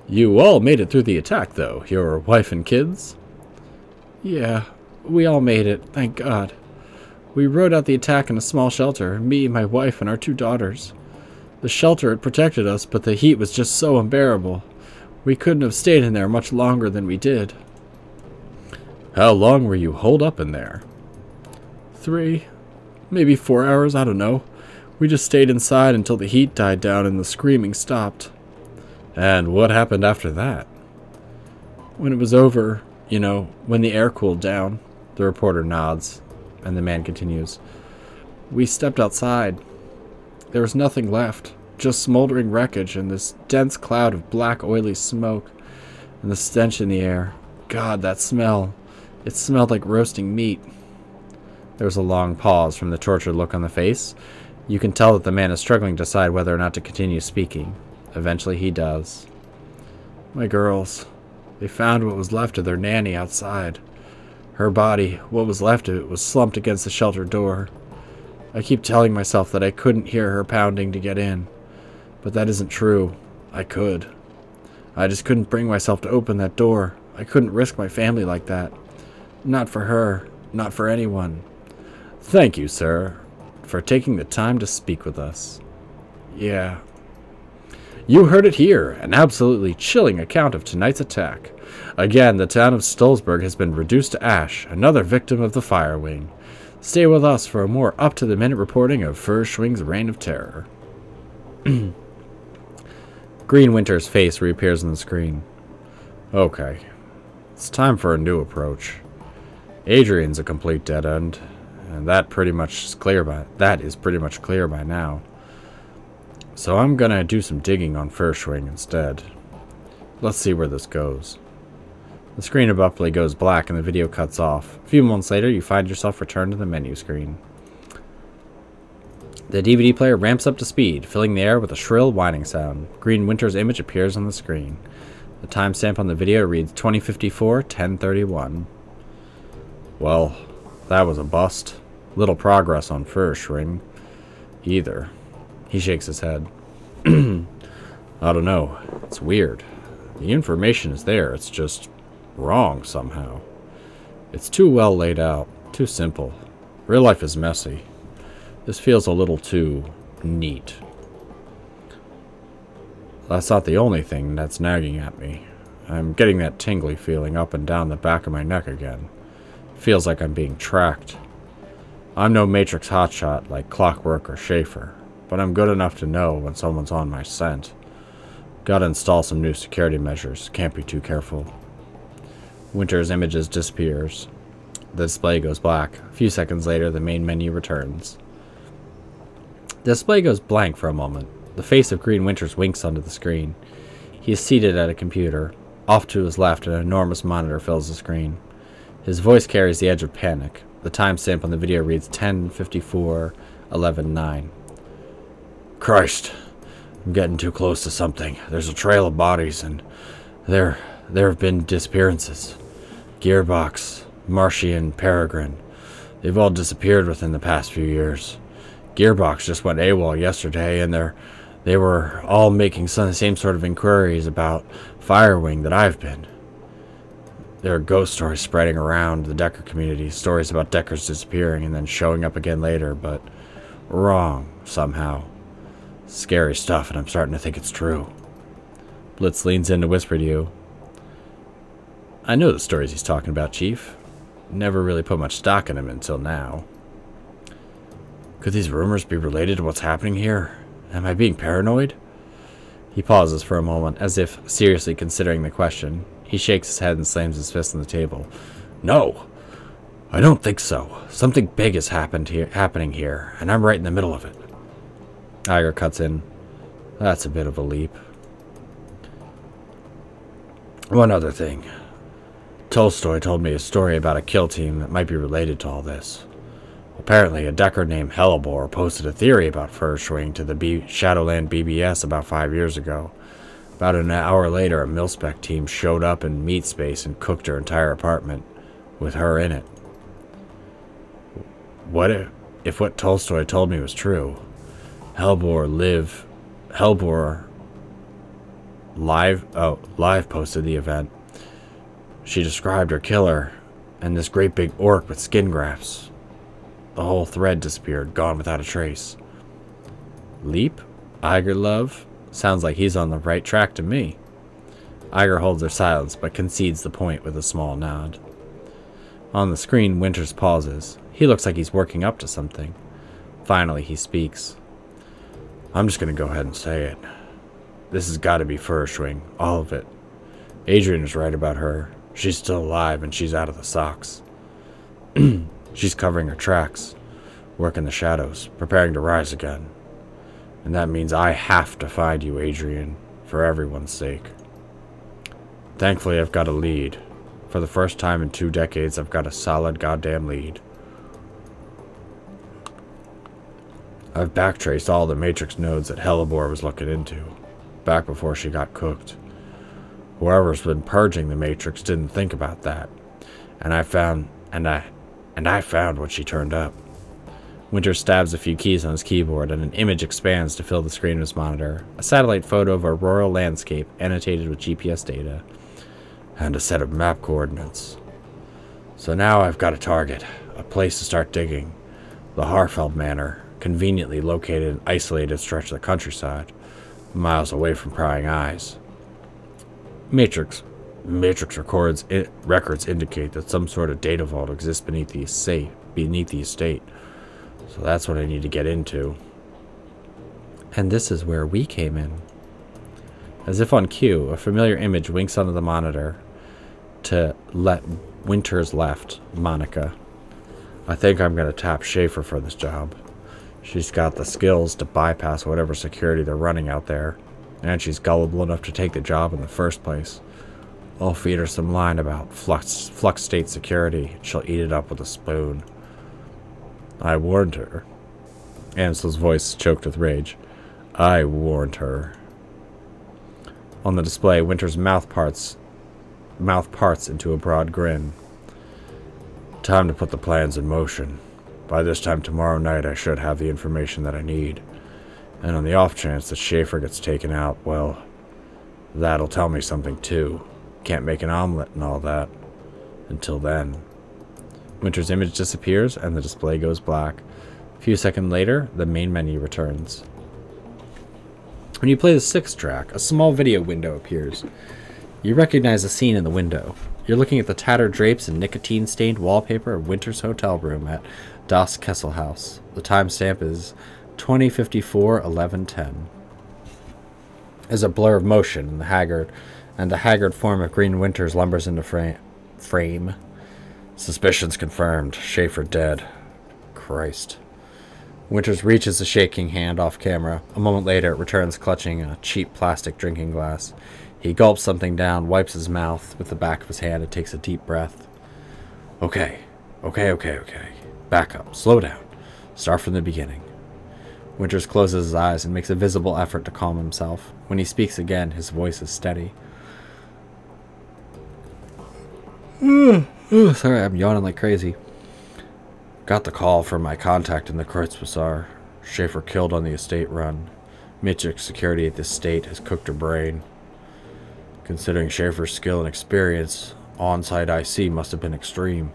You all made it through the attack, though. Your wife and kids? Yeah, we all made it, thank God. We rode out the attack in a small shelter, me, my wife, and our 2 daughters. The shelter had protected us, but the heat was just so unbearable. We couldn't have stayed in there much longer than we did. How long were you holed up in there? 3, maybe 4 hours, I don't know. We just stayed inside until the heat died down and the screaming stopped. And what happened after that? When it was over, when the air cooled down, The reporter nods, and the man continues. We stepped outside. There was nothing left, just smoldering wreckage and this dense cloud of black, oily smoke, and the stench in the air. God, that smell. It smelled like roasting meat. There was a long pause from the tortured look on the face. You can tell that the man is struggling to decide whether or not to continue speaking. Eventually he does. My girls. They found what was left of their nanny outside. Her body, what was left of it, was slumped against the shelter door. I keep telling myself that I couldn't hear her pounding to get in. But that isn't true. I could. I just couldn't bring myself to open that door. I couldn't risk my family like that. Not for her. Not for anyone. Thank you, sir, for taking the time to speak with us. Yeah. You heard it here, an absolutely chilling account of tonight's attack. Again, the town of Stolzberg has been reduced to ash, another victim of the Fire Wing. Stay with us for a more up-to-the-minute reporting of Furschwing's reign of terror. Green Winter's face reappears on the screen. Okay. It's time for a new approach. Adrian's a complete dead end, and that is pretty much clear by now. So I'm gonna do some digging on Furschwing instead. Let's see where this goes. The screen abruptly goes black and the video cuts off. A few moments later, you find yourself returned to the menu screen. The DVD player ramps up to speed, filling the air with a shrill whining sound. Green Winter's image appears on the screen. The timestamp on the video reads 2054-1031. Well, that was a bust. Little progress on Furschwing. Either. He shakes his head. I don't know. It's weird. The information is there. It's just wrong somehow. It's too well laid out. Too simple. Real life is messy. This feels a little too neat. That's not the only thing that's nagging at me. I'm getting that tingly feeling up and down the back of my neck again. Feels like I'm being tracked. I'm no Matrix hotshot like Clockwork or Schaefer, but I'm good enough to know when someone's on my scent. Gotta install some new security measures. Can't be too careful. Winter's images disappears. The display goes black. A few seconds later, the main menu returns. The display goes blank for a moment. The face of Green Winters winks onto the screen. He is seated at a computer. Off to his left, an enormous monitor fills the screen. His voice carries the edge of panic. The timestamp on the video reads 10:54:11:9. Christ, I'm getting too close to something. There's a trail of bodies, and there have been disappearances. Gearbox, Martian, Peregrine. They've all disappeared within the past few years. Gearbox just went AWOL yesterday, and they were all making the same sort of inquiries about Firewing that I've been. There are ghost stories spreading around the Decker community, stories about Deckers disappearing and then showing up again later, but wrong somehow. Scary stuff, and I'm starting to think it's true. Blitz leans in to whisper to you. I know the stories he's talking about, Chief. Never really put much stock in him until now. Could these rumors be related to what's happening here? Am I being paranoid? He pauses for a moment, as if seriously considering the question. He shakes his head and slams his fist on the table. No, I don't think so. Something big is happening here, and I'm right in the middle of it. Iger cuts in. That's a bit of a leap. One other thing. Tolstoy told me a story about a kill team that might be related to all this. Apparently, a Decker named Hellebore posted a theory about Furschwing to the Shadowland BBS about 5 years ago. About an hour later, a mil-spec team showed up in meat space and cooked her entire apartment, with her in it. What if what Tolstoy told me was true? Hellebore live posted the event. She described her killer and this great big orc with skin grafts. The whole thread disappeared, gone without a trace. Leap? Iger love? Sounds like he's on the right track to me. Iger holds their silence, but concedes the point with a small nod. On the screen, Winters pauses. He looks like he's working up to something. Finally, he speaks. I'm just going to go ahead and say it. This has got to be Furschwing, all of it. Adrian is right about her. She's still alive, and she's out of the socks. She's covering her tracks, working the shadows, preparing to rise again. And that means I have to find you, Adrian, for everyone's sake. Thankfully, I've got a lead. For the first time in 2 decades, I've got a solid goddamn lead. I've backtraced all the Matrix nodes that Hellebore was looking into, back before she got cooked. Whoever's been purging the Matrix didn't think about that, and I found what she turned up. Winter stabs a few keys on his keyboard, and an image expands to fill the screen of his monitor. A satellite photo of a rural landscape annotated with GPS data, and a set of map coordinates. So now I've got a target, a place to start digging. The Harfeld Manor, conveniently located in an isolated stretch of the countryside, miles away from prying eyes. Matrix records indicate that some sort of data vault exists beneath the estate. So that's what I need to get into. And this is where we came in. As if on cue, a familiar image winks onto the monitor to let Winters left, Monica. I think I'm going to tap Schaefer for this job. She's got the skills to bypass whatever security they're running out there, and she's gullible enough to take the job in the first place. I'll feed her some line about flux state security, and she'll eat it up with a spoon. I warned her. Ansel's voice choked with rage. I warned her. On the display, Winter's mouth parts into a broad grin. Time to put the plans in motion. By this time tomorrow night, I should have the information that I need. And on the off chance that Schaefer gets taken out, well, that'll tell me something too. Can't make an omelet and all that. Until then. Winter's image disappears and the display goes black. A few seconds later, the main menu returns. When you play the 6th track, a small video window appears. You recognize the scene in the window. You're looking at the tattered drapes and nicotine-stained wallpaper of Winter's hotel room at Das Kessel House. The timestamp is 2054-1110. As a blur of motion and the haggard form of Green Winters lumbers into frame. Suspicions confirmed. Schaefer dead. Christ. Winters reaches a shaking hand off camera. A moment later, it returns clutching a cheap plastic drinking glass. He gulps something down, wipes his mouth with the back of his hand, and takes a deep breath. Okay. Back up. Slow down. Start from the beginning. Winters closes his eyes and makes a visible effort to calm himself. When he speaks again, his voice is steady. Sorry, I'm yawning like crazy. Got the call from my contact in the Kreutz Bazaar. Schaefer killed on the estate run. Matrix security at this estate has cooked her brain. Considering Schaefer's skill and experience, on-site IC must have been extreme,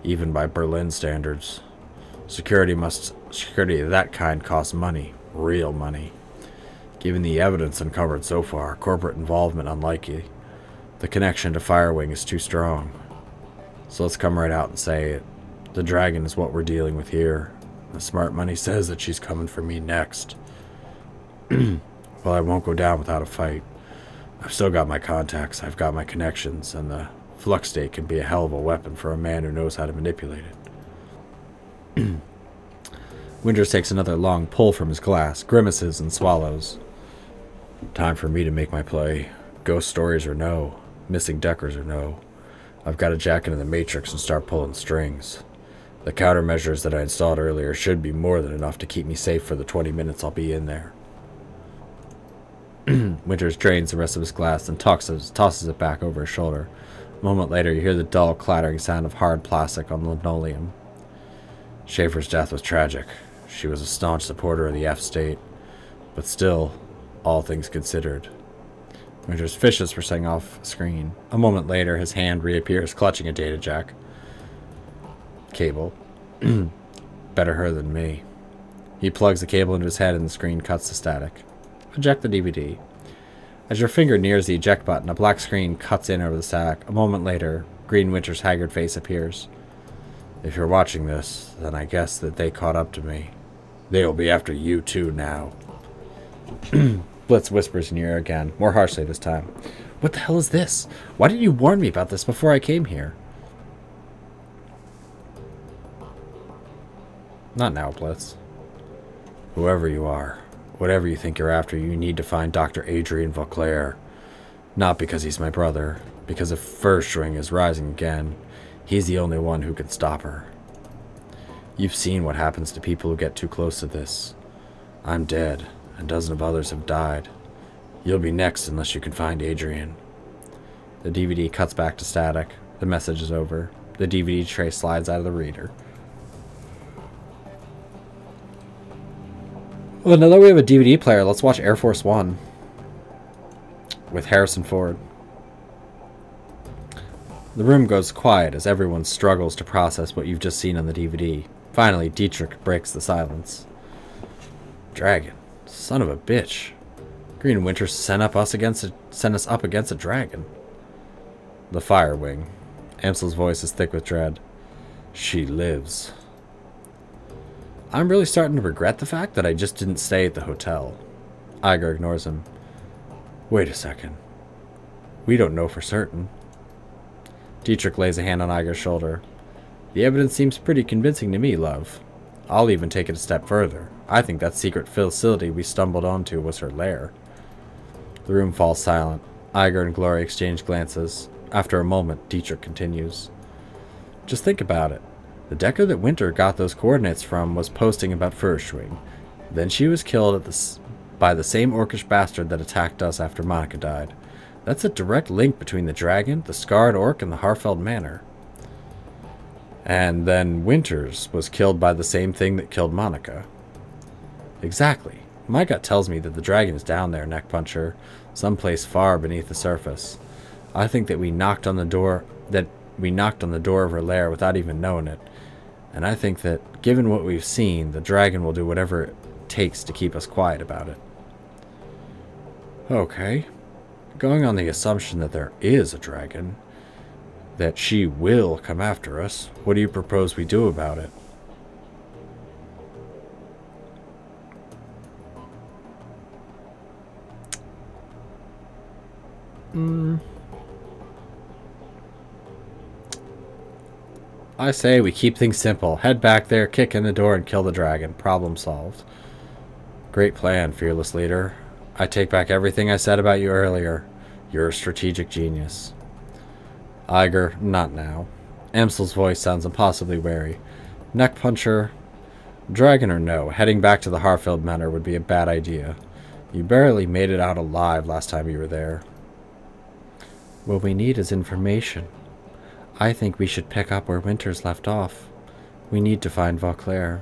even by Berlin standards. Security of that kind costs money, real money. Given the evidence uncovered so far, corporate involvement unlikely. The connection to Firewing is too strong. So let's come right out and say it. The dragon is what we're dealing with here. The smart money says that she's coming for me next. Well, I won't go down without a fight. I've still got my contacts, I've got my connections, and the flux state can be a hell of a weapon for a man who knows how to manipulate it. Winters takes another long pull from his glass, grimaces, and swallows. Time for me to make my play. Ghost stories or no. Missing Deckers or no. I've got to jack into the Matrix and start pulling strings. The countermeasures that I installed earlier should be more than enough to keep me safe for the 20 minutes I'll be in there. Winters drains the rest of his glass and tosses it back over his shoulder. A moment later, you hear the dull, clattering sound of hard plastic on linoleum. Schaefer's death was tragic. She was a staunch supporter of the F state. But still, all things considered. Winters fishes for setting off screen. A moment later, his hand reappears, clutching a data jack. Cable. Better her than me. He plugs the cable into his head and the screen cuts to static. Eject the DVD. As your finger nears the eject button, a black screen cuts in over the static. A moment later, Green Winter's haggard face appears. If you're watching this, then I guess that they caught up to me. They will be after you too now. Blitz whispers in your ear again, more harshly this time. What the hell is this? Why didn't you warn me about this before I came here? Not now, Blitz. Whoever you are, whatever you think you're after, you need to find Dr. Adrian Vauclair. Not because he's my brother, because if Furstring is rising again, he's the only one who can stop her. You've seen what happens to people who get too close to this. I'm dead, and a dozen of others have died. You'll be next unless you can find Adrian. The DVD cuts back to static. The message is over. The DVD tray slides out of the reader. Well, now that we have a DVD player, let's watch Air Force One with Harrison Ford. The room goes quiet as everyone struggles to process what you've just seen on the DVD. Finally, Dietrich breaks the silence. Dragon. Son of a bitch. Green Winter sent us up against a dragon. The Fire Wing. Amsel's voice is thick with dread. She lives. I'm really starting to regret the fact that I just didn't stay at the hotel. Iger ignores him. Wait a second. We don't know for certain. Dietrich lays a hand on Iger's shoulder. The evidence seems pretty convincing to me, love. I'll even take it a step further. I think that secret facility we stumbled onto was her lair. The room falls silent. Iger and Glory exchange glances. After a moment, Dietrich continues. Just think about it. The Decker that Winter got those coordinates from was posting about Furstring. Then she was killed by the same orcish bastard that attacked us after Monica died. That's a direct link between the dragon, the scarred orc, and the Harfeld Manor. And then Winters was killed by the same thing that killed Monica. Exactly. My gut tells me that the dragon is down there, Neckpuncher, someplace far beneath the surface. I think that we knocked on the door of her lair without even knowing it. And I think that, given what we've seen, the dragon will do whatever it takes to keep us quiet about it. Okay. Going on the assumption that there is a dragon, that she will come after us, what do you propose we do about it? I say we keep things simple. Head back there, kick in the door, and kill the dragon. Problem solved. Great plan, fearless leader. I take back everything I said about you earlier. You're a strategic genius. Iger, not now. Amsel's voice sounds impossibly wary. Neckpuncher, dragon or no, heading back to the Harfeld Manor would be a bad idea. You barely made it out alive last time you were there. What we need is information. I think we should pick up where Winters left off. We need to find Vauclair.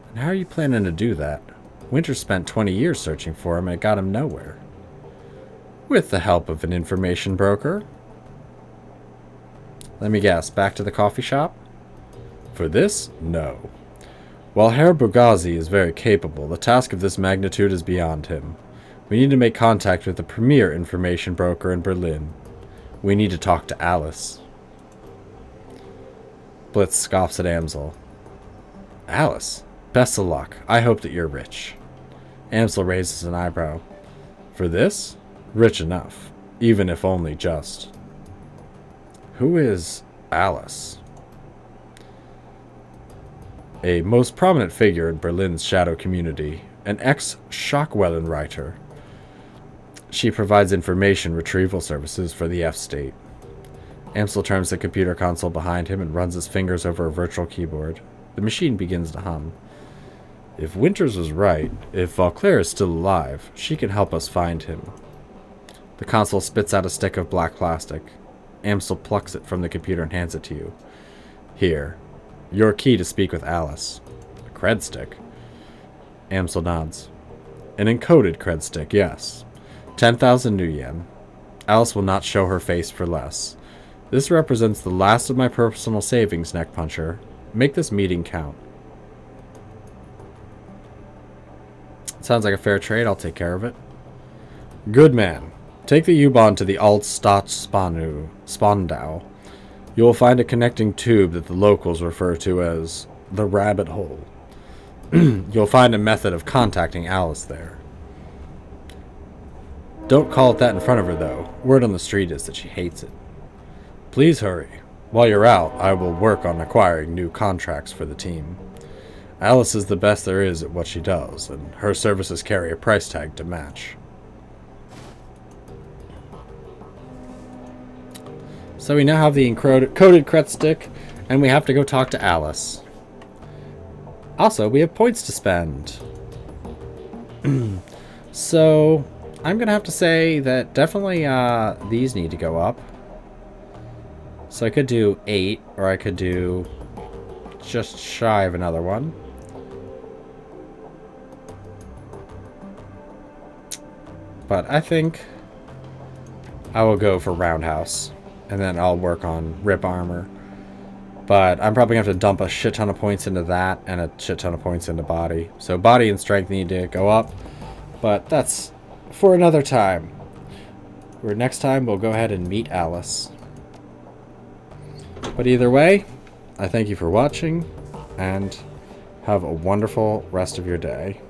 And how are you planning to do that? Winters spent 20 years searching for him and it got him nowhere. With the help of an information broker. Let me guess, back to the coffee shop? For this, no. While Herr Bugazzi is very capable, the task of this magnitude is beyond him. We need to make contact with the premier information broker in Berlin. We need to talk to Alice. Blitz scoffs at Amsel. Alice, best of luck. I hope that you're rich. Amsel raises an eyebrow. For this? Rich enough, even if only just. Who is Alice? A most prominent figure in Berlin's shadow community, an ex-Schockwellen writer. She provides information retrieval services for the F-State. Amsel turns the computer console behind him and runs his fingers over a virtual keyboard. The machine begins to hum. If Winters was right, if Vauclair is still alive, she can help us find him. The console spits out a stick of black plastic. Amsel plucks it from the computer and hands it to you. Here. Your key to speak with Alice. A cred stick. Amsel nods. An encoded cred stick, yes. 10,000 new yen. Alice will not show her face for less. This represents the last of my personal savings, Neckpuncher. Make this meeting count. Sounds like a fair trade. I'll take care of it. Good man. Take the U-Bahn to the Altstadt Spandau. You will find a connecting tube that the locals refer to as the rabbit hole. You'll find a method of contacting Alice there. Don't call it that in front of her, though. Word on the street is that she hates it. Please hurry. While you're out, I will work on acquiring new contracts for the team. Alice is the best there is at what she does, and her services carry a price tag to match. So we now have the encoded cred stick, and we have to go talk to Alice. Also, we have points to spend. So, I'm going to have to say that definitely these need to go up. So I could do 8, or I could do just shy of another one. But I think I will go for Roundhouse, and then I'll work on Rip Armor. But I'm probably going to have to dump a shit ton of points into that, and a shit ton of points into Body. So Body and Strength need to go up, but that's for another time. Where next time we'll go ahead and meet Alice. But either way, I thank you for watching, and have a wonderful rest of your day.